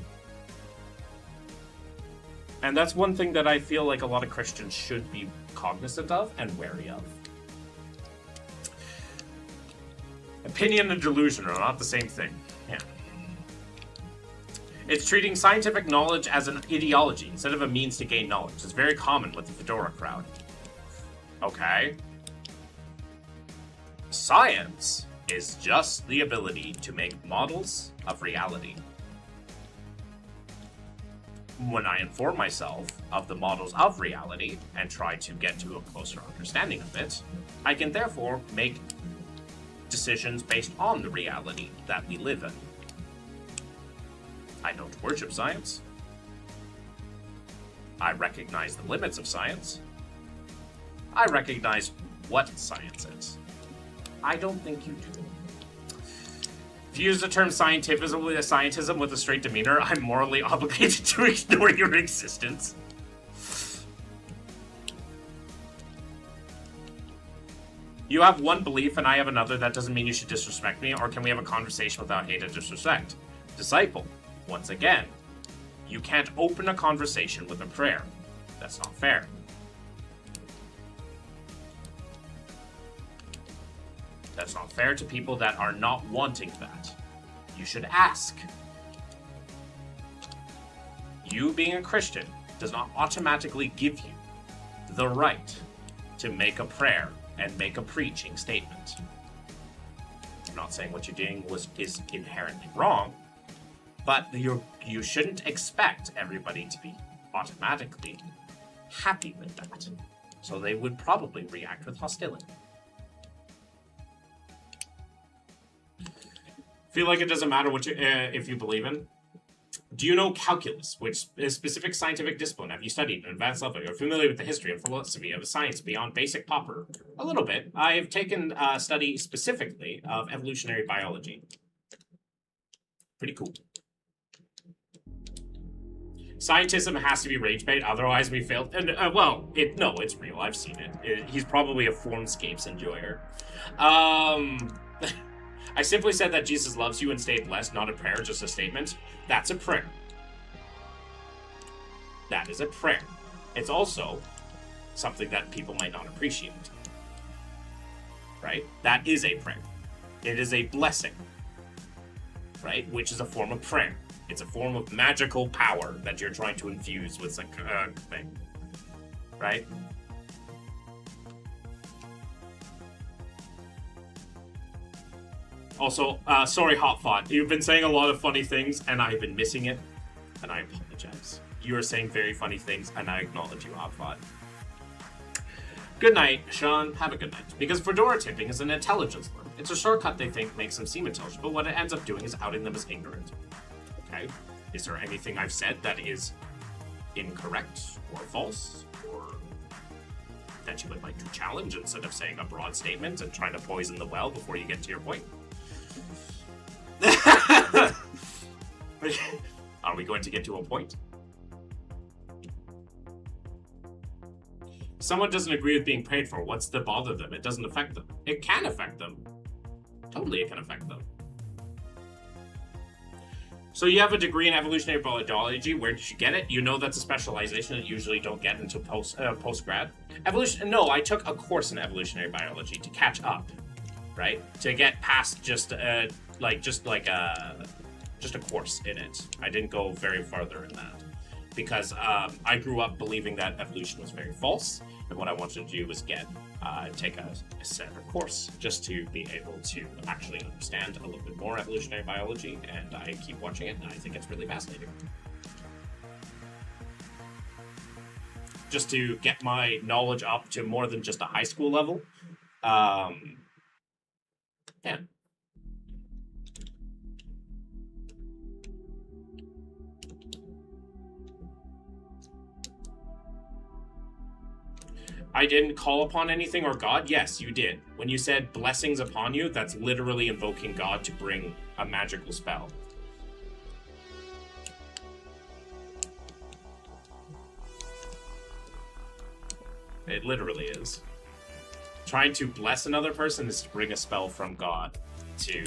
And that's one thing that I feel like a lot of Christians should be cognizant of and wary of. Opinion and delusion are not the same thing. Yeah. It's treating scientific knowledge as an ideology instead of a means to gain knowledge. It's very common with the Fedora crowd. Okay. Science is just the ability to make models of reality. When I inform myself of the models of reality and try to get to a closer understanding of it, I can therefore make decisions based on the reality that we live in. I don't worship science. I recognize the limits of science. I recognize what science is. I don't think you do. If you use the term scientism with a straight demeanor, I'm morally obligated to ignore your existence. You have one belief and I have another. That doesn't mean you should disrespect me, or can we have a conversation without hate and disrespect? Disciple, once again, you can't open a conversation with a prayer. That's not fair. That's not fair to people that are not wanting that. You should ask. You being a Christian does not automatically give you the right to make a prayer and make a preaching statement. I'm not saying what you're doing is inherently wrong, but you shouldn't expect everybody to be automatically happy with that. So they would probably react with hostility. Feel like it doesn't matter what if you believe in. Do you know calculus, which is a specific scientific discipline? Have you studied an advanced level? You're familiar with the history and philosophy of science beyond basic popper? A little bit. I've taken a study specifically of evolutionary biology. Pretty cool. Scientism has to be rage bait, otherwise we fail. And well, it's real. I've seen it. He's probably a Formscapes enjoyer. I simply said that Jesus loves you and stay blessed, not a prayer, just a statement. That's a prayer. That is a prayer. It's also something that people might not appreciate. Right? That is a prayer. It is a blessing. Right? Which is a form of prayer. It's a form of magical power that you're trying to infuse with a thing. Right? Also, sorry, Hotfot. You've been saying a lot of funny things, and I've been missing it, and I apologize. You are saying very funny things, and I acknowledge you, Hotfot. Good night, Sean. Have a good night. Because Fedora tipping is an intelligence learn. It's a shortcut they think makes them seem intelligent, but what it ends up doing is outing them as ignorant. Okay? Is there anything I've said that is incorrect or false, or that you would like to challenge instead of saying a broad statement and trying to poison the well before you get to your point? Are we going to get to a point? Someone doesn't agree with being prayed for. What's to bother them? It doesn't affect them. It can affect them. Totally, it can affect them. So you have a degree in evolutionary biology. Where did you get it? You know that's a specialization that you usually don't get until post-grad. Evolution? No, I took a course in evolutionary biology to catch up, right? To get past just a course in it. I didn't go very farther in that because I grew up believing that evolution was very false, and what I wanted to do was take a separate course just to be able to actually understand a little bit more evolutionary biology, and I keep watching it, and I think it's really fascinating. Just to get my knowledge up to more than just a high school level. Yeah. I didn't call upon anything or God? Yes, you did. When you said blessings upon you, that's literally invoking God to bring a magical spell. It literally is. Trying to bless another person is to bring a spell from God to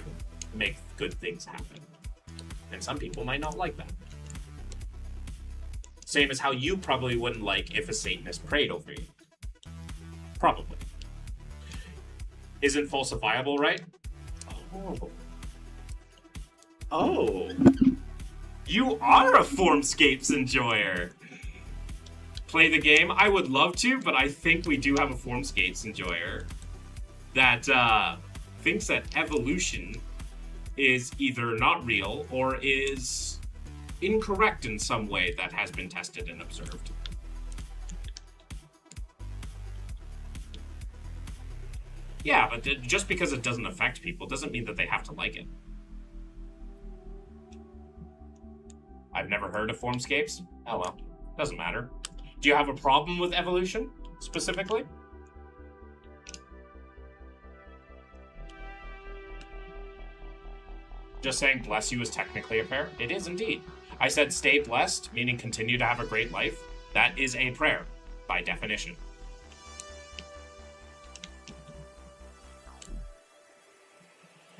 make good things happen. And some people might not like that. Same as how you probably wouldn't like if a Satanist prayed over you. Probably. Isn't falsifiable, right? Oh. Oh. You are a Formscapes enjoyer. Play the game? I would love to, but I think we do have a Formscapes enjoyer that thinks that evolution is either not real or is incorrect in some way that has been tested and observed. Yeah, but just because it doesn't affect people doesn't mean that they have to like it. I've never heard of Formscapes. Oh well, doesn't matter. Do you have a problem with evolution, specifically? Just saying bless you is technically a prayer? It is indeed. I said stay blessed, meaning continue to have a great life. That is a prayer, by definition.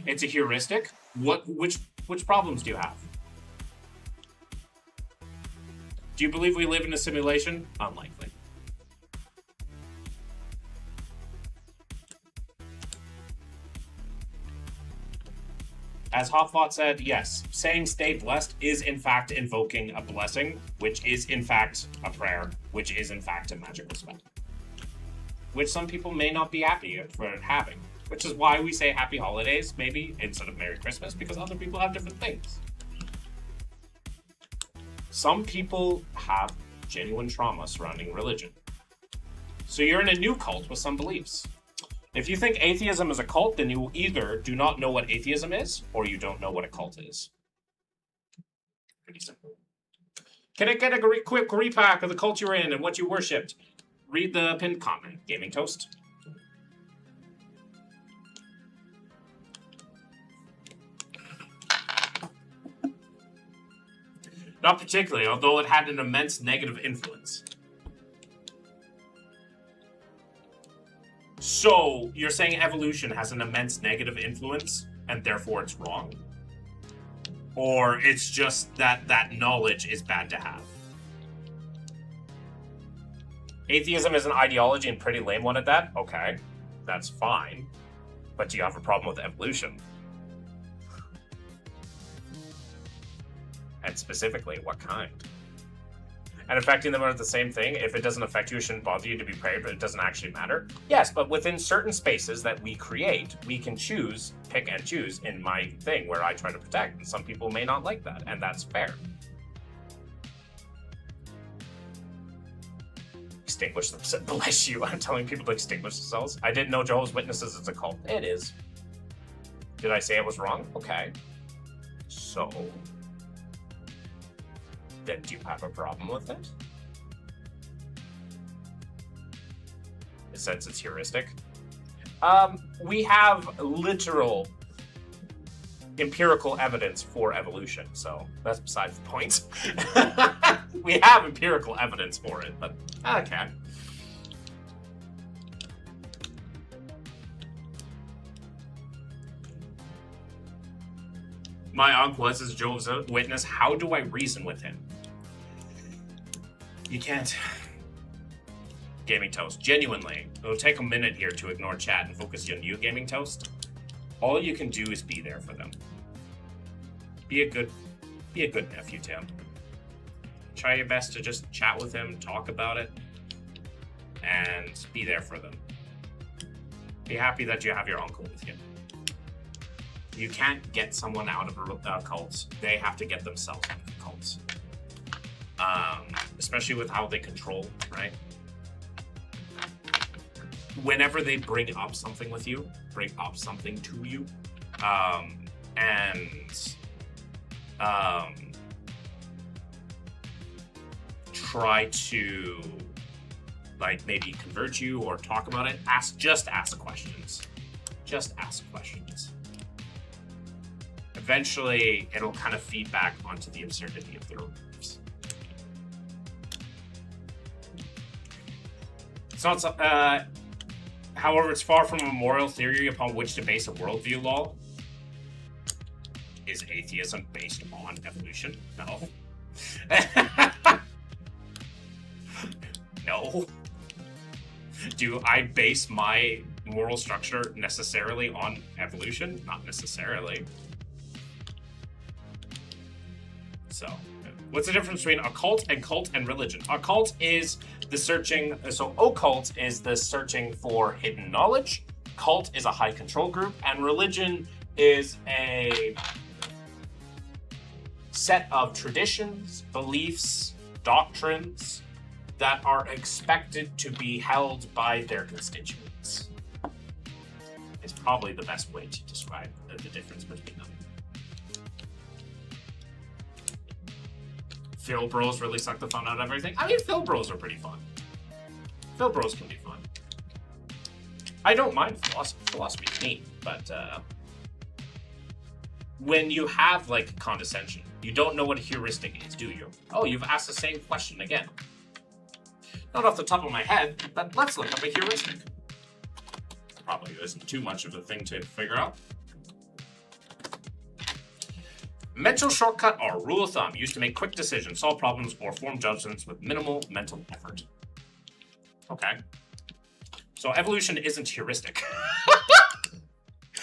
It's a heuristic. Which problems do you have? Do you believe we live in a simulation? Unlikely. As Hotfot said, yes, saying stay blessed is in fact invoking a blessing, which is in fact a prayer, which is in fact a magical spell. which some people may not be happy for having. Which is why we say happy holidays, maybe, instead of Merry Christmas, because other people have different things. Some people have genuine trauma surrounding religion. So you're in a new cult with some beliefs. If you think atheism is a cult, then you either do not know what atheism is, or you don't know what a cult is. Pretty simple. Can I get a quick repack of the cult you're in and what you worshipped? Read the pinned comment, Gaming Toast. Not particularly, although it had an immense negative influence. So, you're saying evolution has an immense negative influence, and therefore it's wrong? Or it's just that that knowledge is bad to have? Atheism is an ideology and pretty lame one at that? Okay, that's fine. But do you have a problem with evolution? And specifically, what kind? And affecting them are the same thing. If it doesn't affect you, it shouldn't bother you to be prayed, but it doesn't actually matter. Yes, but within certain spaces that we create, we can choose, pick and choose in my thing where I try to protect. And some people may not like that, and that's fair. Extinguish themselves. Bless you. I'm telling people to extinguish themselves. I didn't know Jehovah's Witnesses is a cult. It is. Did I say I was wrong? Okay. So... then do you have a problem with it? Since it's heuristic. We have literal empirical evidence for evolution, so that's besides the point. We have empirical evidence for it, but okay. My uncle is a Jehovah's Witness. How do I reason with him? You can't. Gaming Toast. Genuinely, it'll take a minute here to ignore chat and focus on you, Gaming Toast. All you can do is be there for them. Be a good nephew, Tim. Try your best to just chat with him, talk about it, and be there for them. Be happy that you have your uncle with you. You can't get someone out of a cult. They have to get themselves out of the cults. Especially with how they control, right? Whenever they bring up something with you, bring up something to you, try to, like, maybe convert you or talk about it, just ask questions. Just ask questions. Eventually, it'll kind of feed back onto the absurdity of their beliefs. It's not, however, it's far from a moral theory upon which to base a worldview law. Is atheism based on evolution? No. No. Do I base my moral structure necessarily on evolution? Not necessarily. So, what's the difference between occult and religion? Occult is the searching, so occult is the searching for hidden knowledge. Cult is a high control group, and religion is a set of traditions, beliefs, doctrines that are expected to be held by their constituents. It's probably the best way to describe the difference between them. Phil Bros really suck the fun out of everything. I mean, Phil Bros are pretty fun. Phil Bros can be fun. I don't mind philosophy. Philosophy's neat, but when you have, like, condescension, you don't know what a heuristic is, do you? Oh, you've asked the same question again. Not off the top of my head, but let's look up a heuristic. Probably isn't too much of a thing to figure out. Mental shortcut or rule of thumb used to make quick decisions, solve problems, or form judgments with minimal mental effort. Okay. So evolution isn't heuristic.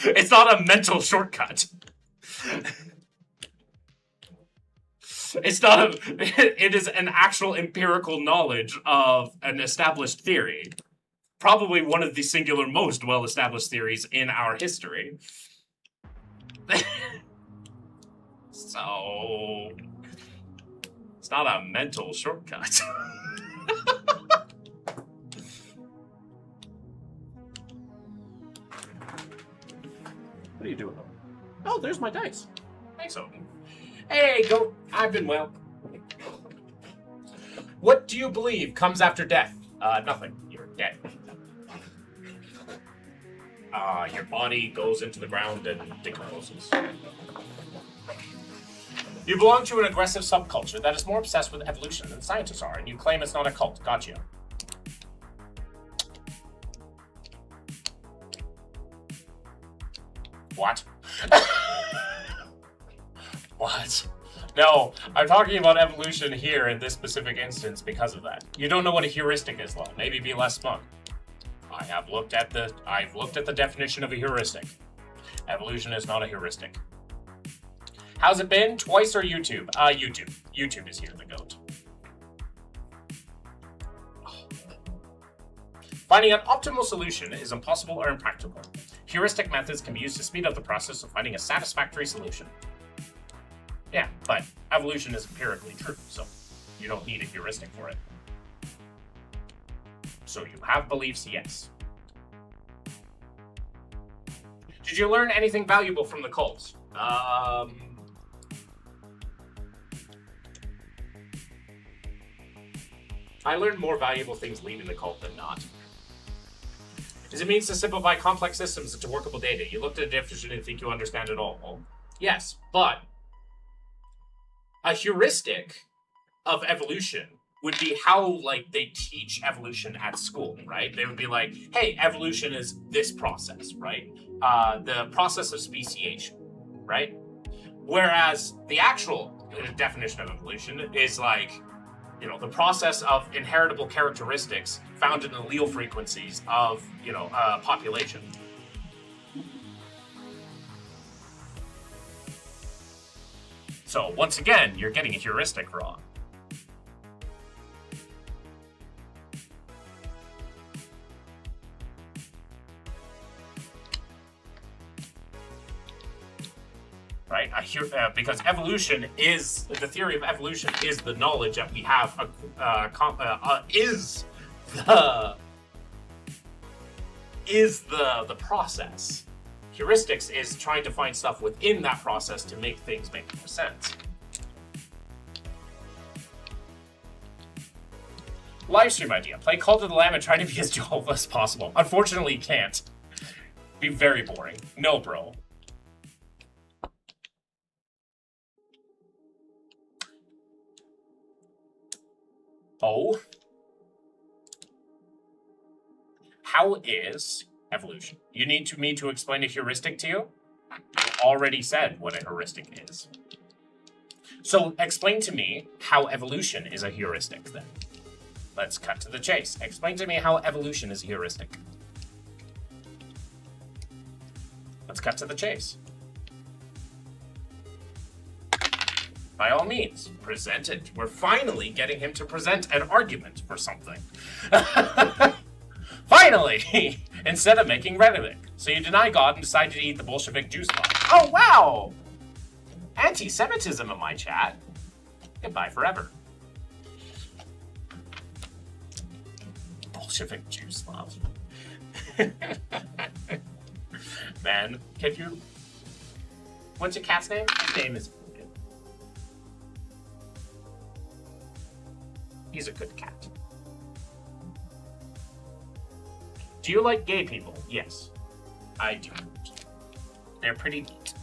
It's not a mental shortcut. It's not it is an actual empirical knowledge of an established theory. probably one of the singular most well-established theories in our history. So, it's not a mental shortcut. What are you doing? Oh, there's my dice. Thanks, Odin. Hey, go. I've been well. What do you believe comes after death? Nothing. You're dead. Your body goes into the ground and decomposes. You belong to an aggressive subculture that is more obsessed with evolution than scientists are, and you claim it's not a cult. Gotcha. What? What? No, I'm talking about evolution here in this specific instance because of that. You don't know what a heuristic is, though. Maybe be less smug. I've looked at the definition of a heuristic. Evolution is not a heuristic. How's it been? Twice or YouTube? YouTube. YouTube is here, the goat. Finding an optimal solution is impossible or impractical. Heuristic methods can be used to speed up the process of finding a satisfactory solution. Yeah, but evolution is empirically true, so you don't need a heuristic for it. So you have beliefs, yes. Did you learn anything valuable from the cults? I learned more valuable things leaving the cult than not. Is it means to simplify complex systems into workable data? You looked at a definition and think you understand it all. Well, yes, but a heuristic of evolution would be how, like, they teach evolution at school, right? They would be like, hey, evolution is this process, right? The process of speciation, right? Whereas the actual definition of evolution is like, you know, the process of inheritable characteristics found in allele frequencies of, you know, a population. So once again, you're getting a heuristic wrong. Right? Because evolution is, the theory of evolution is the knowledge that we have, is the process. Heuristics is trying to find stuff within that process to make things make more sense. Livestream idea. Play Cult of the Lamb and try to be as Jehovah as possible. Unfortunately, you can't. Be very boring. No, bro. Oh. How is evolution? You need me to explain a heuristic to you? You already said what a heuristic is. So explain to me how evolution is a heuristic then. Let's cut to the chase. Explain to me how evolution is a heuristic. Let's cut to the chase. By all means, present it. We're finally getting him to present an argument for something. Finally! Instead of making rhetoric. So you deny God and decide to eat the Bolshevik juice box. Oh, wow! Anti-Semitism in my chat. Goodbye forever. Bolshevik juice love. Man, can you... What's your cat's name? His name is... He's a good cat. Do you like gay people? Yes, I do. They're pretty neat.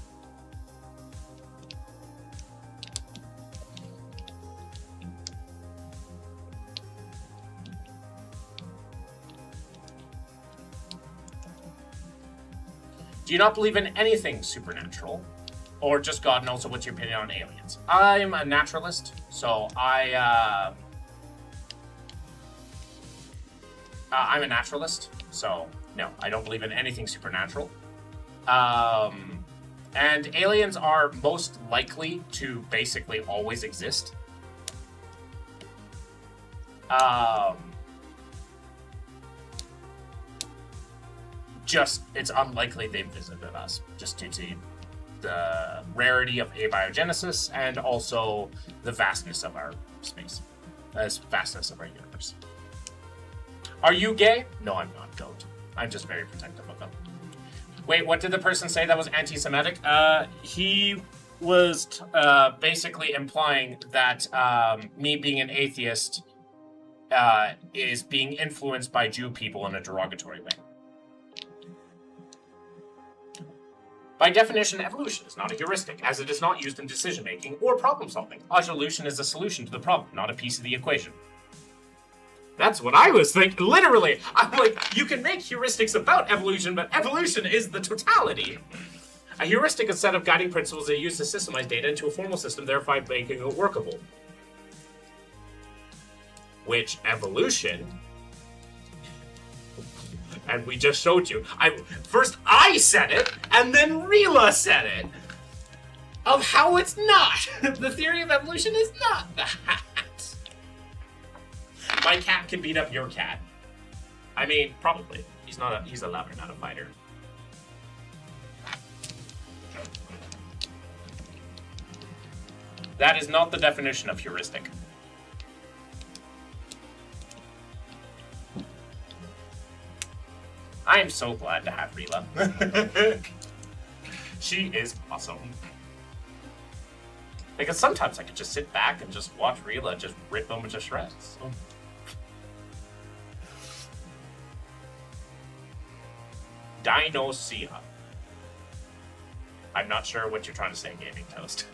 Do you not believe in anything supernatural? Or just God knows? So what's your opinion on aliens? I'm a naturalist, so I'm a naturalist, so no, I don't believe in anything supernatural. And aliens are most likely to basically always exist. just it's unlikely they've visited us, just due to the rarity of abiogenesis and also the vastness of our space, the vastness of our universe. Are you gay? No, I'm not. Don't. I'm just very protective of them. Wait, what did the person say that was anti-Semitic? He was basically implying that me being an atheist is being influenced by Jew people in a derogatory way. By definition, evolution is not a heuristic, as it is not used in decision-making or problem-solving. Evolution is a solution to the problem, not a piece of the equation. That's what I was thinking. Literally, I'm like, you can make heuristics about evolution, but evolution is the totality. A heuristic is a set of guiding principles that use to systemize data into a formal system, thereby making it workable. Which evolution, and we just showed you. First I said it, and then Rila said it. Of how it's not. The theory of evolution is not that. My cat can beat up your cat. I mean, probably. He's a lover, not a fighter. That is not the definition of heuristic. I am so glad to have Rila. She is awesome. Because sometimes I could just sit back and just watch Rila just rip them to shreds. Dinosia. I'm not sure what you're trying to say, Gaming Toast.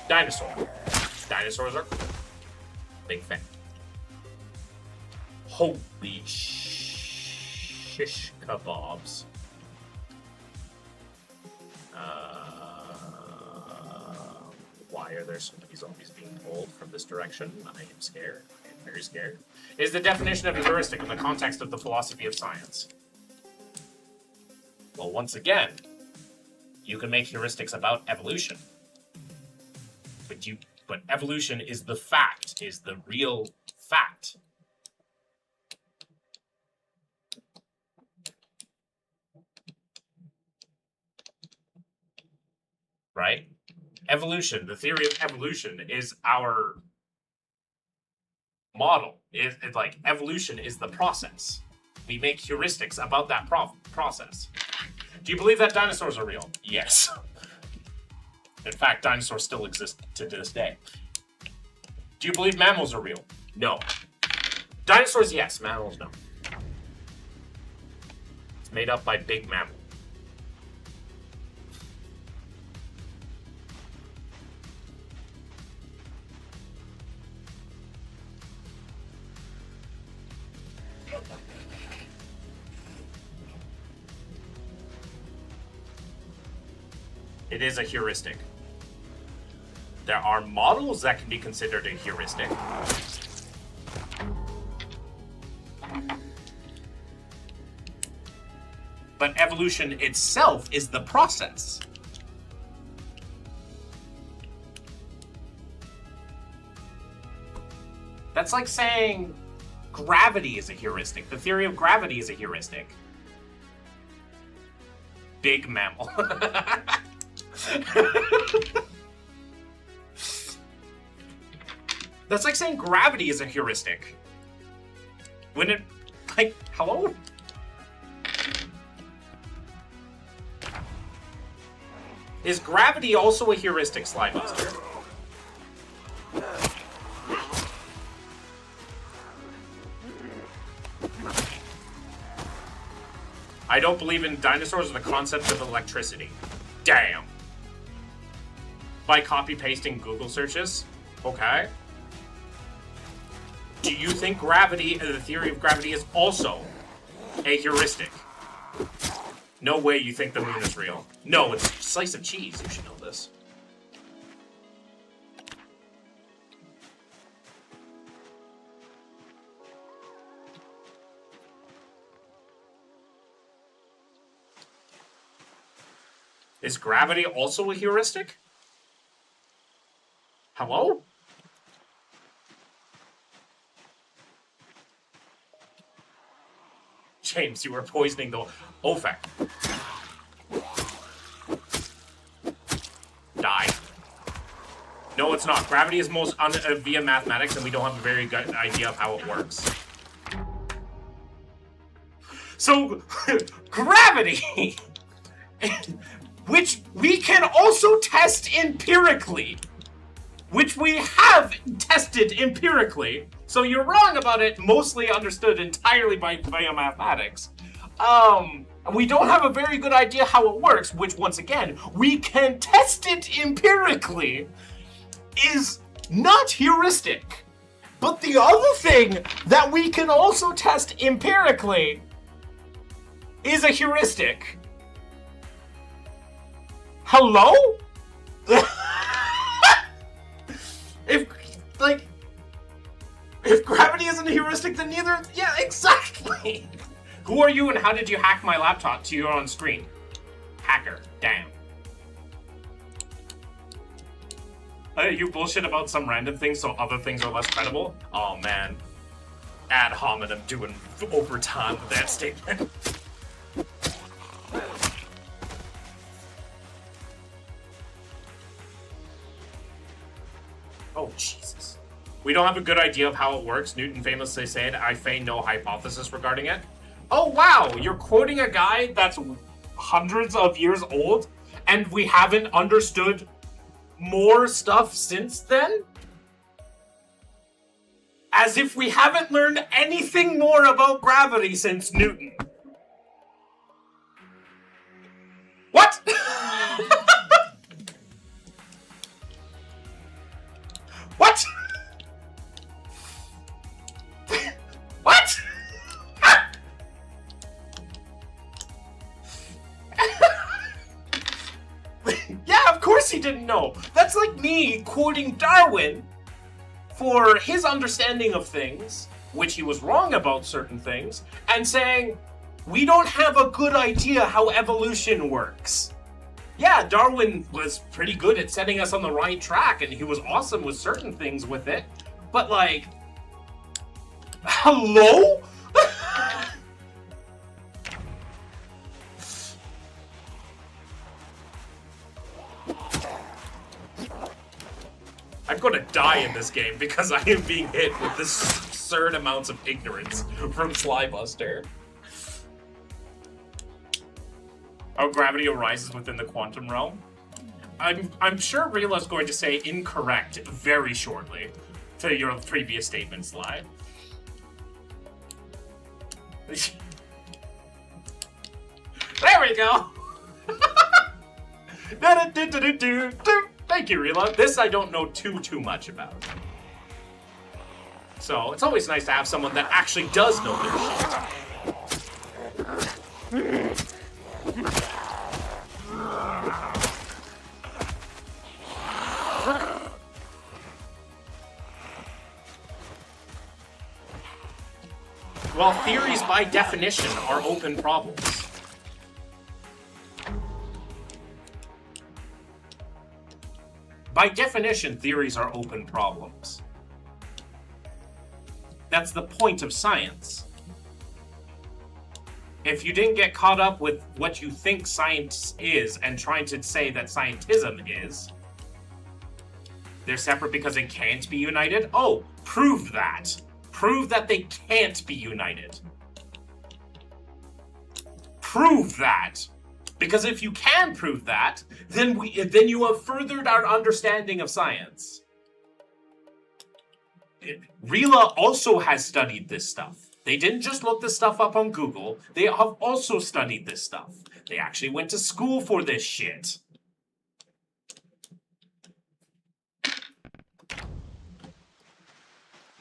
Dinosaur. Dinosaurs are cool. Big fan. Holy shish kebabs. Why are there so many zombies being pulled from this direction? I am scared. I am very scared. Is the definition of a heuristic in the context of the philosophy of science? Well, once again, you can make heuristics about evolution. But evolution is the fact, is the real fact. Right? Evolution, the theory of evolution is our model. It's like evolution is the process. We make heuristics about that process. Do you believe that dinosaurs are real? Yes. In fact, dinosaurs still exist to this day. Do you believe mammals are real? No. Dinosaurs, yes. Mammals, no. It's made up by big mammals. It is a heuristic. There are models that can be considered a heuristic. But evolution itself is the process. That's like saying gravity is a heuristic. The theory of gravity is a heuristic. Big mammal. That's like saying gravity is a heuristic. When it, like, hello? Is gravity also a heuristic, Slybuster? I don't believe in dinosaurs or the concept of electricity. Damn. By copy-pasting Google searches? Okay. Do you think gravity, the theory of gravity, is also a heuristic? No way you think the moon is real. No, it's a slice of cheese. You should know this. Is gravity also a heuristic? Hello? James, you were poisoning the Ofek. Die. No, it's not. Gravity is most via mathematics, and we don't have a very good idea of how it works. So, gravity, which we can also test empirically, which we have tested empirically. So you're wrong about it, mostly understood entirely via mathematics. We don't have a very good idea how it works, which once again, we can test it empirically, is not heuristic. But the other thing that we can also test empirically is a heuristic. Hello? If gravity isn't a heuristic, then neither. Yeah, exactly. Who are you and how did you hack my laptop to your own screen? Hacker. Damn. You bullshit about some random things so other things are less credible? Oh man. Ad hominem doing overtime with that statement. Oh, Jesus. We don't have a good idea of how it works. Newton famously said, I feign no hypothesis regarding it. Oh, wow. You're quoting a guy that's hundreds of years old, and we haven't understood more stuff since then? As if we haven't learned anything more about gravity since Newton. What? What? What? Yeah, of course he didn't know. That's like me quoting Darwin for his understanding of things, which he was wrong about certain things, and saying, we don't have a good idea how evolution works. Yeah, Darwin was pretty good at setting us on the right track, and he was awesome with certain things with it. But, like, hello? I'm gonna die in this game because I am being hit with this absurd amounts of ignorance from Slybuster. Oh, gravity arises within the quantum realm? I'm sure Rila's going to say incorrect very shortly to your previous statement, Sly. There we go! Thank you, Rila. This I don't know too much about. So, it's always nice to have someone that actually does know their shit. Well, theories by definition are open problems. By definition, theories are open problems. That's the point of science. If you didn't get caught up with what you think science is and trying to say that scientism is, they're separate because they can't be united? Oh, prove that. Prove that they can't be united. Prove that. Because if you can prove that, then you have furthered our understanding of science. Rila also has studied this stuff. They didn't just look this stuff up on Google. They have also studied this stuff. They actually went to school for this shit.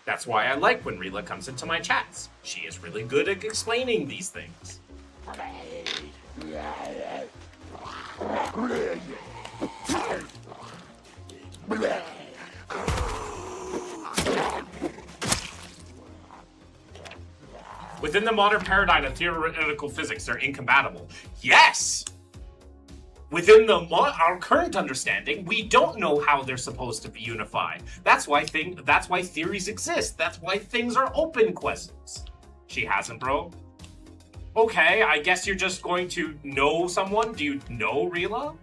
That's why I like when Rila comes into my chats. She is really good at explaining these things. Within the modern paradigm of theoretical physics, they're incompatible. Yes! Within our current understanding, we don't know how they're supposed to be unified. That's why theories exist. That's why things are open questions. She hasn't, bro. Okay, I guess you're just going to know someone. Do you know Rila?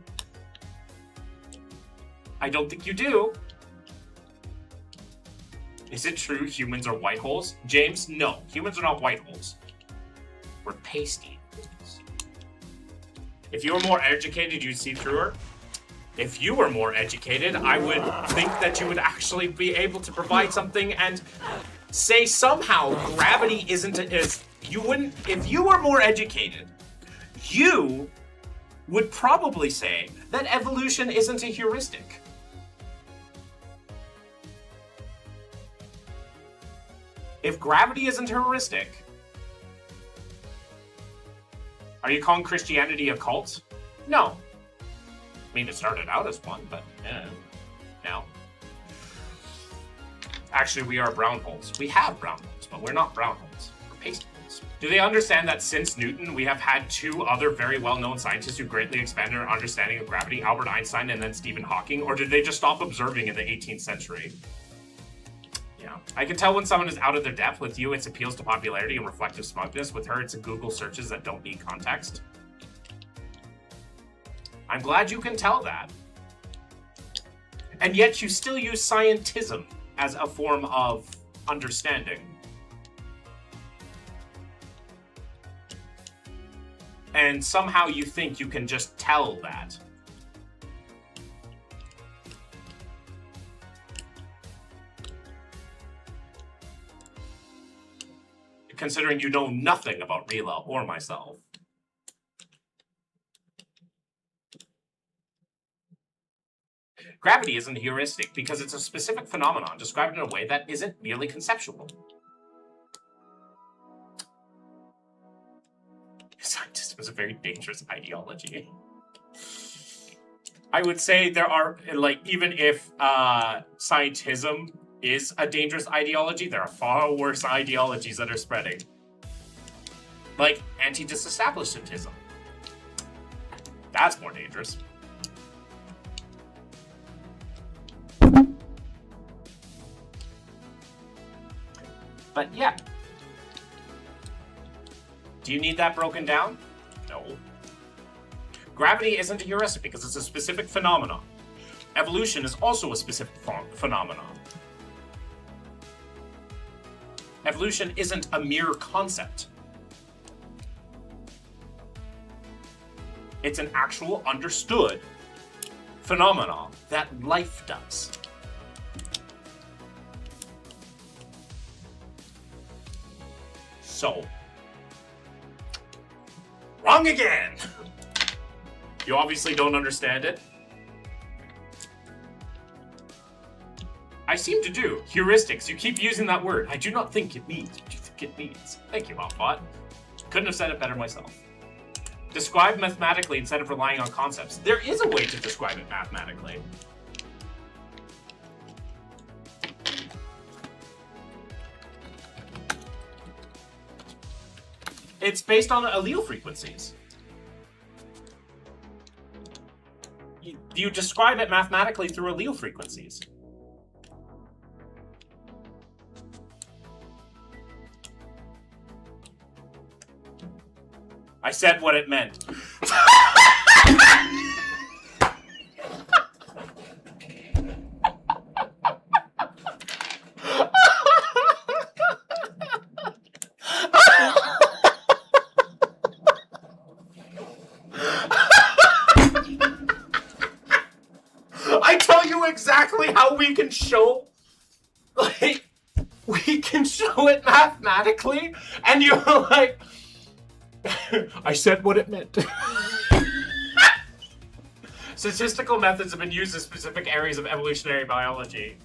I don't think you do. Is it true humans are white holes? James, no. Humans are not white holes. We're pasty holes. If you were more educated, you'd see through her. If you were more educated, I would think that you would actually be able to provide something and say somehow gravity isn't you wouldn't, if you were more educated, you would probably say that evolution isn't a heuristic. If gravity isn't a heuristic, are you calling Christianity a cult? No. I mean, it started out as one, but no. Actually, we are brown holes. We have brown holes, but we're not brown holes. We're pasty holes. Do they understand that since Newton, we have had two other very well-known scientists who greatly expanded our understanding of gravity, Albert Einstein and then Stephen Hawking, or did they just stop observing in the 18th century? Yeah. I can tell when someone is out of their depth. With you, it's appeals to popularity and reflective smugness. With her, it's a Google searches that don't need context. I'm glad you can tell that. And yet you still use scientism as a form of understanding. And somehow you think you can just tell that. Considering you know nothing about Rila or myself. Gravity isn't a heuristic because it's a specific phenomenon described in a way that isn't merely conceptual. Scientism is a very dangerous ideology. I would say there are, like, even if scientism is a dangerous ideology, there are far worse ideologies that are spreading. Like anti-disestablishmentism. That's more dangerous. But yeah. Do you need that broken down? No. Gravity isn't a heuristic because it's a specific phenomenon. Evolution is also a specific phenomenon. Evolution isn't a mere concept. It's an actual understood phenomenon that life does. So, wrong again! You obviously don't understand it. I seem to do. Heuristics. You keep using that word. I do not think it means what you think it means. Thank you, Hotbot. Couldn't have said it better myself. Describe mathematically instead of relying on concepts. There is a way to describe it mathematically. It's based on allele frequencies. You describe it mathematically through allele frequencies. I said what it meant. I tell you exactly how we can show, like, we can show it mathematically, and you're like, I said what it meant. Statistical methods have been used in specific areas of evolutionary biology.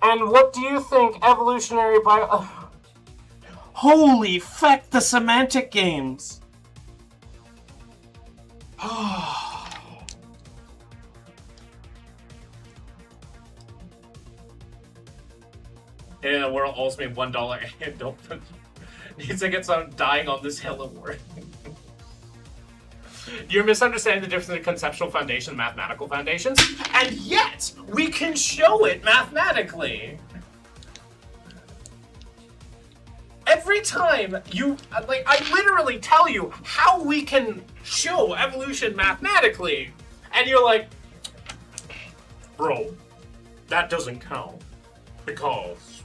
And what do you think evolutionary Holy feck, the semantic games! In a world also made $1 and don't needs to get some dying on this hill award. You're misunderstanding the difference between conceptual foundation and mathematical foundations, and yet we can show it mathematically. Every time you, like, I literally tell you how we can show evolution mathematically, and you're like, bro, that doesn't count because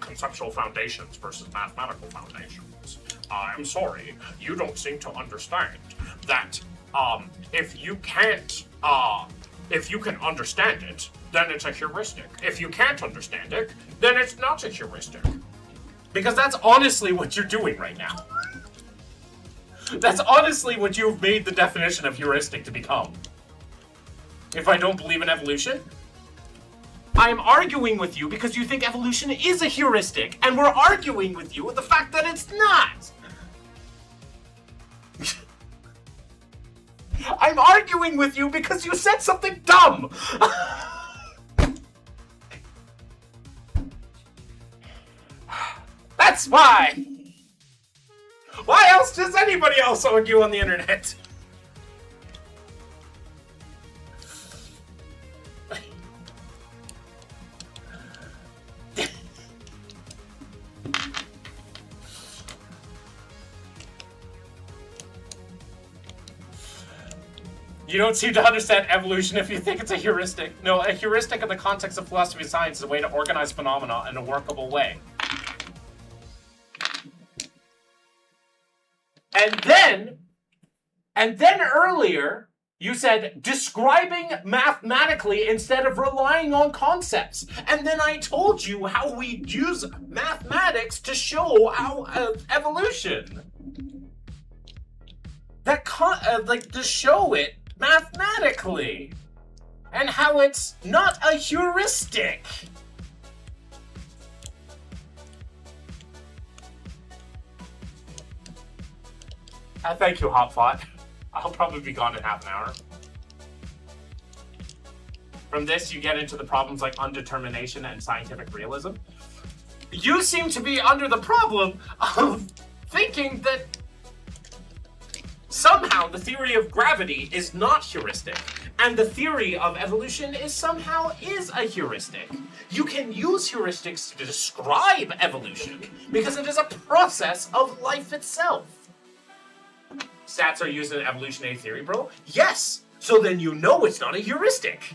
conceptual foundations versus mathematical foundations. I'm sorry, you don't seem to understand that if you can understand it, then it's a heuristic. If you can't understand it, then it's not a heuristic. Because that's honestly what you're doing right now. That's honestly what you've made the definition of heuristic to become. If I don't believe in evolution, I'm arguing with you because you think evolution is a heuristic, and we're arguing with you with the fact that it's not. I'm arguing with you because you said something dumb. That's why. Why else does anybody else argue on the internet? You don't seem to understand evolution if you think it's a heuristic. No, a heuristic in the context of philosophy and science is a way to organize phenomena in a workable way. And then earlier, you said describing mathematically instead of relying on concepts. And then I told you how we use mathematics to show our evolution. That to show it mathematically. And how it's not a heuristic. Thank you, Hopfot. I'll probably be gone in half an hour. From this, you get into the problems like undetermination and scientific realism. You seem to be under the problem of thinking that somehow the theory of gravity is not heuristic, and the theory of evolution is a heuristic. You can use heuristics to describe evolution because it is a process of life itself. Stats are used in evolutionary theory, bro? Yes! So then you know it's not a heuristic.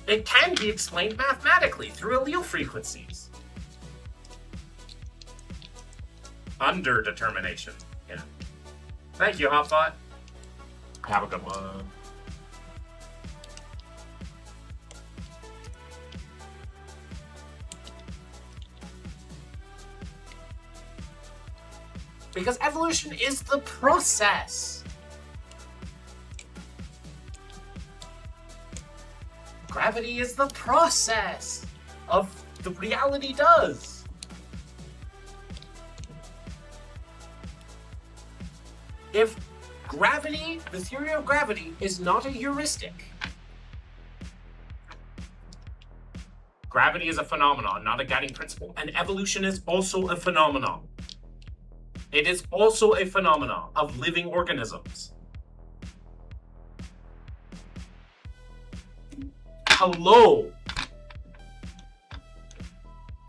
It can be explained mathematically through allele frequencies. Underdetermination. Yeah. Thank you, Hopbot. Have a good one. Because evolution is the process. Gravity is the process of the reality does. If gravity, the theory of gravity, is not a heuristic, gravity is a phenomenon, not a guiding principle, and evolution is also a phenomenon. It is also a phenomenon of living organisms. Hello.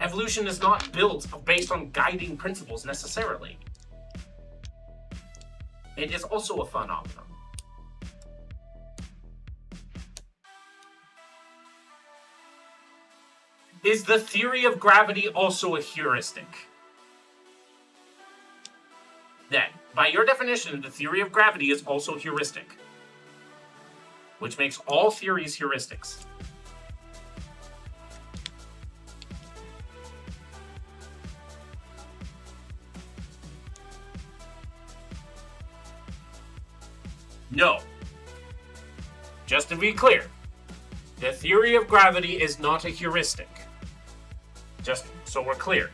Evolution is not built based on guiding principles necessarily. It is also a phenomenon. Is the theory of gravity also a heuristic? Then, by your definition, the theory of gravity is also heuristic, which makes all theories heuristics. No. Just to be clear, the theory of gravity is not a heuristic. Just so we're clear.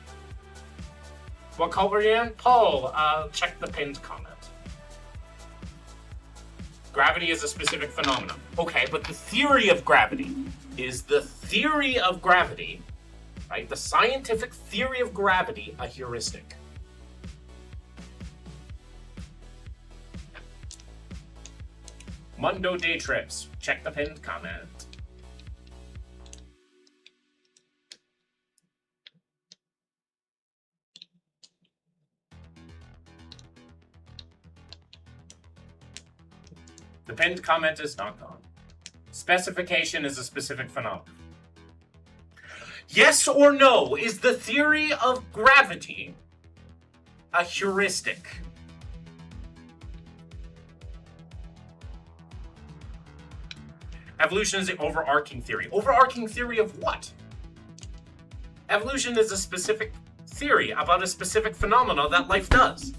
What call were you in? Paul, check the pinned comment. Gravity is a specific phenomenon. Okay, but the theory of gravity is the theory of gravity right? The scientific theory of gravity, a heuristic. Mundo Day Trips. Check the pinned comment. The pinned comment is not gone. Specification is a specific phenomenon. Yes or no, is the theory of gravity a heuristic? Evolution is the overarching theory. Overarching theory of what? Evolution is a specific theory about a specific phenomenon that life does.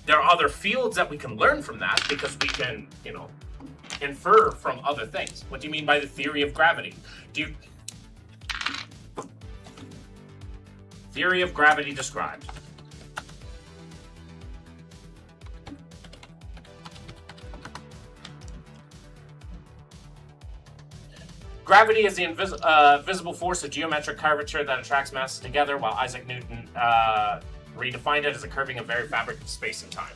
There are other fields that we can learn from that because we can, infer from other things. What do you mean by the theory of gravity? Theory of gravity described. Gravity is the invisible force of geometric curvature that attracts masses together, while Isaac Newton redefined it as a curving of very fabric of space and time.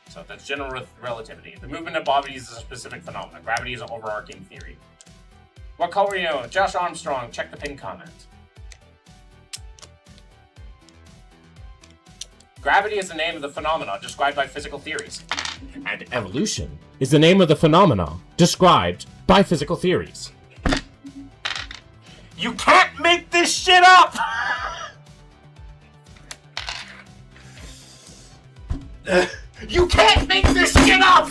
So that's general relativity. The movement of bodies is a specific phenomenon. Gravity is an overarching theory. What color are you? Josh Armstrong, check the pin comment. Gravity is the name of the phenomenon described by physical theories. And evolution is the name of the phenomenon described by physical theories. You can't make this shit up! You can't make this shit up!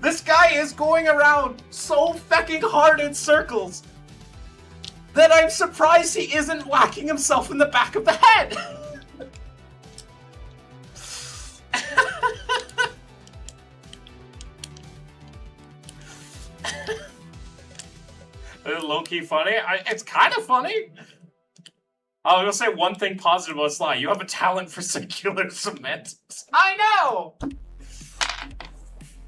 This guy is going around so fucking hard in circles that I'm surprised he isn't whacking himself in the back of the head. Low-key funny? It's kind of funny. I was gonna say one thing positive about Sly. You have a talent for circular semantics. I know!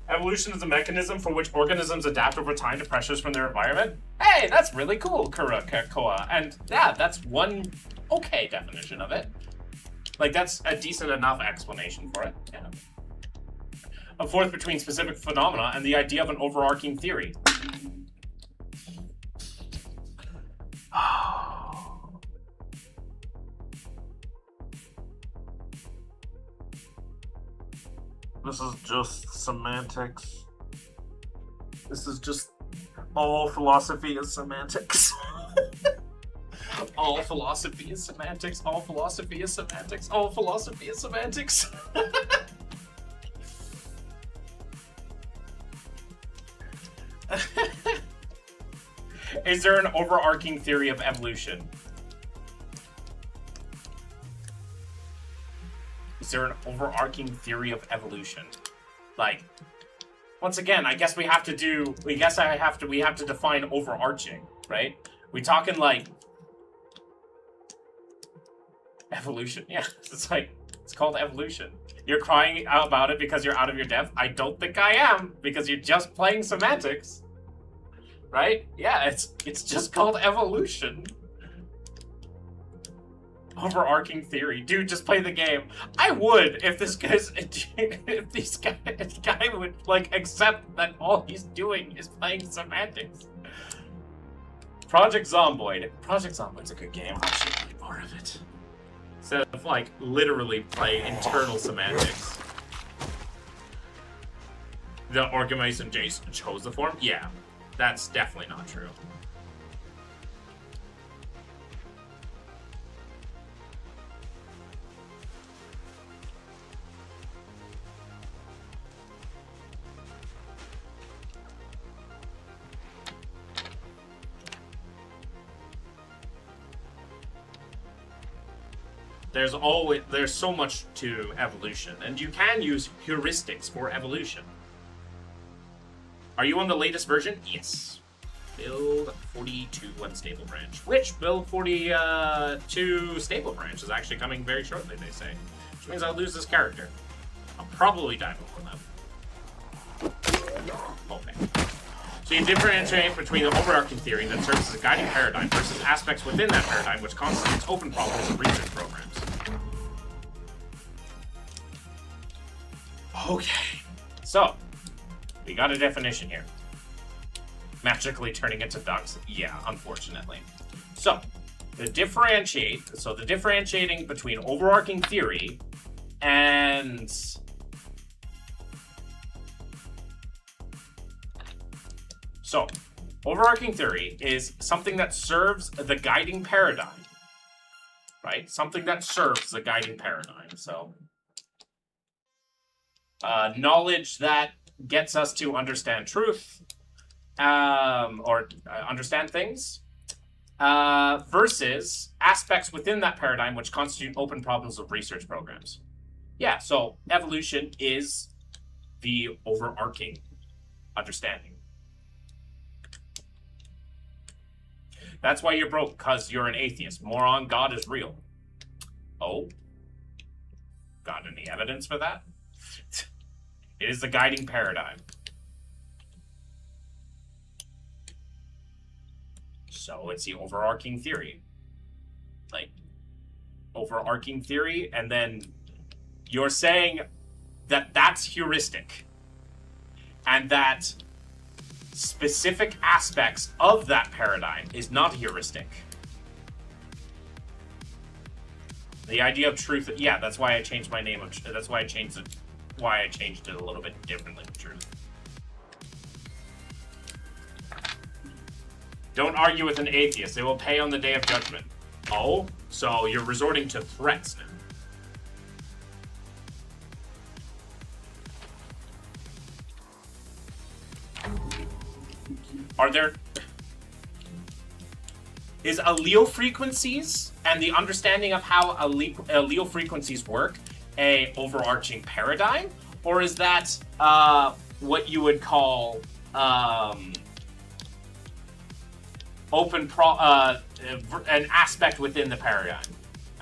Evolution is a mechanism for which organisms adapt over time to pressures from their environment. Hey, that's really cool, Koa. And yeah, that's one okay definition of it. Like, that's a decent enough explanation for it. Yeah. A fourth between specific phenomena and the idea of an overarching theory. This is just semantics. This is just all philosophy is semantics. All philosophy is semantics. All philosophy is semantics. All philosophy is semantics. Is there an overarching theory of evolution? Is there an overarching theory of evolution? Like, once again, I guess we have to define overarching, right? We talking like evolution. Yeah, it's called evolution. You're crying out about it because you're out of your depth. I don't think I am, because you're just playing semantics. Right? Yeah, it's just called evolution. Overarching theory. Dude, just play the game. I would if this guy would like accept that all he's doing is playing semantics. Project Zomboid. Project Zomboid's a good game. I should play more of it. Instead of like literally play internal semantics. The Orgamice and Jason chose the form? Yeah. That's definitely not true. There's so much to evolution, and you can use heuristics for evolution. Are you on the latest version? Yes. Build 42 unstable branch. Which build 42 stable branch is actually coming very shortly, they say. Which means I'll lose this character. I'll probably die before that. Okay. So you differentiate between the overarching theory that serves as a guiding paradigm versus aspects within that paradigm which constitutes open problems and research programs. Okay. So, we got a definition here. Magically turning into ducks? Yeah, unfortunately. So, the differentiating between overarching theory and overarching theory is something that serves the guiding paradigm. Right? Something that serves the guiding paradigm. So, knowledge that gets us to understand truth, or understand things, versus aspects within that paradigm which constitute open problems of research programs. Yeah, so evolution is the overarching understanding. That's why you're broke, because you're an atheist. Moron, God is real. Oh? Got any evidence for that? It is the guiding paradigm. So it's the overarching theory. Like, overarching theory, and then you're saying that that's heuristic. And that specific aspects of that paradigm is not heuristic. The idea of truth, yeah, that's why I changed my name. That's why I changed it. Why I changed it a little bit differently. Truth. Don't argue with an atheist. They will pay on the day of judgment. Oh, so you're resorting to threats now. Are there... Is allele frequencies and the understanding of how allele frequencies work a overarching paradigm? Or is that what you would call an aspect within the paradigm?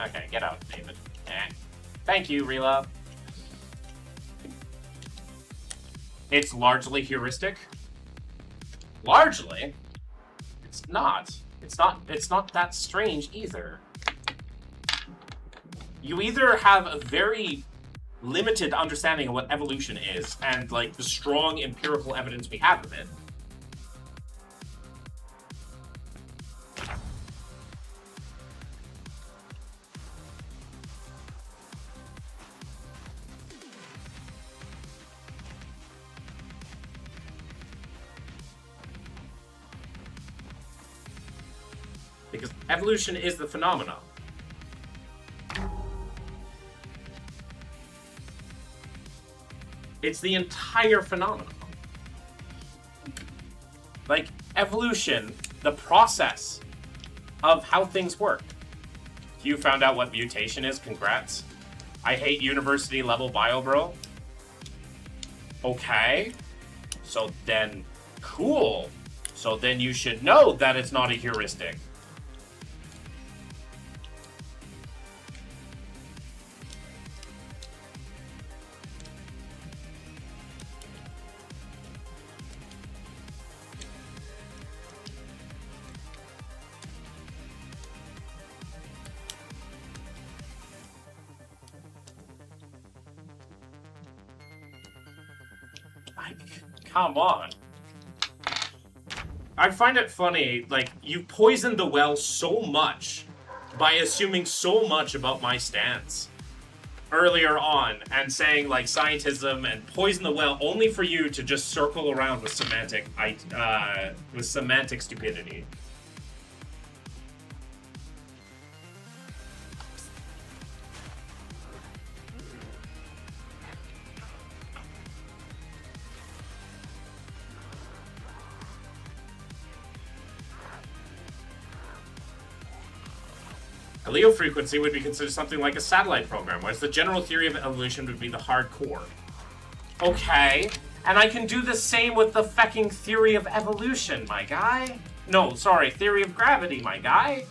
Okay, get out, David. Thank you, Rela. It's largely heuristic. Largely? It's not. It's not that strange either. You either have a very limited understanding of what evolution is and like the strong empirical evidence we have of it. Because evolution is the phenomenon. It's the entire phenomenon. Like, evolution, the process of how things work. You found out what mutation is, congrats. I hate university level bio, bro. Okay. So then, cool. So then you should know that it's not a heuristic. Come on. I find it funny, like, you poisoned the well so much by assuming so much about my stance earlier on and saying, like, scientism and poison the well only for you to just circle around with semantic stupidity. Allele frequency would be considered something like a satellite program, whereas the general theory of evolution would be the hardcore. Okay, And I can do the same with the fecking theory of evolution, my guy. No, sorry, theory of gravity, my guy.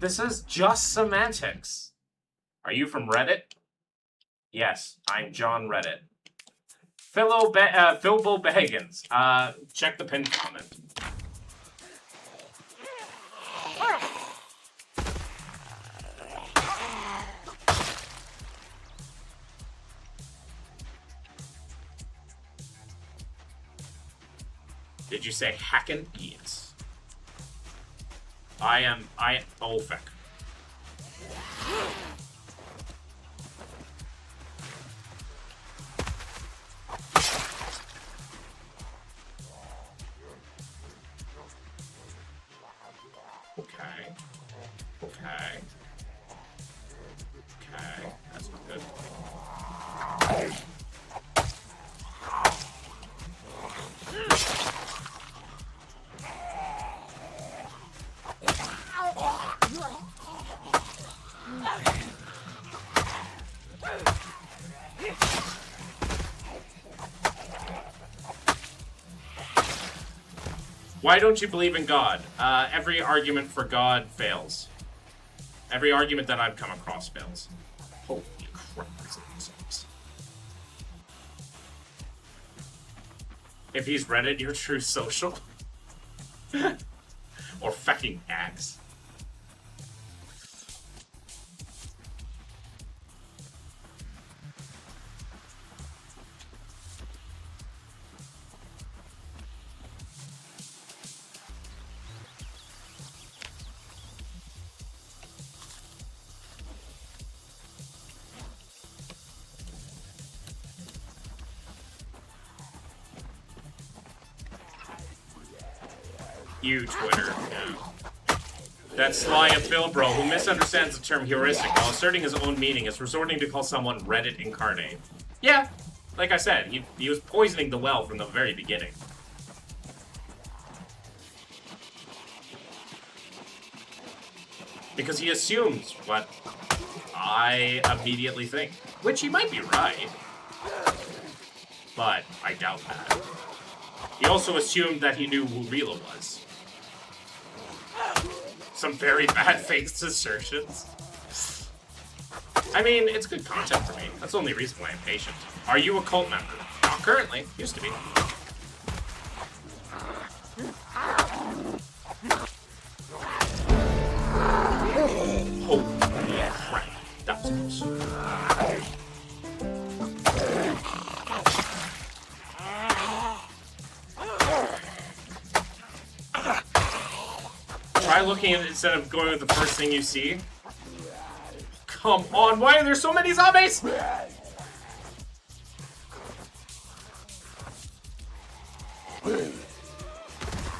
This is just semantics. Are you from Reddit? Yes, I'm John Reddit. Philbo Baggins. Check the pinned comment. Did you say hackin'? Yes. Oh, feck. Okay. Okay. Okay. That's not good. Why don't you believe in God? Every argument for God fails. Every argument that I've come across fails. Holy crap. If he's Reddit, you're true social. Or fucking X. You, Twitter. Yeah. That sly of Phil bro who misunderstands the term heuristic while asserting his own meaning is resorting to call someone Reddit incarnate. Yeah, like I said, he was poisoning the well from the very beginning. Because he assumes what I immediately think. Which he might be right. But I doubt that. He also assumed that he knew who Rila was. Some very bad faith assertions. I mean, it's good content for me. That's the only reason why I'm patient. Are you a cult member? Not currently. Used to be. Holy crap. That was close. Try looking at it instead of going with the first thing you see. Come on, why are there so many zombies?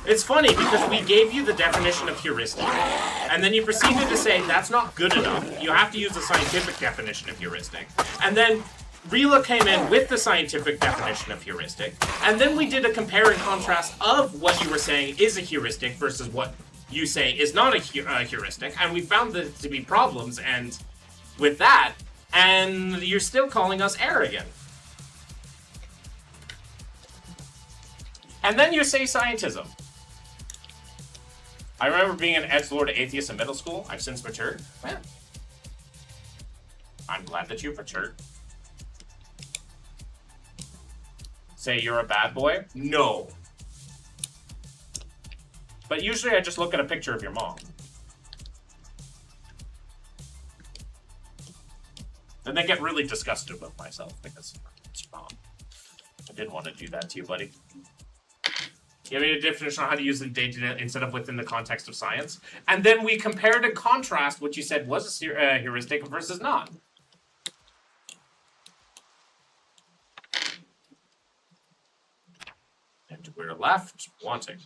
It's funny because we gave you the definition of heuristic, and then you proceeded to say that's not good enough. You have to use the scientific definition of heuristic. And then Rila came in with the scientific definition of heuristic, and then we did a compare and contrast of what you were saying is a heuristic versus what you say is not a heuristic, and we found there to be problems and with that, and you're still calling us arrogant. And then you say scientism. I remember being an edgelord atheist in middle school. I've since matured. Well, I'm glad that you've matured. Say you're a bad boy? No. But usually I just look at a picture of your mom. And then get really disgusted with myself because it's your mom. I didn't want to do that to you, buddy. You have a definition on how to use the data instead of within the context of science. And then we compared and contrast what you said was a heuristic versus not. And we're left wanting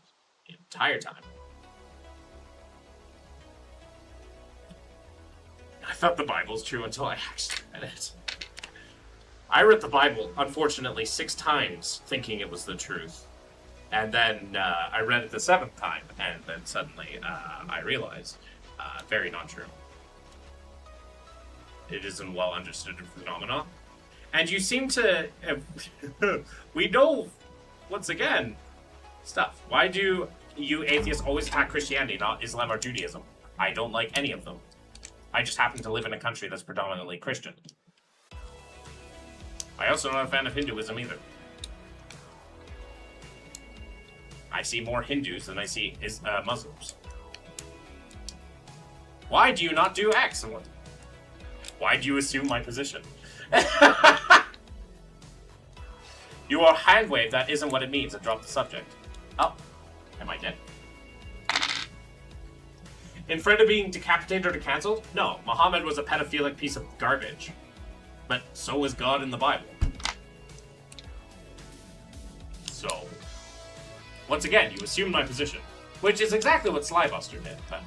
the entire time. I thought the Bible's true until I actually read it. I read the Bible, unfortunately, 6 times thinking it was the truth. And then I read it the 7th time, and then suddenly I realized, very not true. it is a well understood phenomenon. And you seem to... we know, once again, stuff. Why do you atheists always attack Christianity, not Islam or Judaism? I don't like any of them. I just happen to live in a country that's predominantly Christian. I also not a fan of Hinduism either. I see more Hindus than I see Muslims. Why do you not do excellent? Why do you assume my position? You are hand wave, that isn't what it means, and drop the subject. Oh, am I dead? In front of being decapitated or cancelled? No, Muhammad was a pedophilic piece of garbage. But so was God in the Bible. So, once again, you assume my position. Which is exactly what Slybuster did. But...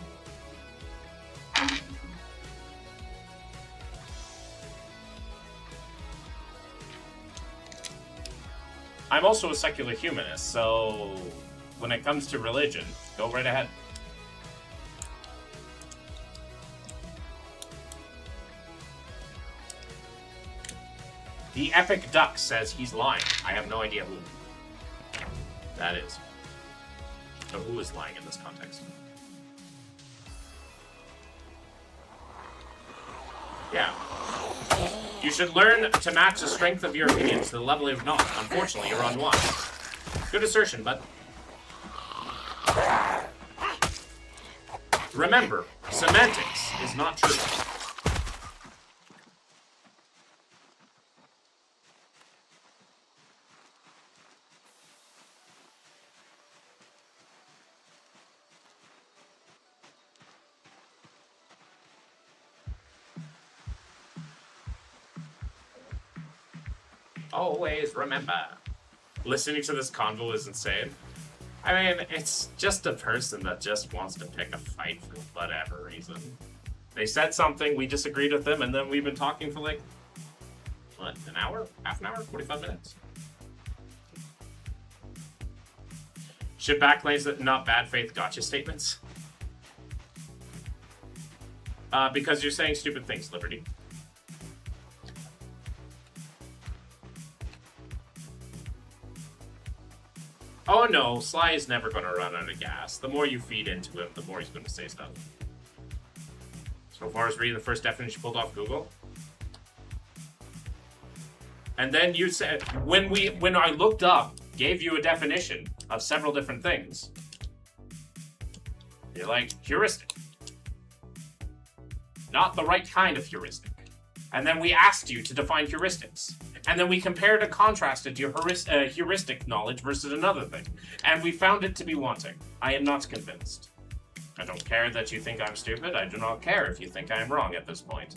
I'm also a secular humanist, so when it comes to religion, go right ahead. The Epic Duck says he's lying. I have no idea who that is. So who is lying in this context? Yeah. You should learn to match the strength of your opinions to the level of not. Unfortunately, you're on one. Good assertion, but... remember, semantics is not true. Always remember. Listening to this convo is insane. I mean, it's just a person that just wants to pick a fight for whatever reason. They said something, we disagreed with them, and then we've been talking for like, what, an hour? Half an hour? 45 minutes? Should backlanes that not bad faith gotcha statements? Because you're saying stupid things, Liberty. Oh no, Sly is never going to run out of gas. The more you feed into him, the more he's going to say stuff. So far as reading the first definition pulled off Google. And then you said, when I looked up, gave you a definition of several different things. You're like, heuristic. Not the right kind of heuristic. And then we asked you to define heuristics. And then we compared and contrasted your heuristic knowledge versus another thing. And we found it to be wanting. I am not convinced. I don't care that you think I'm stupid. I do not care if you think I am wrong at this point.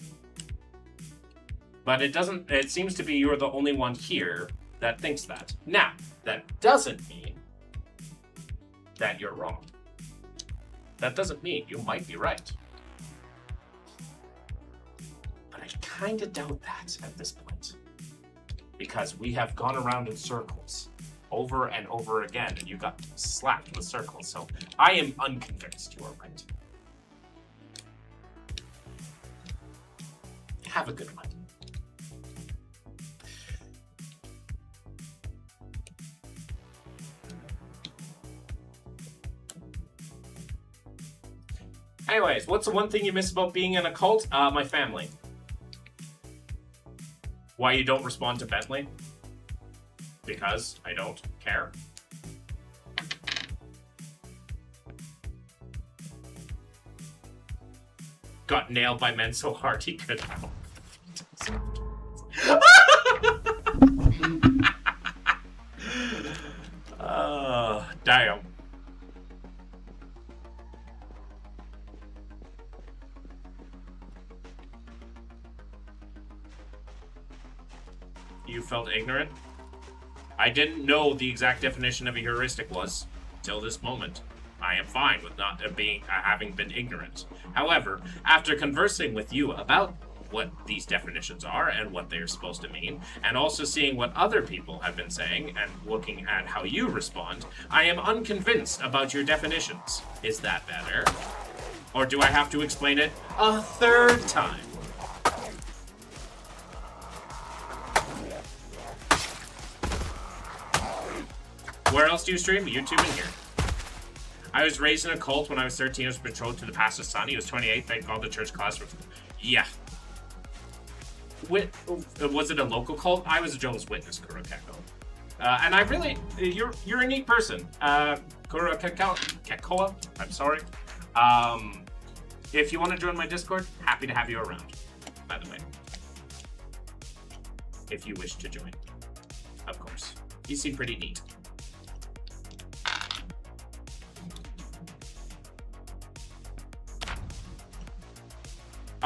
But it seems to be you're the only one here that thinks that. Now, that doesn't mean that you're wrong. That doesn't mean you might be right. But I kind of doubt that at this point. Because we have gone around in circles over and over again, and you got slapped with circles. So I am unconvinced you are right. Have a good one. Anyways, what's the one thing you miss about being in a cult? My family. Why you don't respond to Bentley? Because I don't care. Got nailed by men so hard he could. Damn. You felt ignorant? I didn't know the exact definition of a heuristic was till this moment. I am fine with not having been ignorant. However, after conversing with you about what these definitions are and what they are supposed to mean, and also seeing what other people have been saying and looking at how you respond, I am unconvinced about your definitions. Is that better? Or do I have to explain it a third time? Where else do you stream? YouTube and here. I was raised in a cult when I was 13. I was betrothed to the pastor's son. He was 28. Thank God the church class was... Yeah. Was it a local cult? I was a Jehovah's Witness, Kurokeko. And I really... You're a neat person. Kurokeko, I'm sorry. If you want to join my Discord, happy to have you around, by the way. If you wish to join. Of course. You seem pretty neat.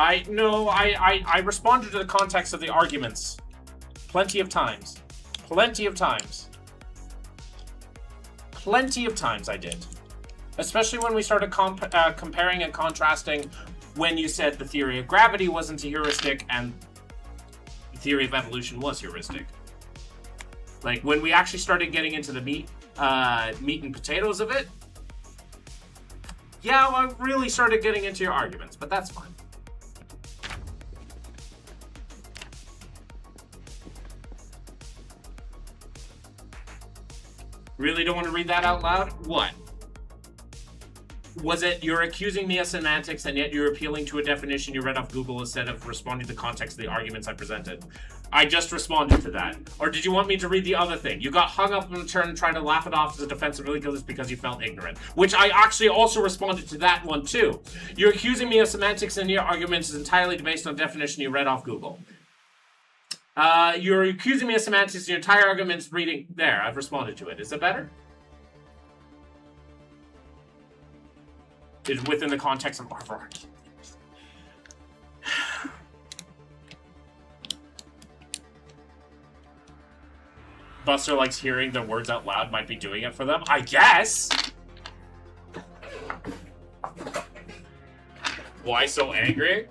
I responded to the context of the arguments. Plenty of times. Plenty of times. Plenty of times I did. Especially when we started comparing and contrasting when you said the theory of gravity wasn't a heuristic and the theory of evolution was heuristic. Like, when we actually started getting into the meat and potatoes of it, yeah, I really started getting into your arguments, but that's fine. Really don't want to read that out loud? What? Was it you're accusing me of semantics and yet you're appealing to a definition you read off Google instead of responding to the context of the arguments I presented? I just responded to that. Or did you want me to read the other thing? You got hung up on the turn trying to laugh it off as a defense of ridiculous because you felt ignorant. Which I actually also responded to that one too. You're accusing me of semantics and your arguments is entirely based on a definition you read off Google. You're accusing me of semantics and your entire argument's reading there. I've responded to it. Is it better? Is within the context of our argument. Buster likes hearing the words out loud, might be doing it for them. I guess! Why so angry?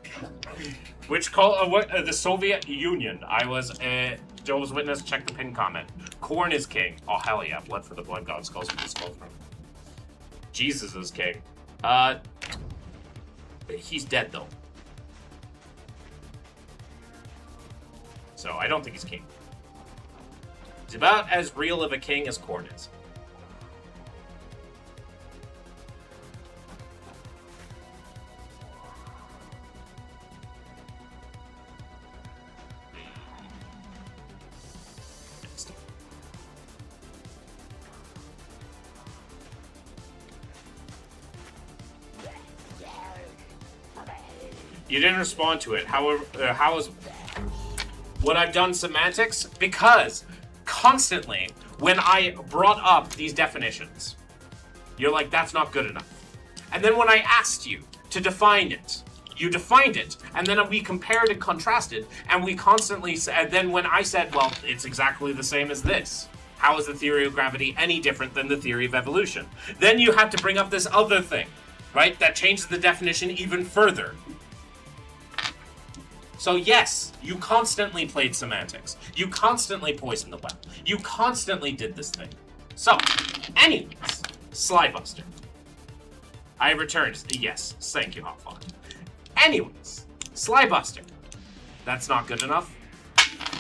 Which call? The Soviet Union. I was a Jehovah's Witness. Check the pin comment. Corn is king. Oh hell yeah! Blood for the blood god. Skulls for the skull. Jesus is king. He's dead though. So I don't think he's king. He's about as real of a king as Corn is. You didn't respond to it. However, how is what I've done semantics? Because constantly, when I brought up these definitions, you're like, that's not good enough. And then when I asked you to define it, you defined it, and then we compared and contrasted, and we constantly said, then when I said, well, it's exactly the same as this. How is the theory of gravity any different than the theory of evolution? Then you had to bring up this other thing, right? That changes the definition even further. So yes, you constantly played semantics. You constantly poisoned the well. You constantly did this thing. So, anyways, Slybuster. I returned. Yes, thank you, Hotfont. Anyways, Slybuster. That's not good enough.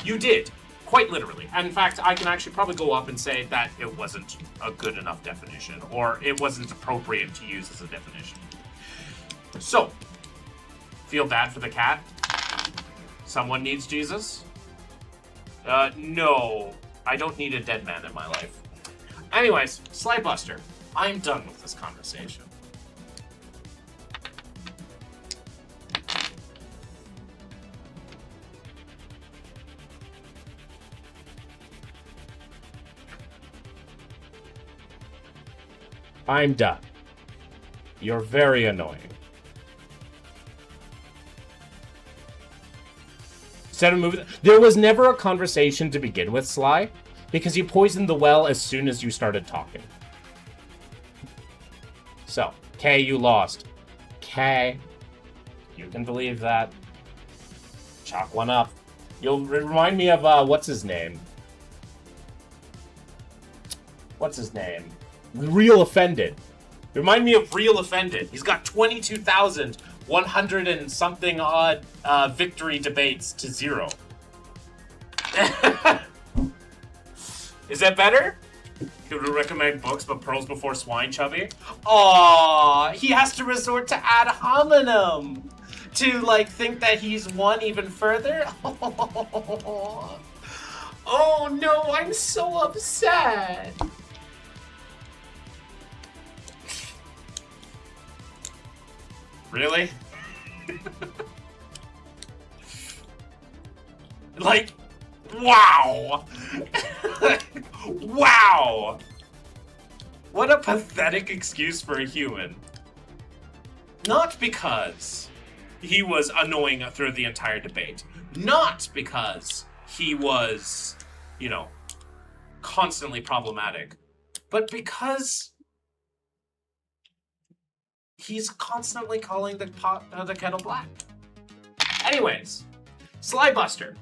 You did, quite literally. And in fact, I can actually probably go up and say that it wasn't a good enough definition, or it wasn't appropriate to use as a definition. So, feel bad for the cat? Someone needs Jesus? No. I don't need a dead man in my life. Anyways, Slybuster, I'm done with this conversation. I'm done. You're very annoying. Instead of moving, there was never a conversation to begin with, Sly, because you poisoned the well as soon as you started talking. So, Kay, you lost. Kay, you can believe that. Chalk one up. You'll remind me of, what's his name? What's his name? Real Offended. Remind me of Real Offended. He's got 22,100 and something odd victory debates to 0. Is that better? He would recommend books, but pearls before swine, Chubby. Aww, he has to resort to ad hominem to, like, think that he's won even further. Oh no, I'm so upset. Really? Like, wow. Wow. What a pathetic excuse for a human. Not because he was annoying through the entire debate. Not because he was, you know, constantly problematic. But because he's constantly calling the kettle black. Anyways, Slybuster,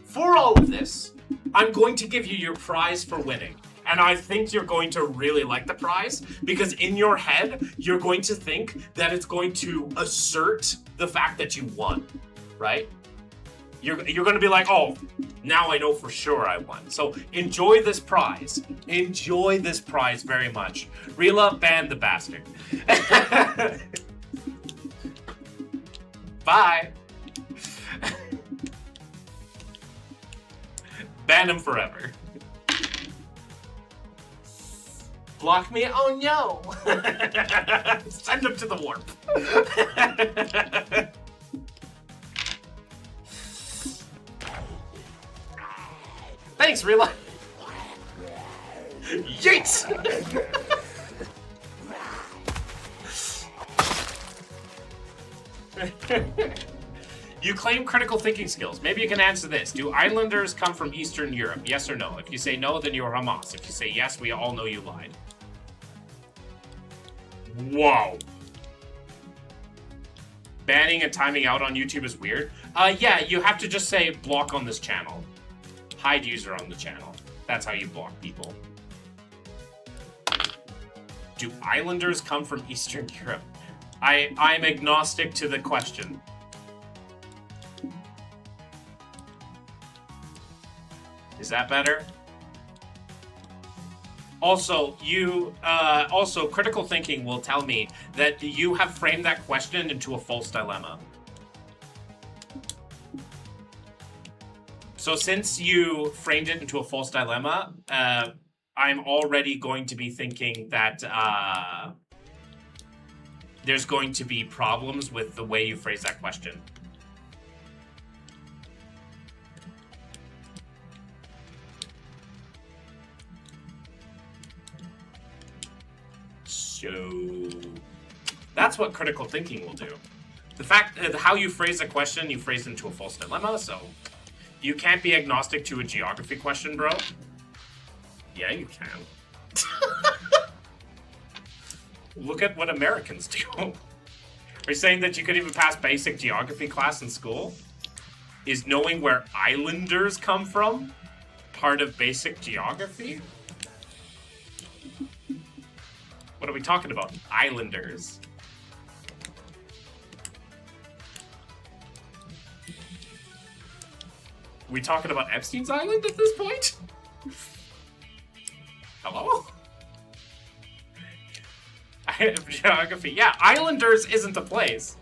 for all of this, I'm going to give you your prize for winning. And I think you're going to really like the prize because in your head, you're going to think that it's going to assert the fact that you won, right? You're going to be like, oh, now I know for sure I won. So enjoy this prize. Enjoy this prize very much. Rila, ban the bastard. Bye. Ban him forever. Block me? Oh no! Send him to the warp. Thanks, Rila. Yeet! You claim critical thinking skills. Maybe you can answer this. Do islanders come from Eastern Europe? Yes or no? If you say no, then you're Hamas. If you say yes, we all know you lied. Whoa. Banning and timing out on YouTube is weird. Yeah, you have to just say block on this channel. Hide user on the channel. That's how you block people. Do islanders come from Eastern Europe? I'm agnostic to the question. Is that better? Also, critical thinking will tell me that you have framed that question into a false dilemma. So since you framed it into a false dilemma, I'm already going to be thinking that there's going to be problems with the way you phrase that question. So that's what critical thinking will do. The fact that how you phrase a question, you phrase into a false dilemma, so you can't be agnostic to a geography question, bro. Yeah, you can. Look at what Americans do. Are you saying that you could even pass basic geography class in school? Is knowing where islanders come from part of basic geography? What are we talking about? Islanders. Are we talking about Epstein's Island at this point? Hello? Geography. Yeah, Islanders isn't a place.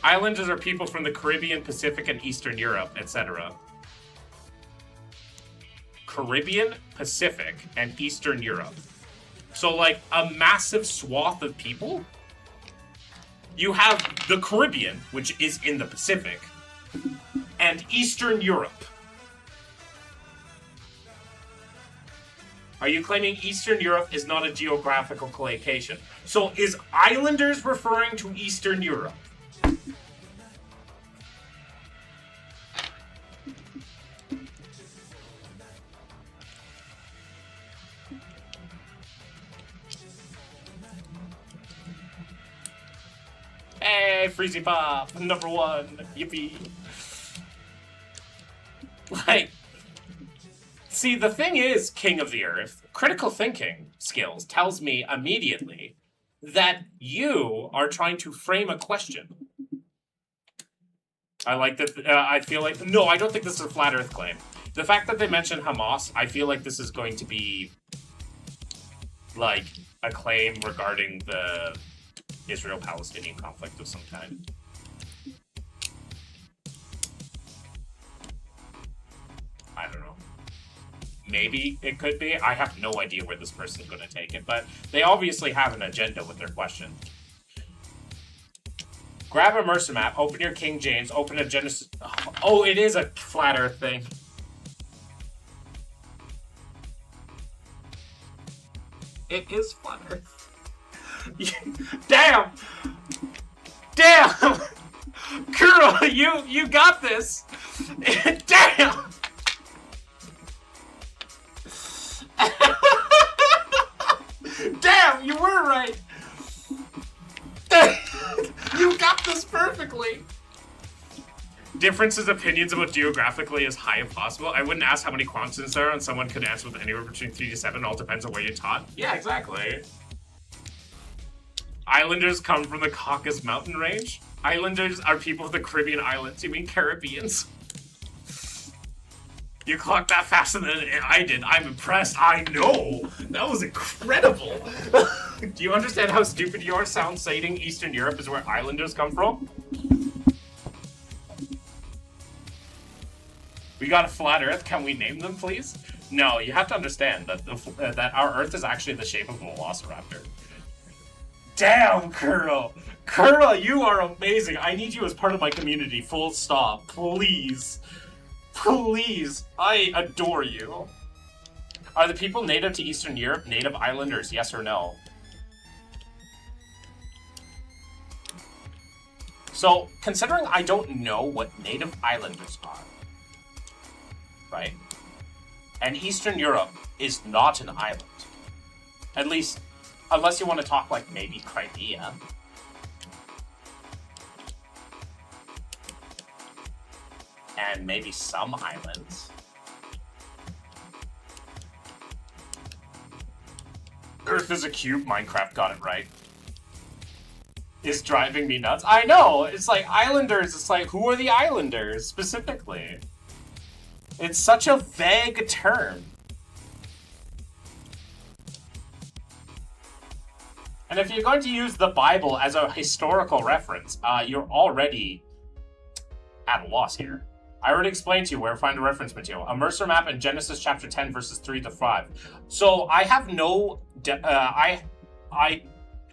Islanders are people from the Caribbean, Pacific, and Eastern Europe, etc. Caribbean, Pacific, and Eastern Europe. So, like, a massive swath of people? You have the Caribbean, which is in the Pacific, and Eastern Europe. Are you claiming Eastern Europe is not a geographical location? So, is Islanders referring to Eastern Europe? Hey, Freezy Pop, #1, yippee. Like, see, the thing is, King of the Earth, critical thinking skills tells me immediately that you are trying to frame a question. I like that, I feel like, no, I don't think this is a flat Earth claim. The fact that they mentioned Hamas, I feel like this is going to be like, a claim regarding the Israel-Palestinian conflict of some kind. I don't know. Maybe it could be. I have no idea where this person's going to take it, but they obviously have an agenda with their question. Grab a Mercer map, open your King James, open a Genesis... Oh, it is a flat earth thing. It is flat earth. Damn! Damn! Kuro, you got this! Damn! Damn, you were right! You got this perfectly! Differences opinions about geographically as high as possible. I wouldn't ask how many constants there are, and someone could answer with anywhere between 3 to 7. All depends on where you're taught. Yeah, exactly. Islanders come from the Caucasus Mountain Range. Islanders are people of the Caribbean islands. You mean Caribbeans? You clocked that faster than I did. I'm impressed. I know. That was incredible. Do you understand how stupid you are citing Eastern Europe is where Islanders come from? We got a flat Earth. Can we name them, please? No, you have to understand that that our Earth is actually the shape of a velociraptor. Damn, Kuro. Kuro, you are amazing. I need you as part of my community. Full stop. Please. Please. I adore you. Are the people native to Eastern Europe native islanders? Yes or no? So, considering I don't know what native islanders are, right? And Eastern Europe is not an island. At least, unless you want to talk like maybe Crimea. And maybe some islands. Earth is a cube, Minecraft got it right. Is driving me nuts. I know, it's like Islanders, it's like, who are the Islanders, specifically? It's such a vague term. And if you're going to use the Bible as a historical reference, you're already at a loss here. I already explained to you where to find the reference material. A Mercer map in Genesis chapter 10, verses 3 to 5. So I have no...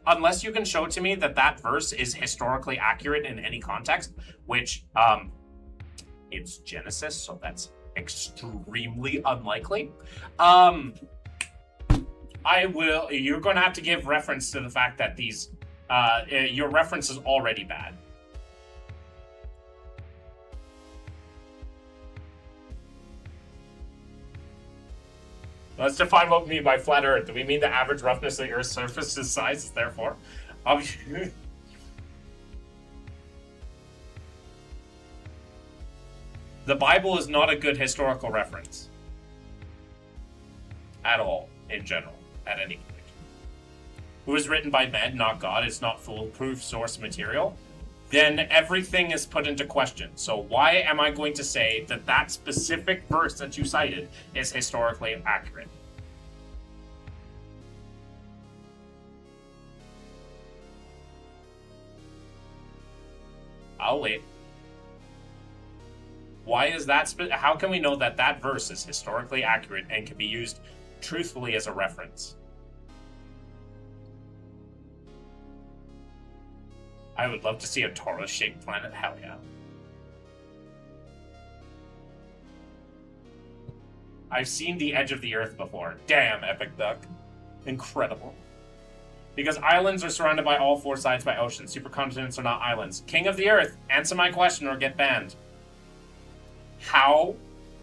unless you can show to me that that verse is historically accurate in any context, which, it's Genesis, so that's extremely unlikely. You're going to have to give reference to the fact that these, your reference is already bad. Let's define what we mean by flat Earth. Do we mean the average roughness of the Earth's surface's size is therefore? Obviously. The Bible is not a good historical reference. At all, in general, at any point. It was written by men, not God. It's not foolproof source material. Then everything is put into question. So why am I going to say that that specific verse that you cited is historically accurate? I'll wait. Why is that? How can we know that that verse is historically accurate and can be used truthfully as a reference? I would love to see a Taurus-shaped planet. Hell yeah. I've seen the edge of the Earth before. Damn, Epic Duck. Incredible. Because islands are surrounded by all four sides by oceans. Supercontinents are not islands. King of the Earth, answer my question or get banned.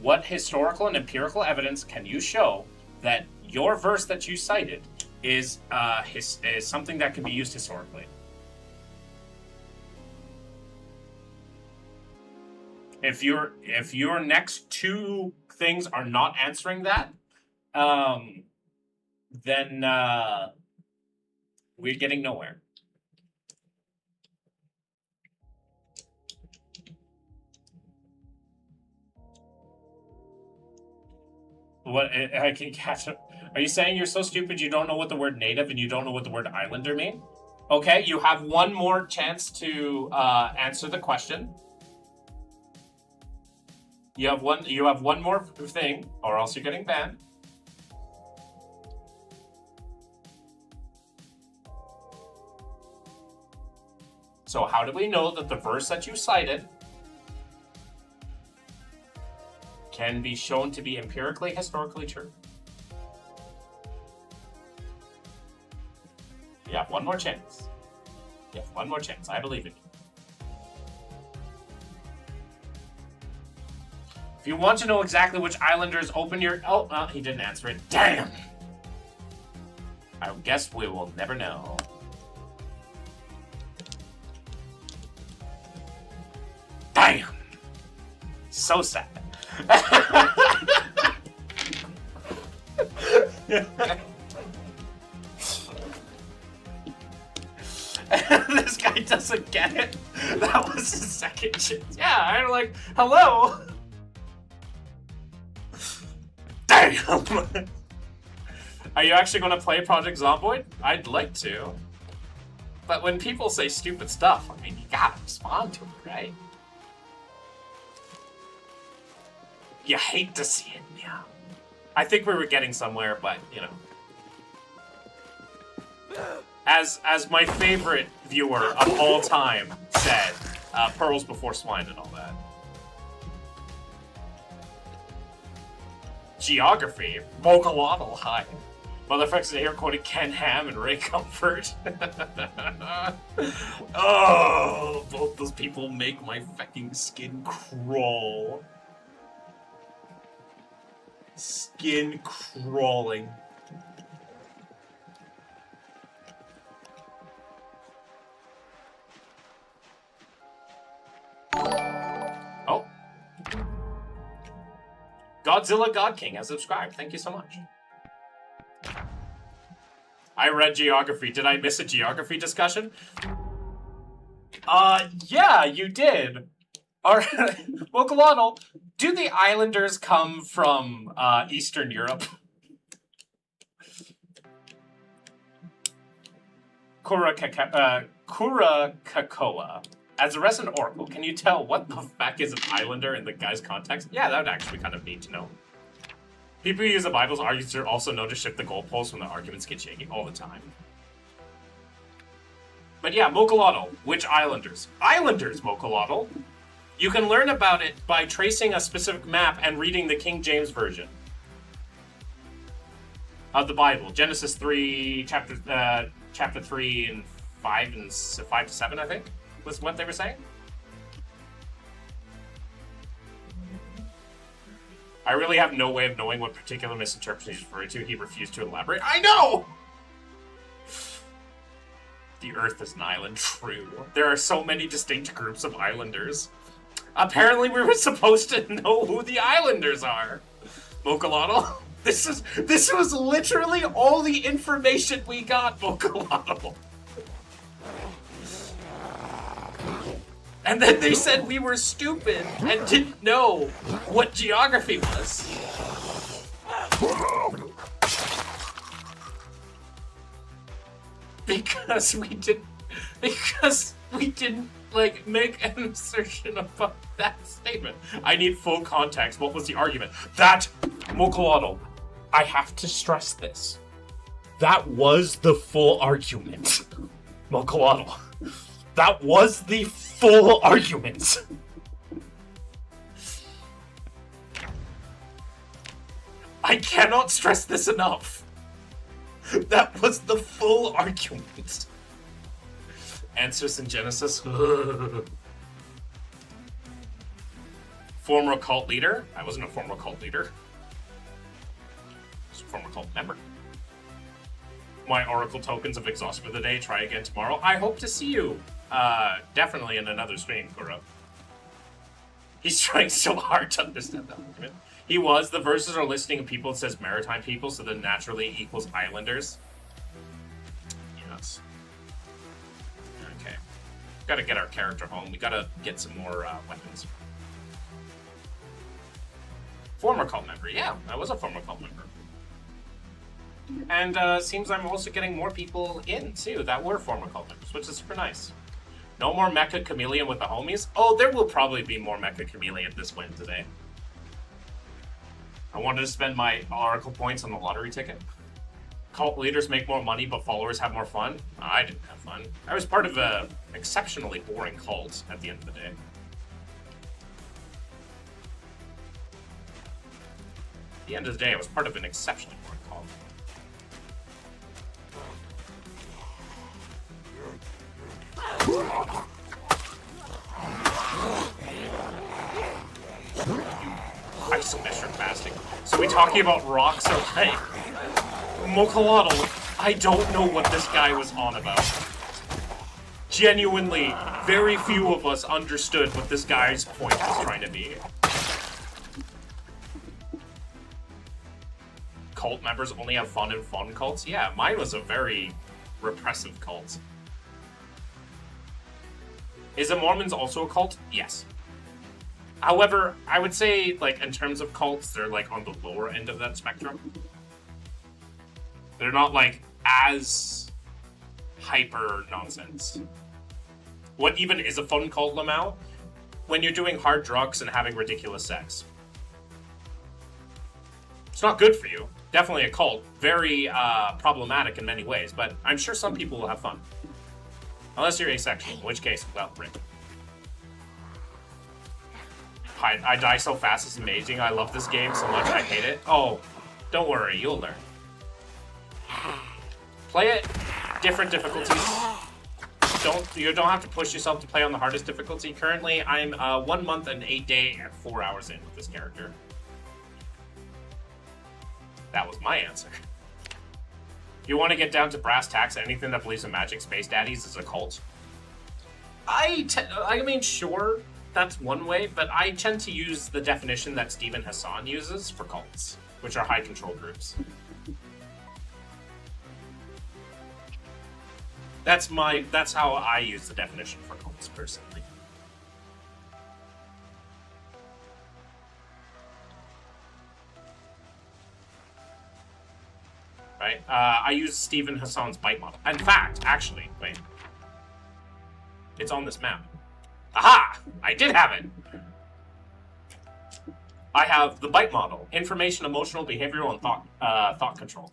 What historical and empirical evidence can you show that your verse that you cited is something that can be used historically? If your next two things are not answering that, then we're getting nowhere. What I can catch up. Are you saying you're so stupid you don't know what the word native and you don't know what the word islander mean? Okay, you have one more chance to answer the question. You have one more thing, or else you're getting banned. So how do we know that the verse that you cited can be shown to be empirically, historically true? You have one more chance. You have one more chance. I believe in you. If you want to know exactly which islanders open your... Oh, he didn't answer it. Damn! I guess we will never know. Damn! So sad. This guy doesn't get it. That was his second chance. Yeah, I'm like, hello? Damn! Are you actually going to play Project Zomboid? I'd like to. But when people say stupid stuff, I mean, you gotta respond to it, right? You hate to see it, yeah. I think we were getting somewhere, but, you know. As my favorite viewer of all time said, pearls before swine and all that. Geography, Mogalotl, hi. Motherfuckers are here quoting Ken Ham and Ray Comfort. Oh, both those people make my fucking skin crawl. Skin crawling. Oh. Godzilla God King has subscribed. Thank you so much. I read geography. Did I miss a geography discussion? Yeah, you did. Alright. Mokalotl, do the islanders come from Eastern Europe? Kurakakoa. As a resident oracle, can you tell what the fuck is an islander in the guy's context? Yeah, that would actually kind of need to know. People who use the Bibles are also known to shift the goalposts when the arguments get shaky all the time. But yeah, Mokalotl, which islanders? Islanders, Mokalotl! You can learn about it by tracing a specific map and reading the King James Version of the Bible. Genesis 3, chapter 3 and 5 and 5 to 7, I think, was what they were saying. I really have no way of knowing what particular misinterpretation he's referring to. He refused to elaborate. I know! The Earth is an island. True. There are so many distinct groups of islanders. Apparently we were supposed to know who the islanders are. Mokalotl. This was literally all the information we got, Mokalotl. And then they said we were stupid and didn't know what geography was. Because we didn't like make an assertion about that statement. I need full context. What was the argument? That, Mokalotl, I have to stress this. That was the full argument. Mokalotl. That was the full argument. I cannot stress this enough. That was the full argument. Answers in Genesis. Former cult leader? I wasn't a former cult leader. I was a former cult member. My Oracle tokens have exhausted for the day. Try again tomorrow. I hope to see you. Definitely in another stream, Kuro. He's trying so hard to understand that argument. He was. The verses are listing of people that says maritime people, so then naturally equals islanders. Yes. Okay. Gotta get our character home. We gotta get some more weapons. Former cult member. Yeah, I was a former cult member. And seems I'm also getting more people in, too, that were former cult members, which is super nice. No more Mecha Chameleon with the homies? Oh, there will probably be more Mecha Chameleon this win today. I wanted to spend my Oracle points on the lottery ticket. Cult leaders make more money, but followers have more fun? I didn't have fun. I was part of an exceptionally boring cult at the end of the day. At the end of the day, I was part of an exceptionally boring cult. Isometric fasting. So we talking about rocks or like Mokalotl? I don't know what this guy was on about. Genuinely, very few of us understood what this guy's point was trying to be. Cult members only have fun in fun cults? Yeah, mine was a very repressive cult. Is the Mormons also a cult? Yes. However, I would say, like, in terms of cults, they're, like, on the lower end of that spectrum. They're not, like, as hyper nonsense. What even is a fun cult, Lamau? When you're doing hard drugs and having ridiculous sex. It's not good for you. Definitely a cult. Very problematic in many ways, but I'm sure some people will have fun. Unless you're asexual, in which case, well, rip. I die so fast, it's amazing. I love this game so much, I hate it. Oh, don't worry, you'll learn. Play it, different difficulties. You don't have to push yourself to play on the hardest difficulty. Currently, I'm 1 month and 8 days and 4 hours in with this character. That was my answer. You want to get down to brass tacks, anything that believes in magic space daddies is a cult? I mean, sure, that's one way, but I tend to use the definition that Stephen Hassan uses for cults, which are high control groups. That's how I use the definition for cults, personally. Right? I use Stephen Hassan's bite model. In fact, actually, wait. It's on this map. Aha! I did have it! I have the bite model. Information, emotional, behavioral, and thought control.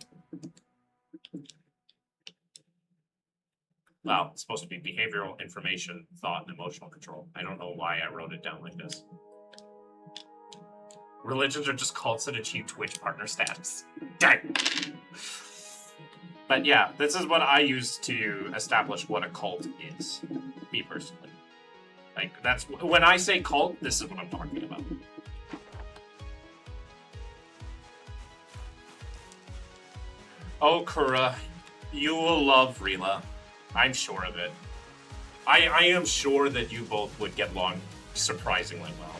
Well, it's supposed to be behavioral, information, thought, and emotional control. I don't know why I wrote it down like this. Religions are just cults that achieve Twitch partner status. Dang! But yeah, this is what I use to establish what a cult is. Me personally. Like, that's... When I say cult, this is what I'm talking about. Oh, Kura. You will love Rila. I'm sure of it. I am sure that you both would get along surprisingly well.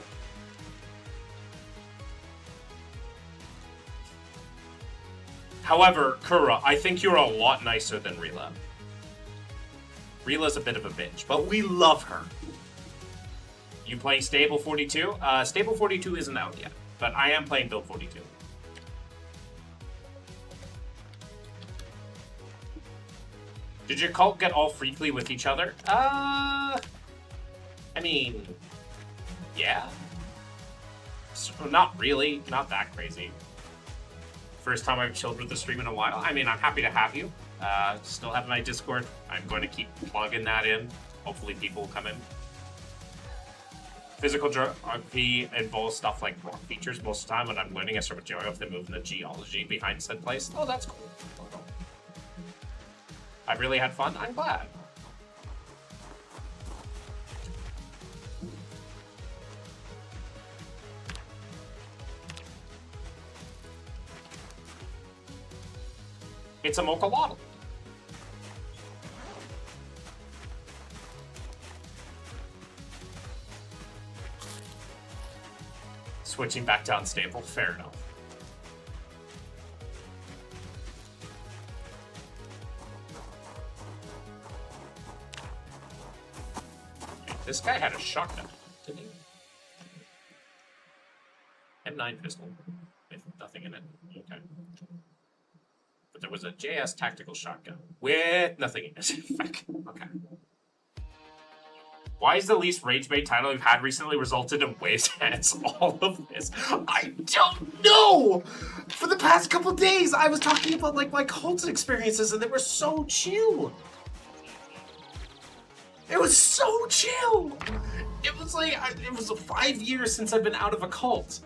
However, Kura, I think you're a lot nicer than Rila. Rila's a bit of a bitch, but we love her. You playing Stable 42? Stable 42 isn't out yet, but I am playing Build 42. Did your cult get all freakly with each other? I mean, yeah. So, not really, not that crazy. First time I've chilled with the stream in a while. I mean, I'm happy to have you. Still have my Discord. I'm going to keep plugging that in. Hopefully people will come in. Physical geography involves stuff like rock features most of the time. When I'm learning, I start with geography, moving the geology behind said place. Oh, that's cool. I really had fun. I'm glad. It's a Mokalotl. Switching back down stable, fair enough. This guy had a shotgun, didn't he? M9 pistol with nothing in it. Okay. But there was a JS tactical shotgun with nothing in it. Fuck. Okay. Why is the least rage bait title we've had recently resulted in waves heads? All of this, I don't know. For the past couple days, I was talking about like my cult experiences, and they were so chill. It was so chill. It was like it was 5 years since I've been out of a cult,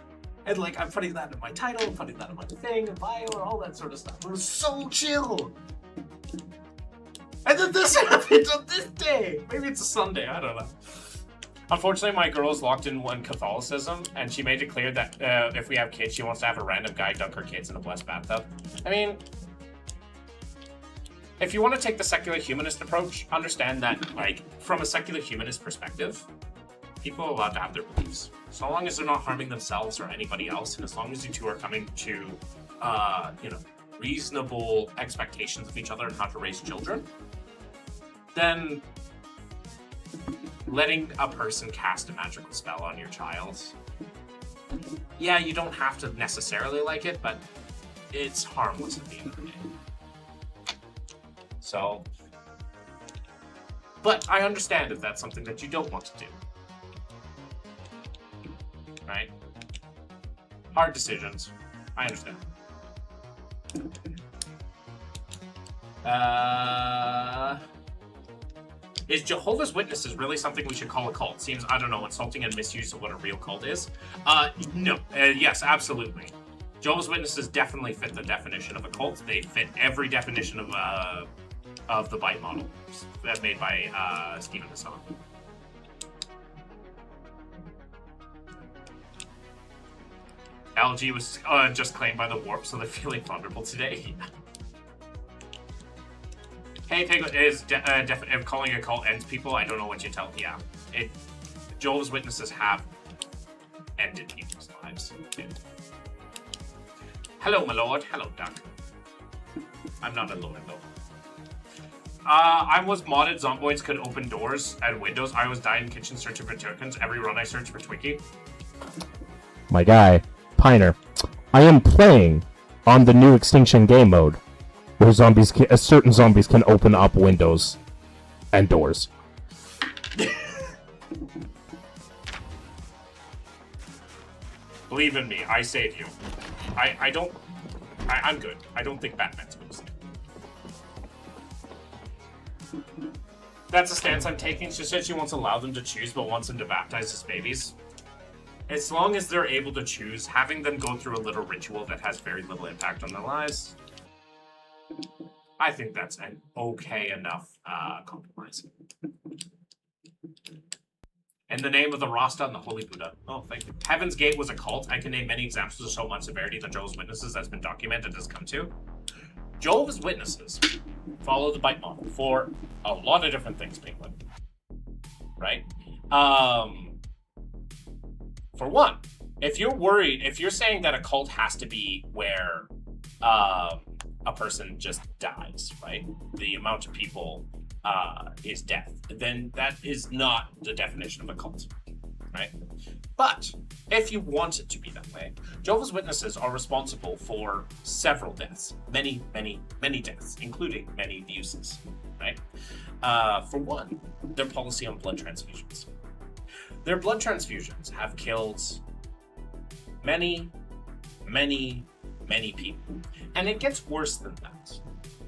and like I'm putting that in my title, I'm putting that in my thing, and bio, and all that sort of stuff. It was so chill. And then this happened on this day. Maybe it's a Sunday, I don't know. Unfortunately, my girl is locked in one Catholicism, and she made it clear that if we have kids, she wants to have a random guy dunk her kids in a blessed bathtub. I mean, if you want to take the secular humanist approach, understand that, like, from a secular humanist perspective, people are allowed to have their beliefs. So long as they're not harming themselves or anybody else, and as long as you two are coming to, you know, reasonable expectations of each other and how to raise children, then letting a person cast a magical spell on your child, yeah, you don't have to necessarily like it, but it's harmless at the end of the day. So, but I understand if that's something that you don't want to do. Right? Hard decisions. I understand. Is Jehovah's Witnesses really something we should call a cult? Seems, I don't know, insulting and misuse of what a real cult is. No. Yes, absolutely. Jehovah's Witnesses definitely fit the definition of a cult. They fit every definition of the bite model that made by Stephen Hassan. LG was just claimed by the Warp, so they're feeling vulnerable today. Hey, Piglet, is if calling a cult ends people, I don't know what you tell. Yeah, Jehovah's Witnesses have ended people's lives. Hello, my lord. Hello, Duck. I'm not a lord, though. I was modded. Zomboids could open doors and windows. I was dying in kitchen searching for tokens. Every run I searched for Twinkie. My guy, Piner. I am playing on the new Extinction game mode, where certain zombies can open up windows and doors. Believe in me, I save you. I'm good. I don't think Batman's supposed to. That's a stance I'm taking. She said she wants to allow them to choose, but wants them to baptize as babies. As long as they're able to choose, having them go through a little ritual that has very little impact on their lives, I think that's an okay enough compromise. In the name of the Rasta and the Holy Buddha. Oh, thank you. Heaven's Gate was a cult. I can name many examples of so much severity that Jehovah's Witnesses has been documented has come to. Jehovah's Witnesses follow the bite model for a lot of different things, Penguin. Right? For one, if you're worried, if you're saying that a cult has to be where a person just dies, right? The amount of people is death, then that is not the definition of a cult, right? But if you want it to be that way, Jehovah's Witnesses are responsible for several deaths, many deaths, including many abuses, right? For one, their policy on blood transfusions. Their blood transfusions have killed many people. And it gets worse than that.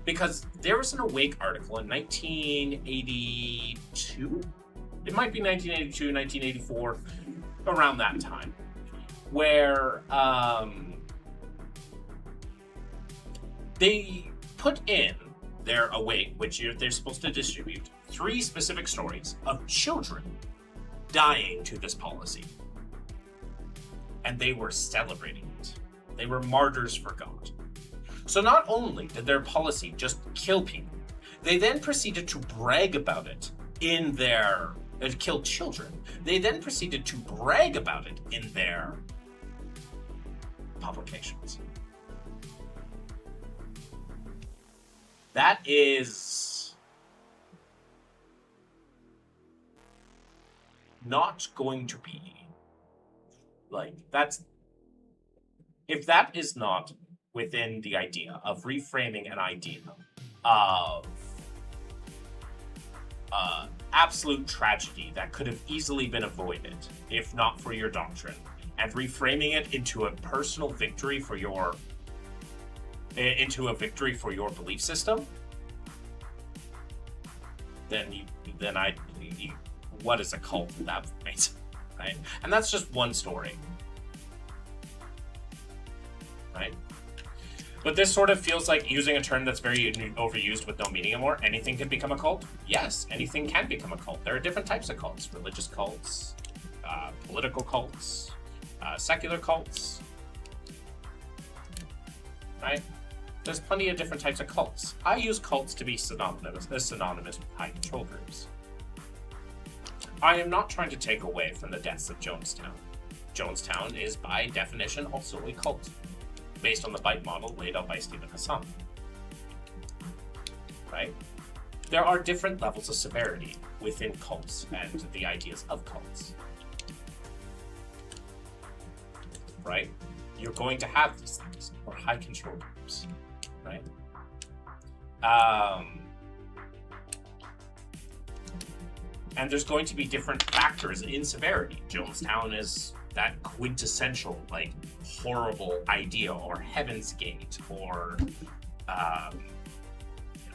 Because there was an Awake article in 1982? It might be 1982, 1984, around that time, where they put in their Awake, which they're supposed to distribute, 3 specific stories of children dying to this policy. And they were celebrating it. They were martyrs for God. So not only did their policy just kill people, they then proceeded to brag about it in their... kill children. They then proceeded to brag about it in their publications. That is not going to be like, that's, if that is not within the idea of reframing an idea of absolute tragedy that could have easily been avoided if not for your doctrine, and reframing it into a personal victory for your belief system, then what is a cult at that point, right? And that's just one story, right? But this sort of feels like using a term that's very overused with no meaning anymore. Anything can become a cult? Yes, anything can become a cult. There are different types of cults: religious cults, political cults, secular cults, right? There's plenty of different types of cults. I use cults to be synonymous with high control groups. I am not trying to take away from the deaths of Jonestown. Jonestown is, by definition, also a cult, based on the bite model laid out by Stephen Hassan. Right? There are different levels of severity within cults and the ideas of cults. Right? You're going to have these things, or high control groups. Right? And there's going to be different factors in severity. Jonestown is that quintessential, like, horrible idea, or Heaven's Gate, or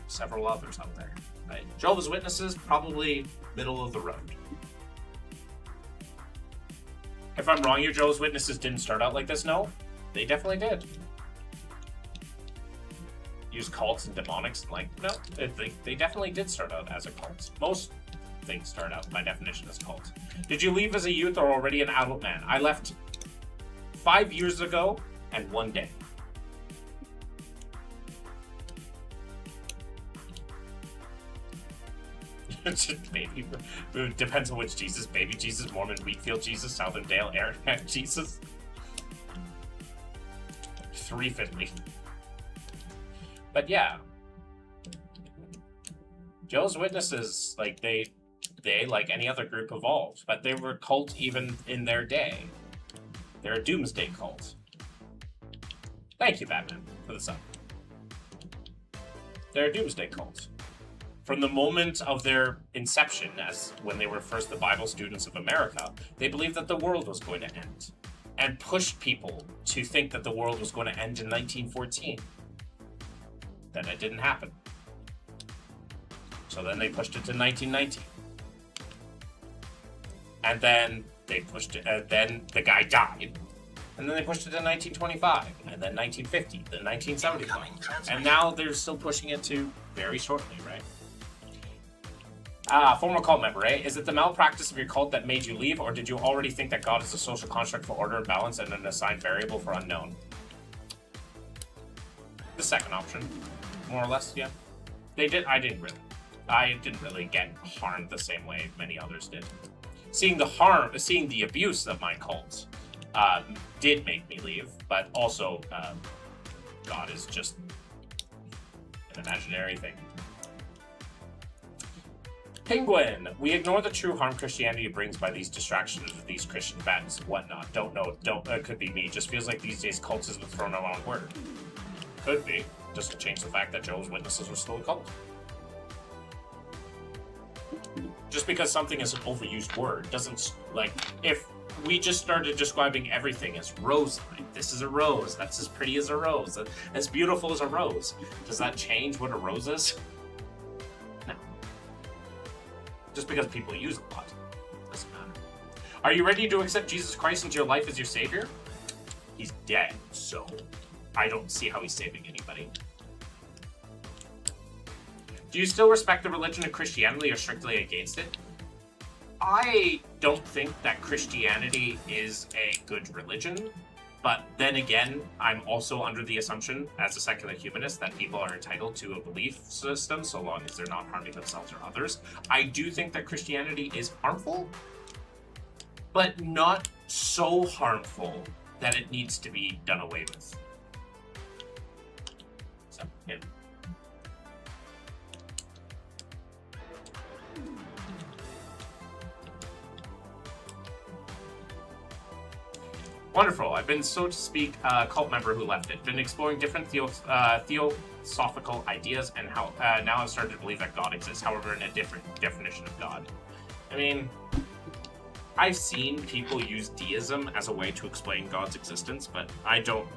several others out there. Right? Jehovah's Witnesses, probably middle of the road. If I'm wrong, your Jehovah's Witnesses didn't start out like this. No, they definitely did. Use cults and demonics, and no, they definitely did start out as a cult. Most things start out by definition as cult. Did you leave as a youth or already an adult man? I left 5 years ago and 1 day. Baby, it depends on which Jesus. Baby Jesus, Mormon, Wheatfield Jesus, Southern Dale, Aaron Jesus. 350. But yeah, Jehovah's Witnesses, like they like any other group evolved, but they were a cult even in their day. They're a doomsday cult. Thank you, Batman, for the sub. They're a doomsday cult. From the moment of their inception, as when they were first the Bible students of America, they believed that the world was going to end, and pushed people to think that the world was going to end in 1914. Then it didn't happen. So then they pushed it to 1919. And then they pushed it, then the guy died. And then they pushed it to 1925, and then 1950, then 1975. And now they're still pushing it to very shortly, right? Former cult member, eh? Is it the malpractice of your cult that made you leave, or did you already think that God is a social construct for order and balance and an assigned variable for unknown? The second option, more or less, yeah. I didn't really get harmed the same way many others did. Seeing the abuse of my cult did make me leave, but also God is just an imaginary thing. Penguin, we ignore the true harm Christianity brings by these distractions of these Christian bans and whatnot. It could be me. Just feels like these days cults is the thrown around word. Could be. Doesn't change the fact that Jehovah's Witnesses were still a cult. Just because something is an overused word doesn't, like, if we just started describing everything as rose, like, this is a rose, that's as pretty as a rose, as beautiful as a rose, does that change what a rose is? No. Just because people use it a lot doesn't matter. Are you ready to accept Jesus Christ into your life as your savior? He's dead, so I don't see how he's saving anybody. Do you still respect the religion of Christianity or strictly against it? I don't think that Christianity is a good religion, but then again, I'm also under the assumption, as a secular humanist, that people are entitled to a belief system so long as they're not harming themselves or others. I do think that Christianity is harmful, but not so harmful that it needs to be done away with. So, yeah. Wonderful. I've been, so to speak, a cult member who left it. Been exploring different theosophical ideas, and how now I've started to believe that God exists, however, in a different definition of God. I mean, I've seen people use deism as a way to explain God's existence, but I don't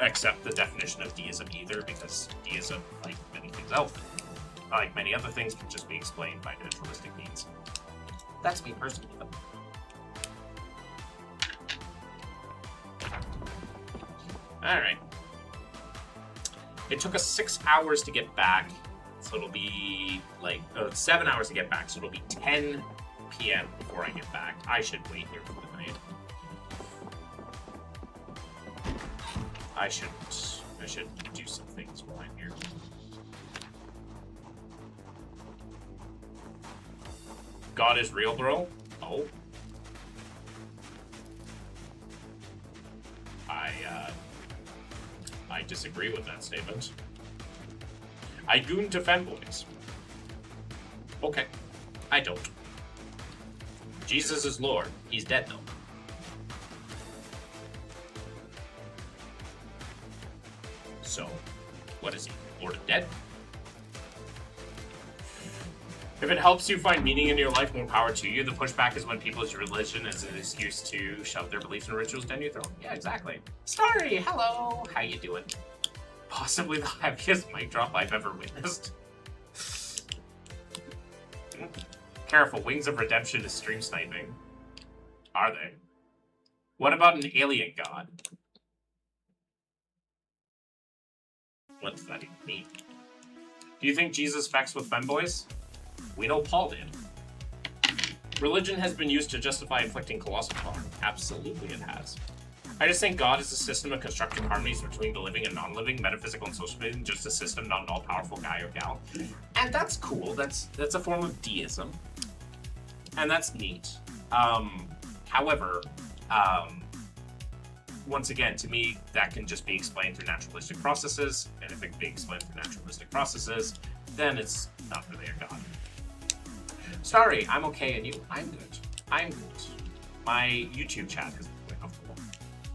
accept the definition of deism either, because deism, like many things else, like many other things, can just be explained by naturalistic means. That's me personally, though. Alright. It took us 6 hours to get back, so it'll be like 7 hours to get back, so it'll be 10 p.m. before I get back. I should wait here for the night. I should do some things while I'm here. God is real, bro? Oh. I disagree with that statement. I goon to fanboys. Okay. I don't. Jesus is Lord. He's dead, though. So, what is he? Lord of Dead? If it helps you find meaning in your life, more power to you. The pushback is when people use religion as an excuse to shove their beliefs and rituals down your throat. Yeah, exactly. Starry, hello! How you doing? Possibly the heaviest mic drop I've ever witnessed. Careful, Wings of Redemption is stream sniping. Are they? What about an alien god? What does that even mean? Do you think Jesus fucks with femboys? We know Paul did. Religion has been used to justify inflicting colossal harm. Absolutely it has. I just think God is a system of constructive harmonies between the living and non-living, metaphysical and social being, just a system, not an all-powerful guy or gal. And that's cool. That's a form of deism. And that's neat. However, once again, to me, that can just be explained through naturalistic processes. And if it can be explained through naturalistic processes, then it's not really a god. Sorry, I'm okay, and you? I'm good. I'm good. My YouTube chat is going off the wall.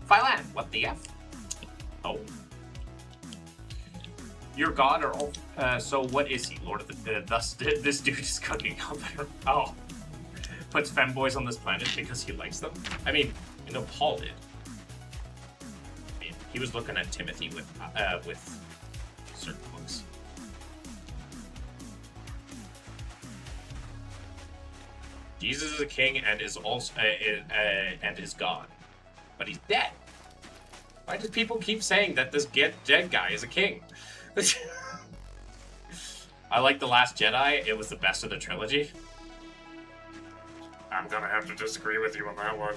Phylan, what the F? Oh. Your god or all? So what is he, Lord of the thus this dude is cooking out there. Oh. Puts femboys on this planet because he likes them? I mean, you know, Paul did. I mean, he was looking at Timothy with certain books. Jesus is a king and is also and is God, but he's dead. Why do people keep saying that this dead guy is a king? I like The Last Jedi. It was the best of the trilogy. I'm gonna have to disagree with you on that one.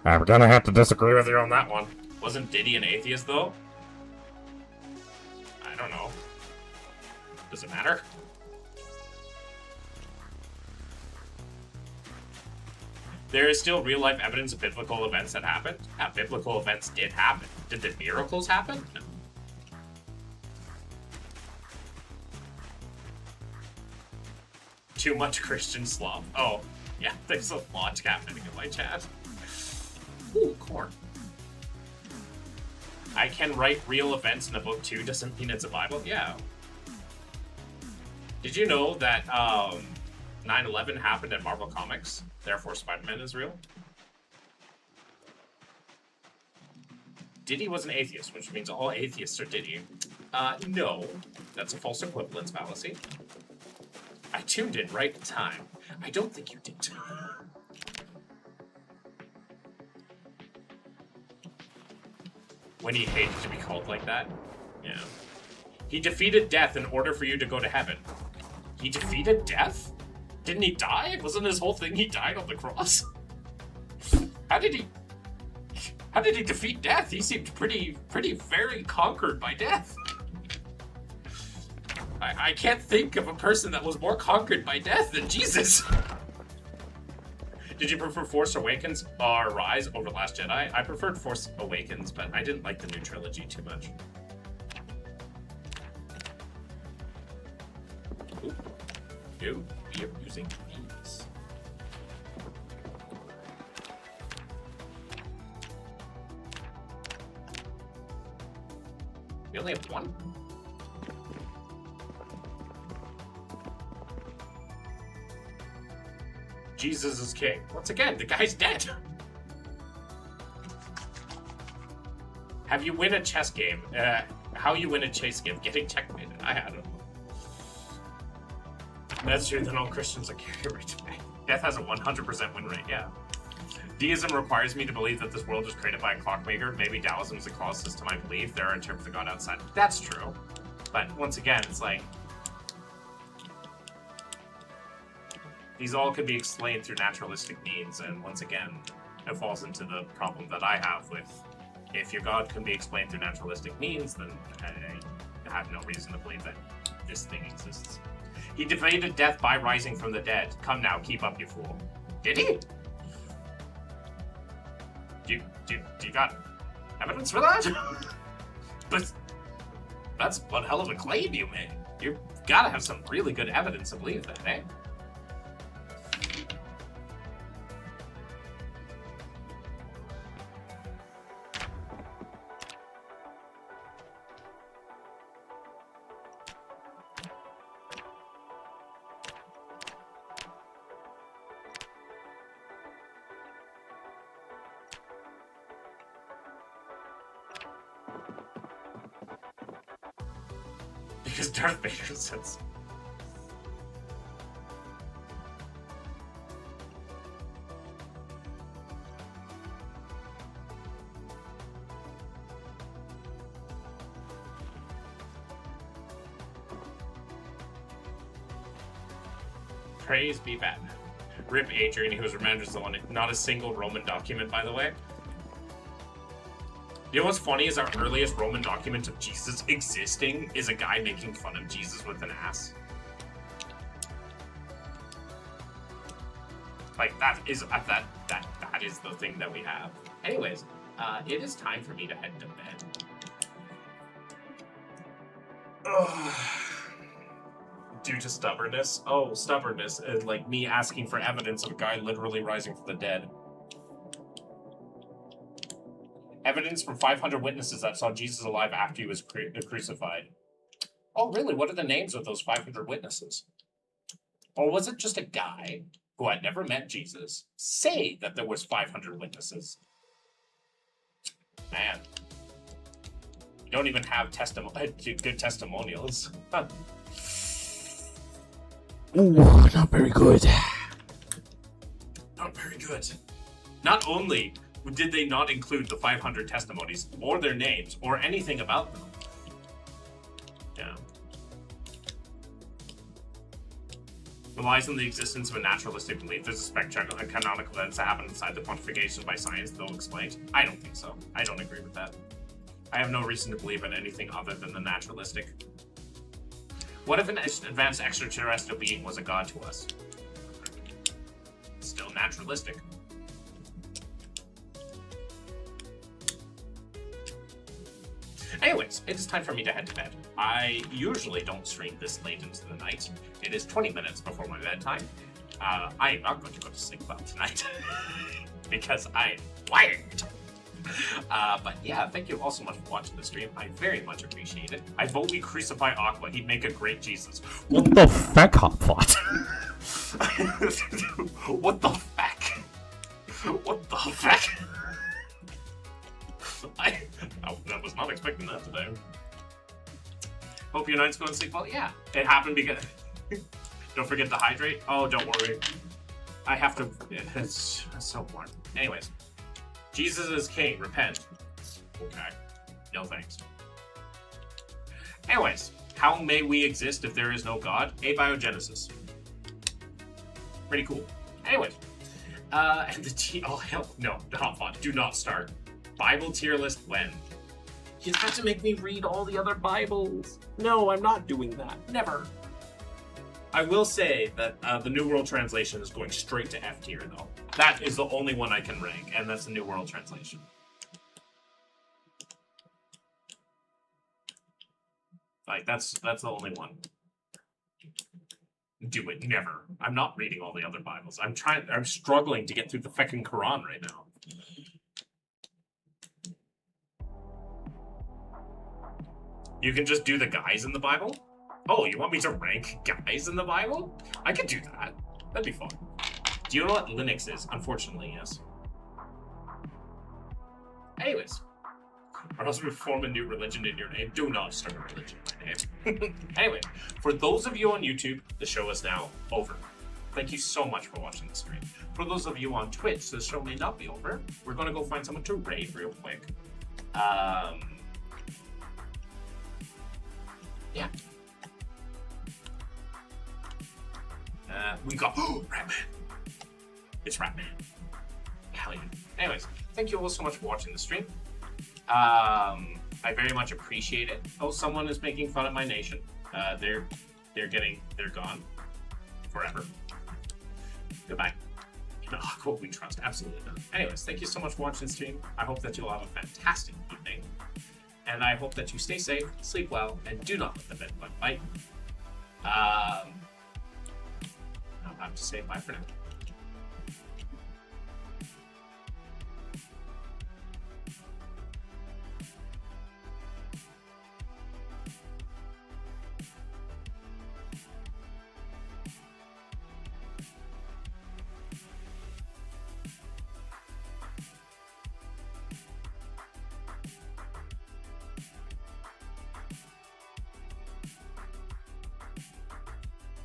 I'm gonna have to disagree with you on that one. Wasn't Diddy an atheist though? I don't know. Does it matter? There is still real-life evidence of biblical events that happened. Yeah, biblical events did happen. Did the miracles happen? No. Too much Christian slop. Oh, yeah, there's a lot happening in my chat. Ooh, corn. I can write real events in a book too, doesn't mean it's a Bible? Yeah. Did you know that 9/11 happened at Marvel Comics? Therefore, Spider-Man is real. Diddy was an atheist, which means all atheists are Diddy. No, that's a false equivalence fallacy. I tuned in right in time. I don't think you did. When he hated to be called like that? Yeah. He defeated death in order for you to go to heaven. He defeated death? Didn't he die? Wasn't his whole thing he died on the cross? How did he defeat death? He seemed pretty very conquered by death. I can't think of a person that was more conquered by death than Jesus. Did you prefer Force Awakens or Rise over Last Jedi? I preferred Force Awakens, but I didn't like the new trilogy too much. Ooh. Ew. We are using these. We only have one. Jesus is king. Once again, the guy's dead. Have you win a chess game? How you win a chess game? Getting checkmated. I don't know. That's true, then all Christians are carried away. Death has a 100% win rate, yeah. Deism requires me to believe that this world was created by a clockmaker. Maybe Taoism is the closest to my belief. There are terms of God outside. That's true. But once again, it's like... these all could be explained through naturalistic means, and once again, it falls into the problem that I have with... if your God can be explained through naturalistic means, then I have no reason to believe that this thing exists. He defeated death by rising from the dead. Come now, keep up, you fool. Did he? Do you got evidence for that? But that's one hell of a claim you made. You've got to have some really good evidence to believe that, eh? Because Darth Vader says. Praise be Batman. Rip Adrian, he was remembered as the one. Not a single Roman document, by the way. You know what's funny is our earliest Roman document of Jesus existing is a guy making fun of Jesus with an ass. Like that is that is the thing that we have. Anyways, it is time for me to head to bed. Ugh. Due to stubbornness. Oh, stubbornness, like me asking for evidence of a guy literally rising from the dead. Evidence from 500 witnesses that saw Jesus alive after he was crucified. Oh, really? What are the names of those 500 witnesses? Or was it just a guy who had never met Jesus say that there was 500 witnesses? Man. You don't even have good testimonials. Huh. Ooh, not very good. Not very good. Not only did they not include the 500 testimonies, or their names, or anything about them. Yeah. Relies on the existence of a naturalistic belief. There's a spectrum of canonical events that happen inside the quantification by science, though explained. I don't think so. I don't agree with that. I have no reason to believe in anything other than the naturalistic. What if an advanced extraterrestrial being was a god to us? Still naturalistic. Anyways, it is time for me to head to bed. I usually don't stream this late into the night. It is 20 minutes before my bedtime. I am not going to go to sleep about tonight because I'm wired. But yeah, thank you all so much for watching the stream. I very much appreciate it. I vote we crucify Aqua. He'd make a great Jesus. What the feck, Hotpot? What the feck? What the feck? I was not expecting that today. Hope your night's going to sleep well. Yeah, it happened because... Don't forget to hydrate. Oh, don't worry. I have to... It's so warm. Anyways. Jesus is king. Repent. Okay. No thanks. Anyways. How may we exist if there is no God? Abiogenesis. Pretty cool. Anyways. And the oh, hell. No, not fun. Do not start. Bible tier list when? You have to make me read all the other Bibles. No, I'm not doing that. Never. I will say that the New World Translation is going straight to F tier, though. That is the only one I can rank, and that's the New World Translation. Like, that's the only one. Do it. Never. I'm not reading all the other Bibles. I'm struggling to get through the feckin' Quran right now. You can just do the guys in the Bible? Oh, you want me to rank guys in the Bible? I could do that. That'd be fun. Do you know what Linux is? Unfortunately, yes. Anyways. Or else we form a new religion in your name. Do not start a religion in my name. Anyway, for those of you on YouTube, the show is now over. Thank you so much for watching the stream. For those of you on Twitch, the show may not be over. We're going to go find someone to raid real quick. Yeah. We got Ratman. It's Ratman. Hell yeah. Anyways, thank you all so much for watching the stream. I very much appreciate it. Oh, someone is making fun of my nation. They're gone forever. Goodbye. In Aqua we trust. Absolutely not. Anyways, thank you so much for watching the stream. I hope that you'll have a fantastic evening. And I hope that you stay safe, sleep well, and do not let the bed bug bite. I'll have to say bye for now.